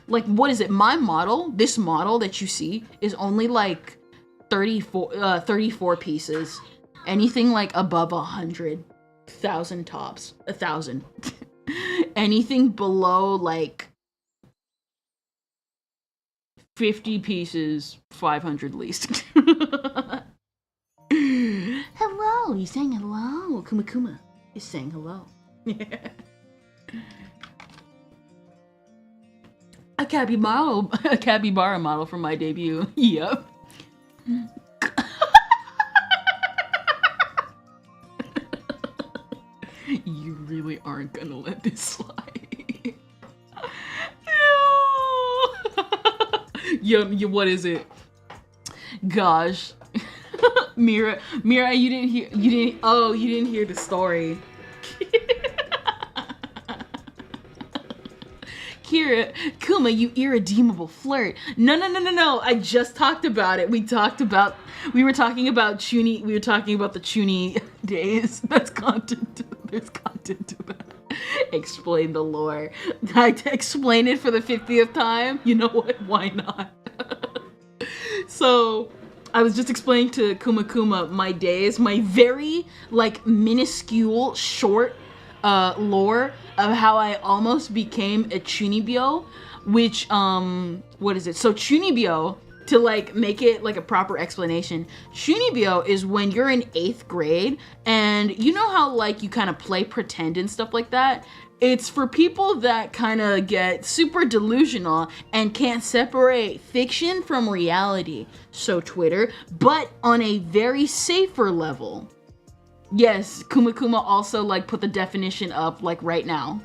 what is it? My model, this model that you see is only like 34 pieces. Anything like above 100,000 tops, 1,000. Anything below like 50 pieces, 500 least. Hello, he's saying hello. Kuma is saying hello. A capybara model from my debut. Yep. You really aren't gonna let this slide. No. What is it? Gosh. Mira, you didn't hear the story. Kira, Kuma, you irredeemable flirt. No. I just talked about it. We were talking about Chuny. We were talking about the Chuny days. That's content. There's content to that. Explain the lore. I explain it for the 50th time. You know what? Why not? So, I was just explaining to Kuma my days, my very, like, minuscule, short lore of how I almost became a Chunibyo, which, what is it? So Chunibyo, to like make it like a proper explanation, Chunibyo is when you're in 8th grade and you know how like you kind of play pretend and stuff like that? It's for people that kind of get super delusional and can't separate fiction from reality. So Twitter, but on a very safer level. Yes, Kuma also like put the definition up like right now.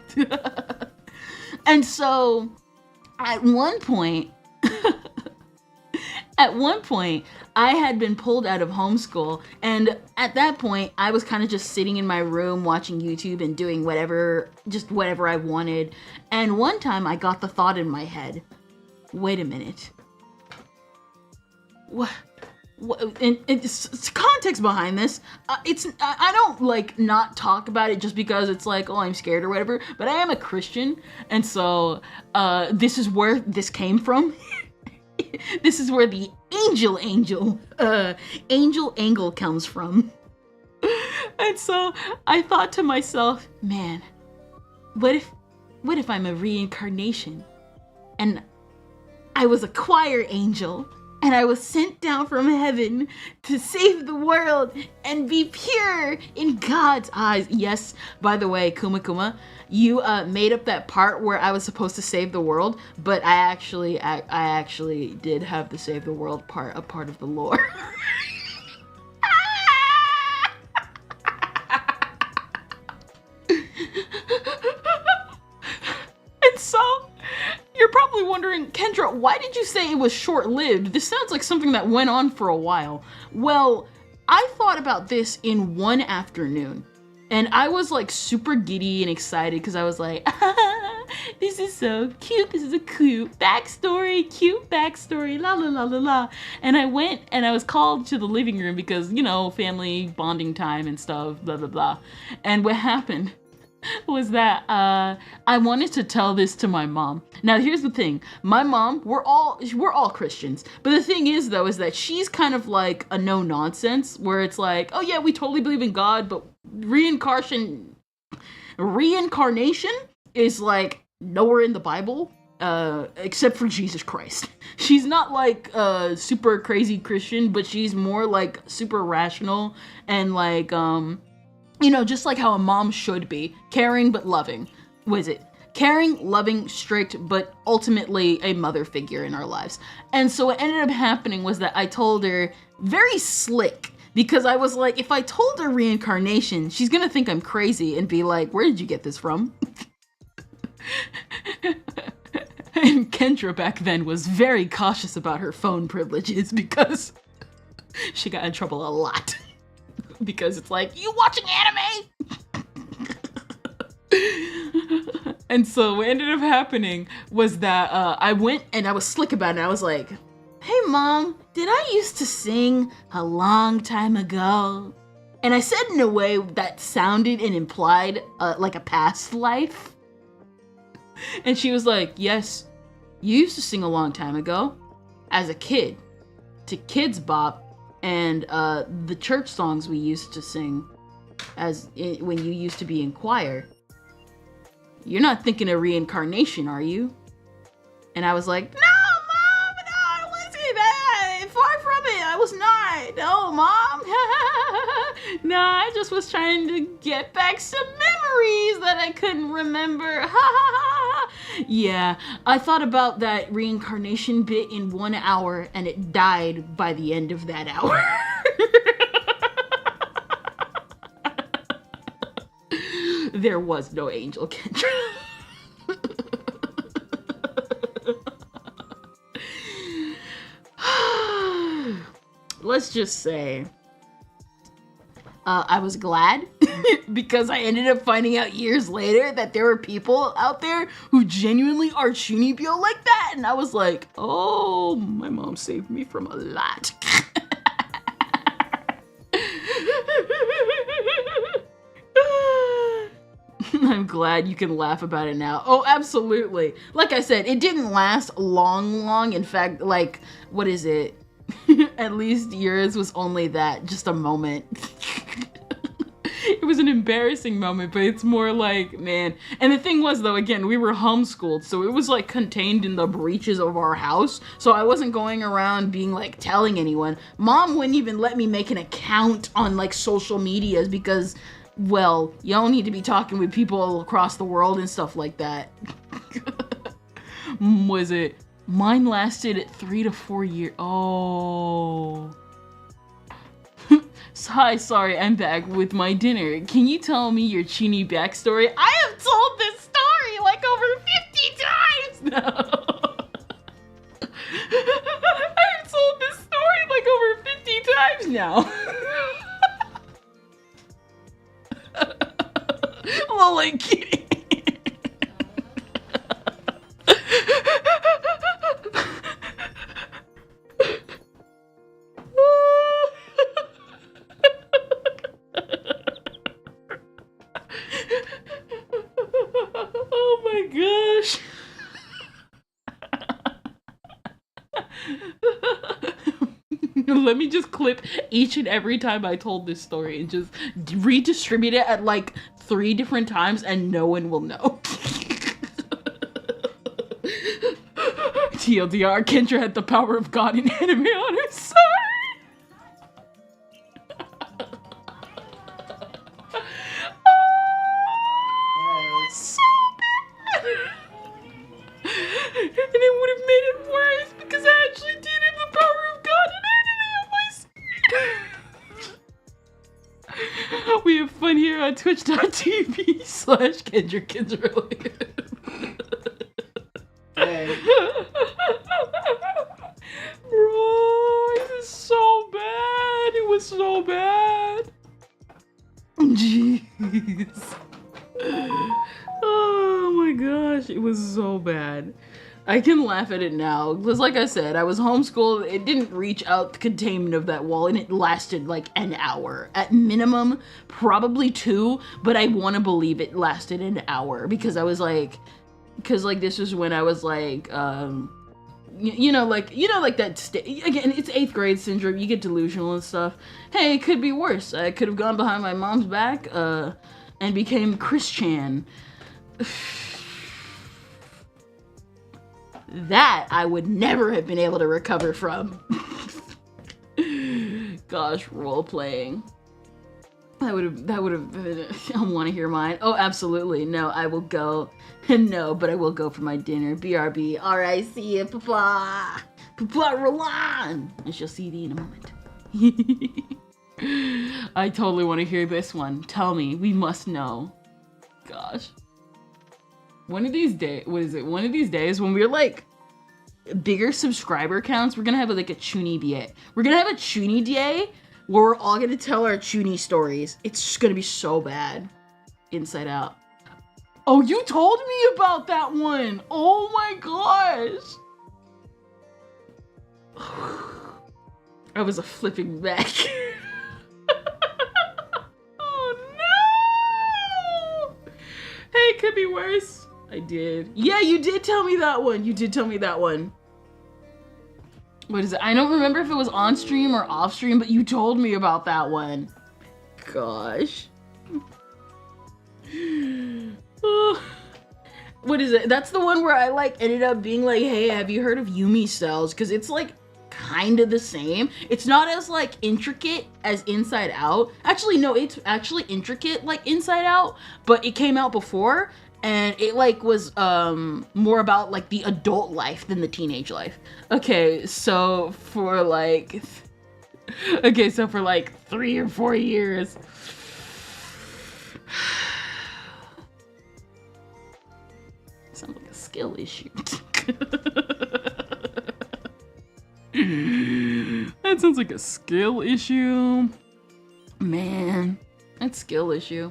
And so at one point, I had been pulled out of homeschool, and at that point, I was kind of just sitting in my room watching YouTube and doing whatever I wanted. And one time I got the thought in my head, wait a minute. What? And it's context behind this. I don't like not talk about it just because it's like, oh, I'm scared or whatever, but I am a Christian, and so this is where this came from. This is where the angel angle comes from. And so I thought to myself, man, what if I'm a reincarnation and I was a choir angel and I was sent down from heaven to save the world and be pure in God's eyes. Yes, by the way, Kuma, you made up that part where I was supposed to save the world, but I actually did have the save the world part, a part of the lore. And so, you're probably wondering, Kendra, why did you say it was short-lived? This sounds like something that went on for a while. Well, I thought about this in one afternoon, and I was like super giddy and excited because I was like, this is so cute. This is a cute backstory, la la la la la. And I went and I was called to the living room because, you know, family bonding time and stuff, blah, blah, blah. And what happened was that I wanted to tell this to my mom. Now here's the thing, my mom, we're all Christians, but the thing is though is that she's kind of like a no nonsense where it's like, oh yeah, we totally believe in God, but reincarnation is like nowhere in the Bible except for Jesus Christ. She's not like super crazy Christian, but she's more like super rational and like you know, just like how a mom should be. Caring but loving. What is it? Caring, loving, strict, but ultimately a mother figure in our lives. And so what ended up happening was that I told her very slick, because I was like, if I told her reincarnation, she's gonna think I'm crazy and be like, where did you get this from? And Kendra back then was very cautious about her phone privileges because she got in trouble a lot. Because it's like, you watching anime? And so what ended up happening was that I went and I was slick about it. I was like, hey mom, did I used to sing a long time ago? And I said in a way that sounded and implied like a past life. And she was like, yes, you used to sing a long time ago as a kid to Kids Bop and the church songs we used to sing when you used to be in choir. You're not thinking of reincarnation, are you? And I was like, no, mom, no, it wasn't. Far from it, I was not. No, mom. No, I just was trying to get back some memories that I couldn't remember. Yeah, I thought about that reincarnation bit in 1 hour and it died by the end of that hour. There was no angel, Kendra. Let's just say I was glad because I ended up finding out years later that there were people out there who genuinely are chunibyo like that. And I was like, oh, my mom saved me from a lot. I'm glad you can laugh about it now. Oh, absolutely. Like I said, it didn't last long. In fact, like, what is it? At least yours was only that, just a moment. It was an embarrassing moment, but it's more like, man. And the thing was, though, again, we were homeschooled, so it was like contained in the breaches of our house. So I wasn't going around being like telling anyone. Mom wouldn't even let me make an account on like social medias because, well, you don't need to be talking with people across the world and stuff like that. Was it? Mine lasted 3 to 4 years. Oh. Hi, sorry, I'm back with my dinner. Can you tell me your Chini backstory? I have told this story like over 50 times now. I've told this story like over 50 times now. Well, like kidding. Oh my gosh. Let me just clip each and every time I told this story and just redistribute it at like 3 different times and no one will know. TLDR, Kendra had the power of God in anime on her side. So bad. And it would have made it worse because I actually did have the power of God in anime on my side. We have fun here on twitch.tv/KendraKendra. Hey. Bro, this is so bad. It was so bad. Jeez. Oh my gosh, it was so bad. I can laugh at it now because, like I said, I was homeschooled. It didn't reach out the containment of that wall, and it lasted like an hour at minimum, probably 2. But I want to believe it lasted an hour because I was like, this was when I was like, you know, like that. Again, it's 8th grade syndrome. You get delusional and stuff. Hey, it could be worse. I could have gone behind my mom's back, and became Christian. That I would never have been able to recover from. Gosh, role playing. That would have been, I want to hear mine. Oh, absolutely. No, I will go. No, but I will go for my dinner. BRB. Alright, see ya, Papa. Papa Roland. I shall see thee in a moment. I totally want to hear this one. Tell me. We must know. Gosh. One of these days, what is it? One of these days when we're like bigger subscriber counts, we're gonna have like a Chuni Day. We're gonna have a Chuni Day where we're all gonna tell our Chuni stories. It's just gonna be so bad. Inside Out. Oh, you told me about that one. Oh my gosh. I was a flipping back. Oh no! Hey, it could be worse. I did. Yeah, you did tell me that one. You did tell me that one. What is it? I don't remember if it was on stream or off stream, but you told me about that one. Gosh. What is it? That's the one where I like ended up being like, hey, have you heard of Yumi Cells? Because it's like kind of the same. It's not as like intricate as Inside Out. Actually, no, it's actually intricate like Inside Out, but it came out before. And it like was more about like the adult life than the teenage life. Okay, so for like 3 or 4 years. Sounds like a skill issue. That sounds like a skill issue. Man, that's skill issue.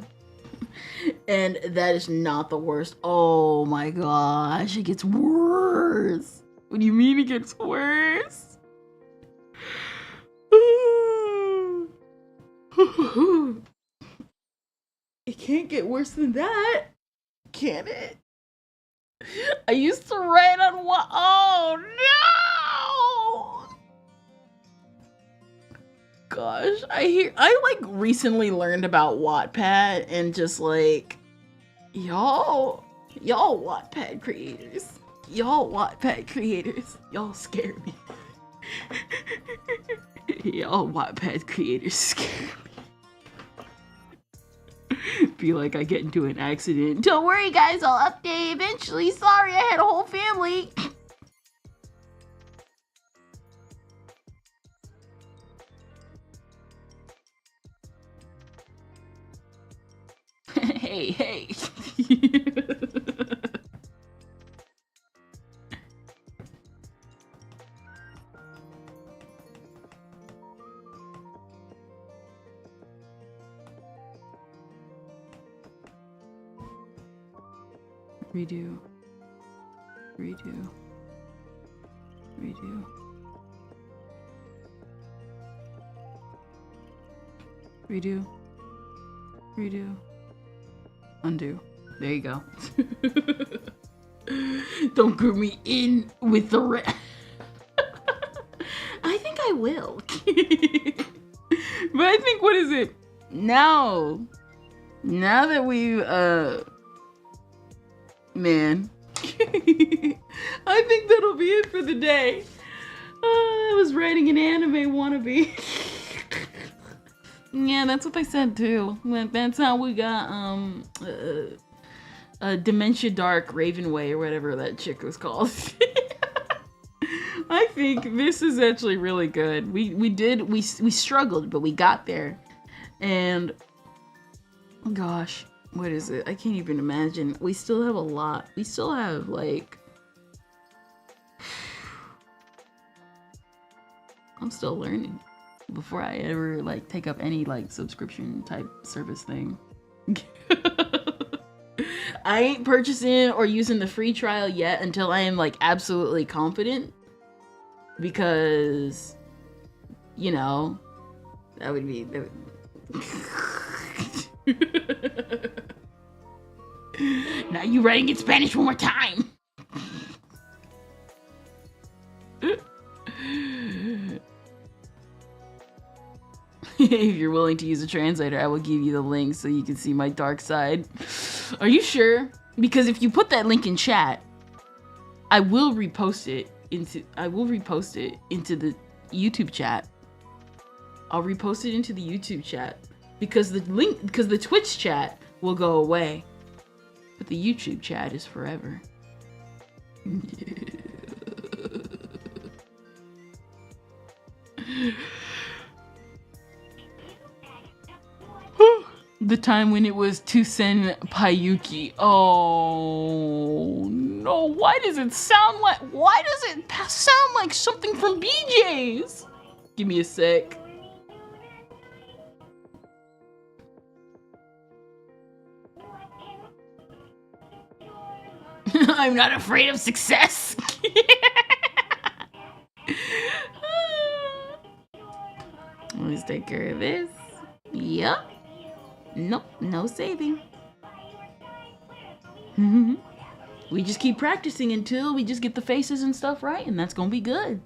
And that is not the worst. Oh my gosh, it gets worse. What do you mean it gets worse? It can't get worse than that, can it? I used to write on what? Oh no! Gosh, I like recently learned about Wattpad and just like, y'all Wattpad creators, y'all scare me. Y'all Wattpad creators scare me. Feel like I get into an accident. Don't worry, guys, I'll update eventually. Sorry, I had a whole family. Hey. Redo. Undo. There you go. Don't group me in with the rest. I think I will. But I think, what is it? Now that we've, man. I think that'll be it for the day. I was writing an anime wannabe. Yeah, that's what they said too. That's how we got Dementia Dark Ravenway or whatever that chick was called. I think this is actually really good. We struggled, but we got there. And gosh, what is it? I can't even imagine. We still have a lot. We still have like, I'm still learning before I ever like take up any like subscription type service thing. I ain't purchasing or using the free trial yet until I am like absolutely confident, because you know that would be Now you writing in Spanish one more time. If you're willing to use a translator, I will give you the link so you can see my dark side. Are you sure? Because if you put that link in chat, I will repost it into the YouTube chat. I'll repost it into the YouTube chat because the Twitch chat will go away, but the YouTube chat is forever. The time when it was Tusen Payuki. Oh no, why does it sound like something from BJ's? Give me a sec. I'm not afraid of success. Let's take care of this. Yup. Nope, no saving. We just keep practicing until we just get the faces and stuff right, and that's gonna be good.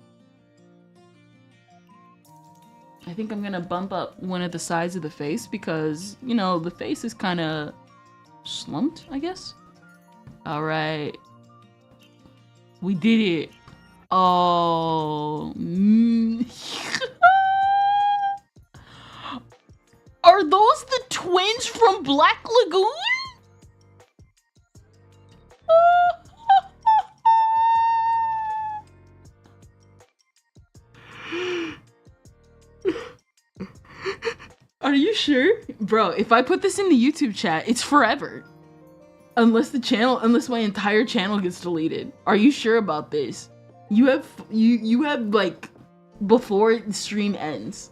I think I'm gonna bump up one of the sides of the face because, you know, the face is kind of slumped, I guess. All right. We did it. Oh. Are those the twins from Black Lagoon? Are you sure? Bro, if I put this in the YouTube chat, it's forever. Unless my entire channel gets deleted. Are you sure about this? You have like before the stream ends.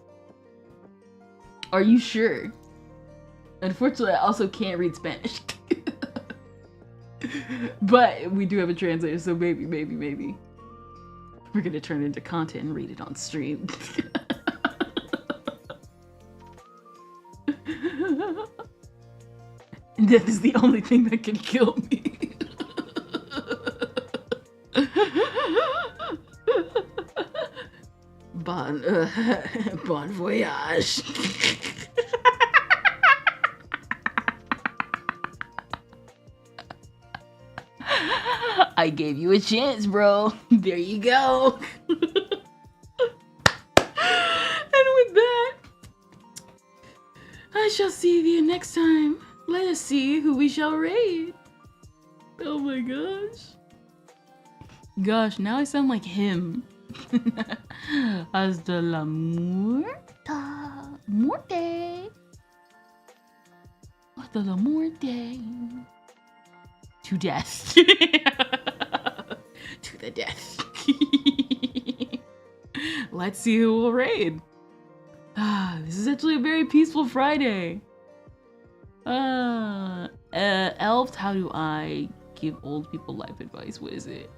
Are you sure? Unfortunately, I also can't read Spanish. But we do have a translator, so maybe. We're gonna turn it into content and read it on stream. Death is the only thing that can kill me. Bon voyage. I gave you a chance, bro. There you go. And with that, I shall see you next time. Let us see who we shall raid. Oh my gosh. Gosh, now I sound like him. Hasta la muerte. Hasta la muerte. To death. To the death. Let's see who will raid. This is actually a very peaceful Friday. Elves, how do I give old people life advice? What is it?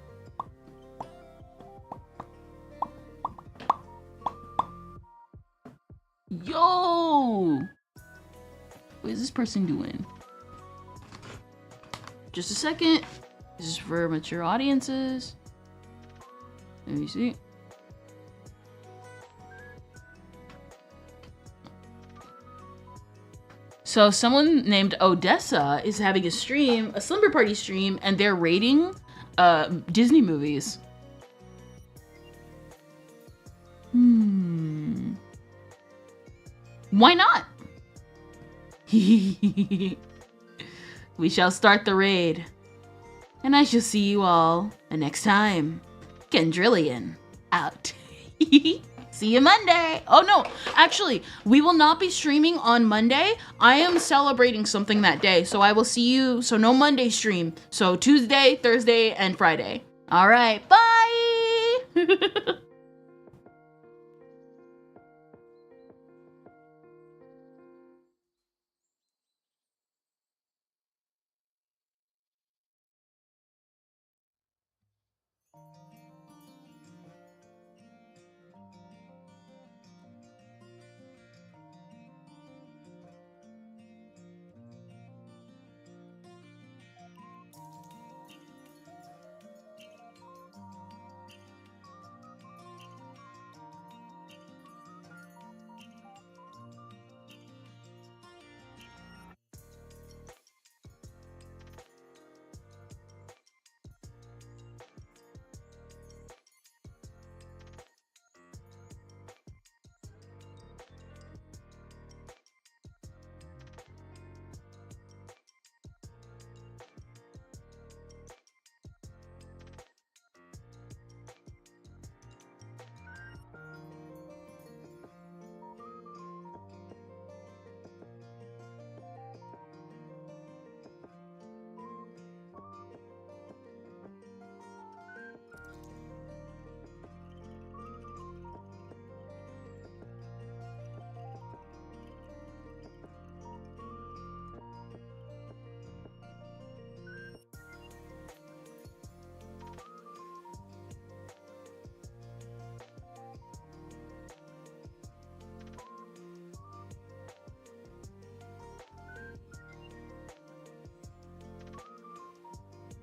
Yo! What is this person doing? Just a second. This is for mature audiences. Let me see. So someone named Odessa is having a stream, a slumber party stream, and they're rating Disney movies. Why not? We shall start the raid. And I shall see you all next time. Kendrillian out. See you Monday. Oh no, actually, we will not be streaming on Monday. I am celebrating something that day, so I will see you. So no Monday stream. So Tuesday, Thursday, and Friday. All right, bye.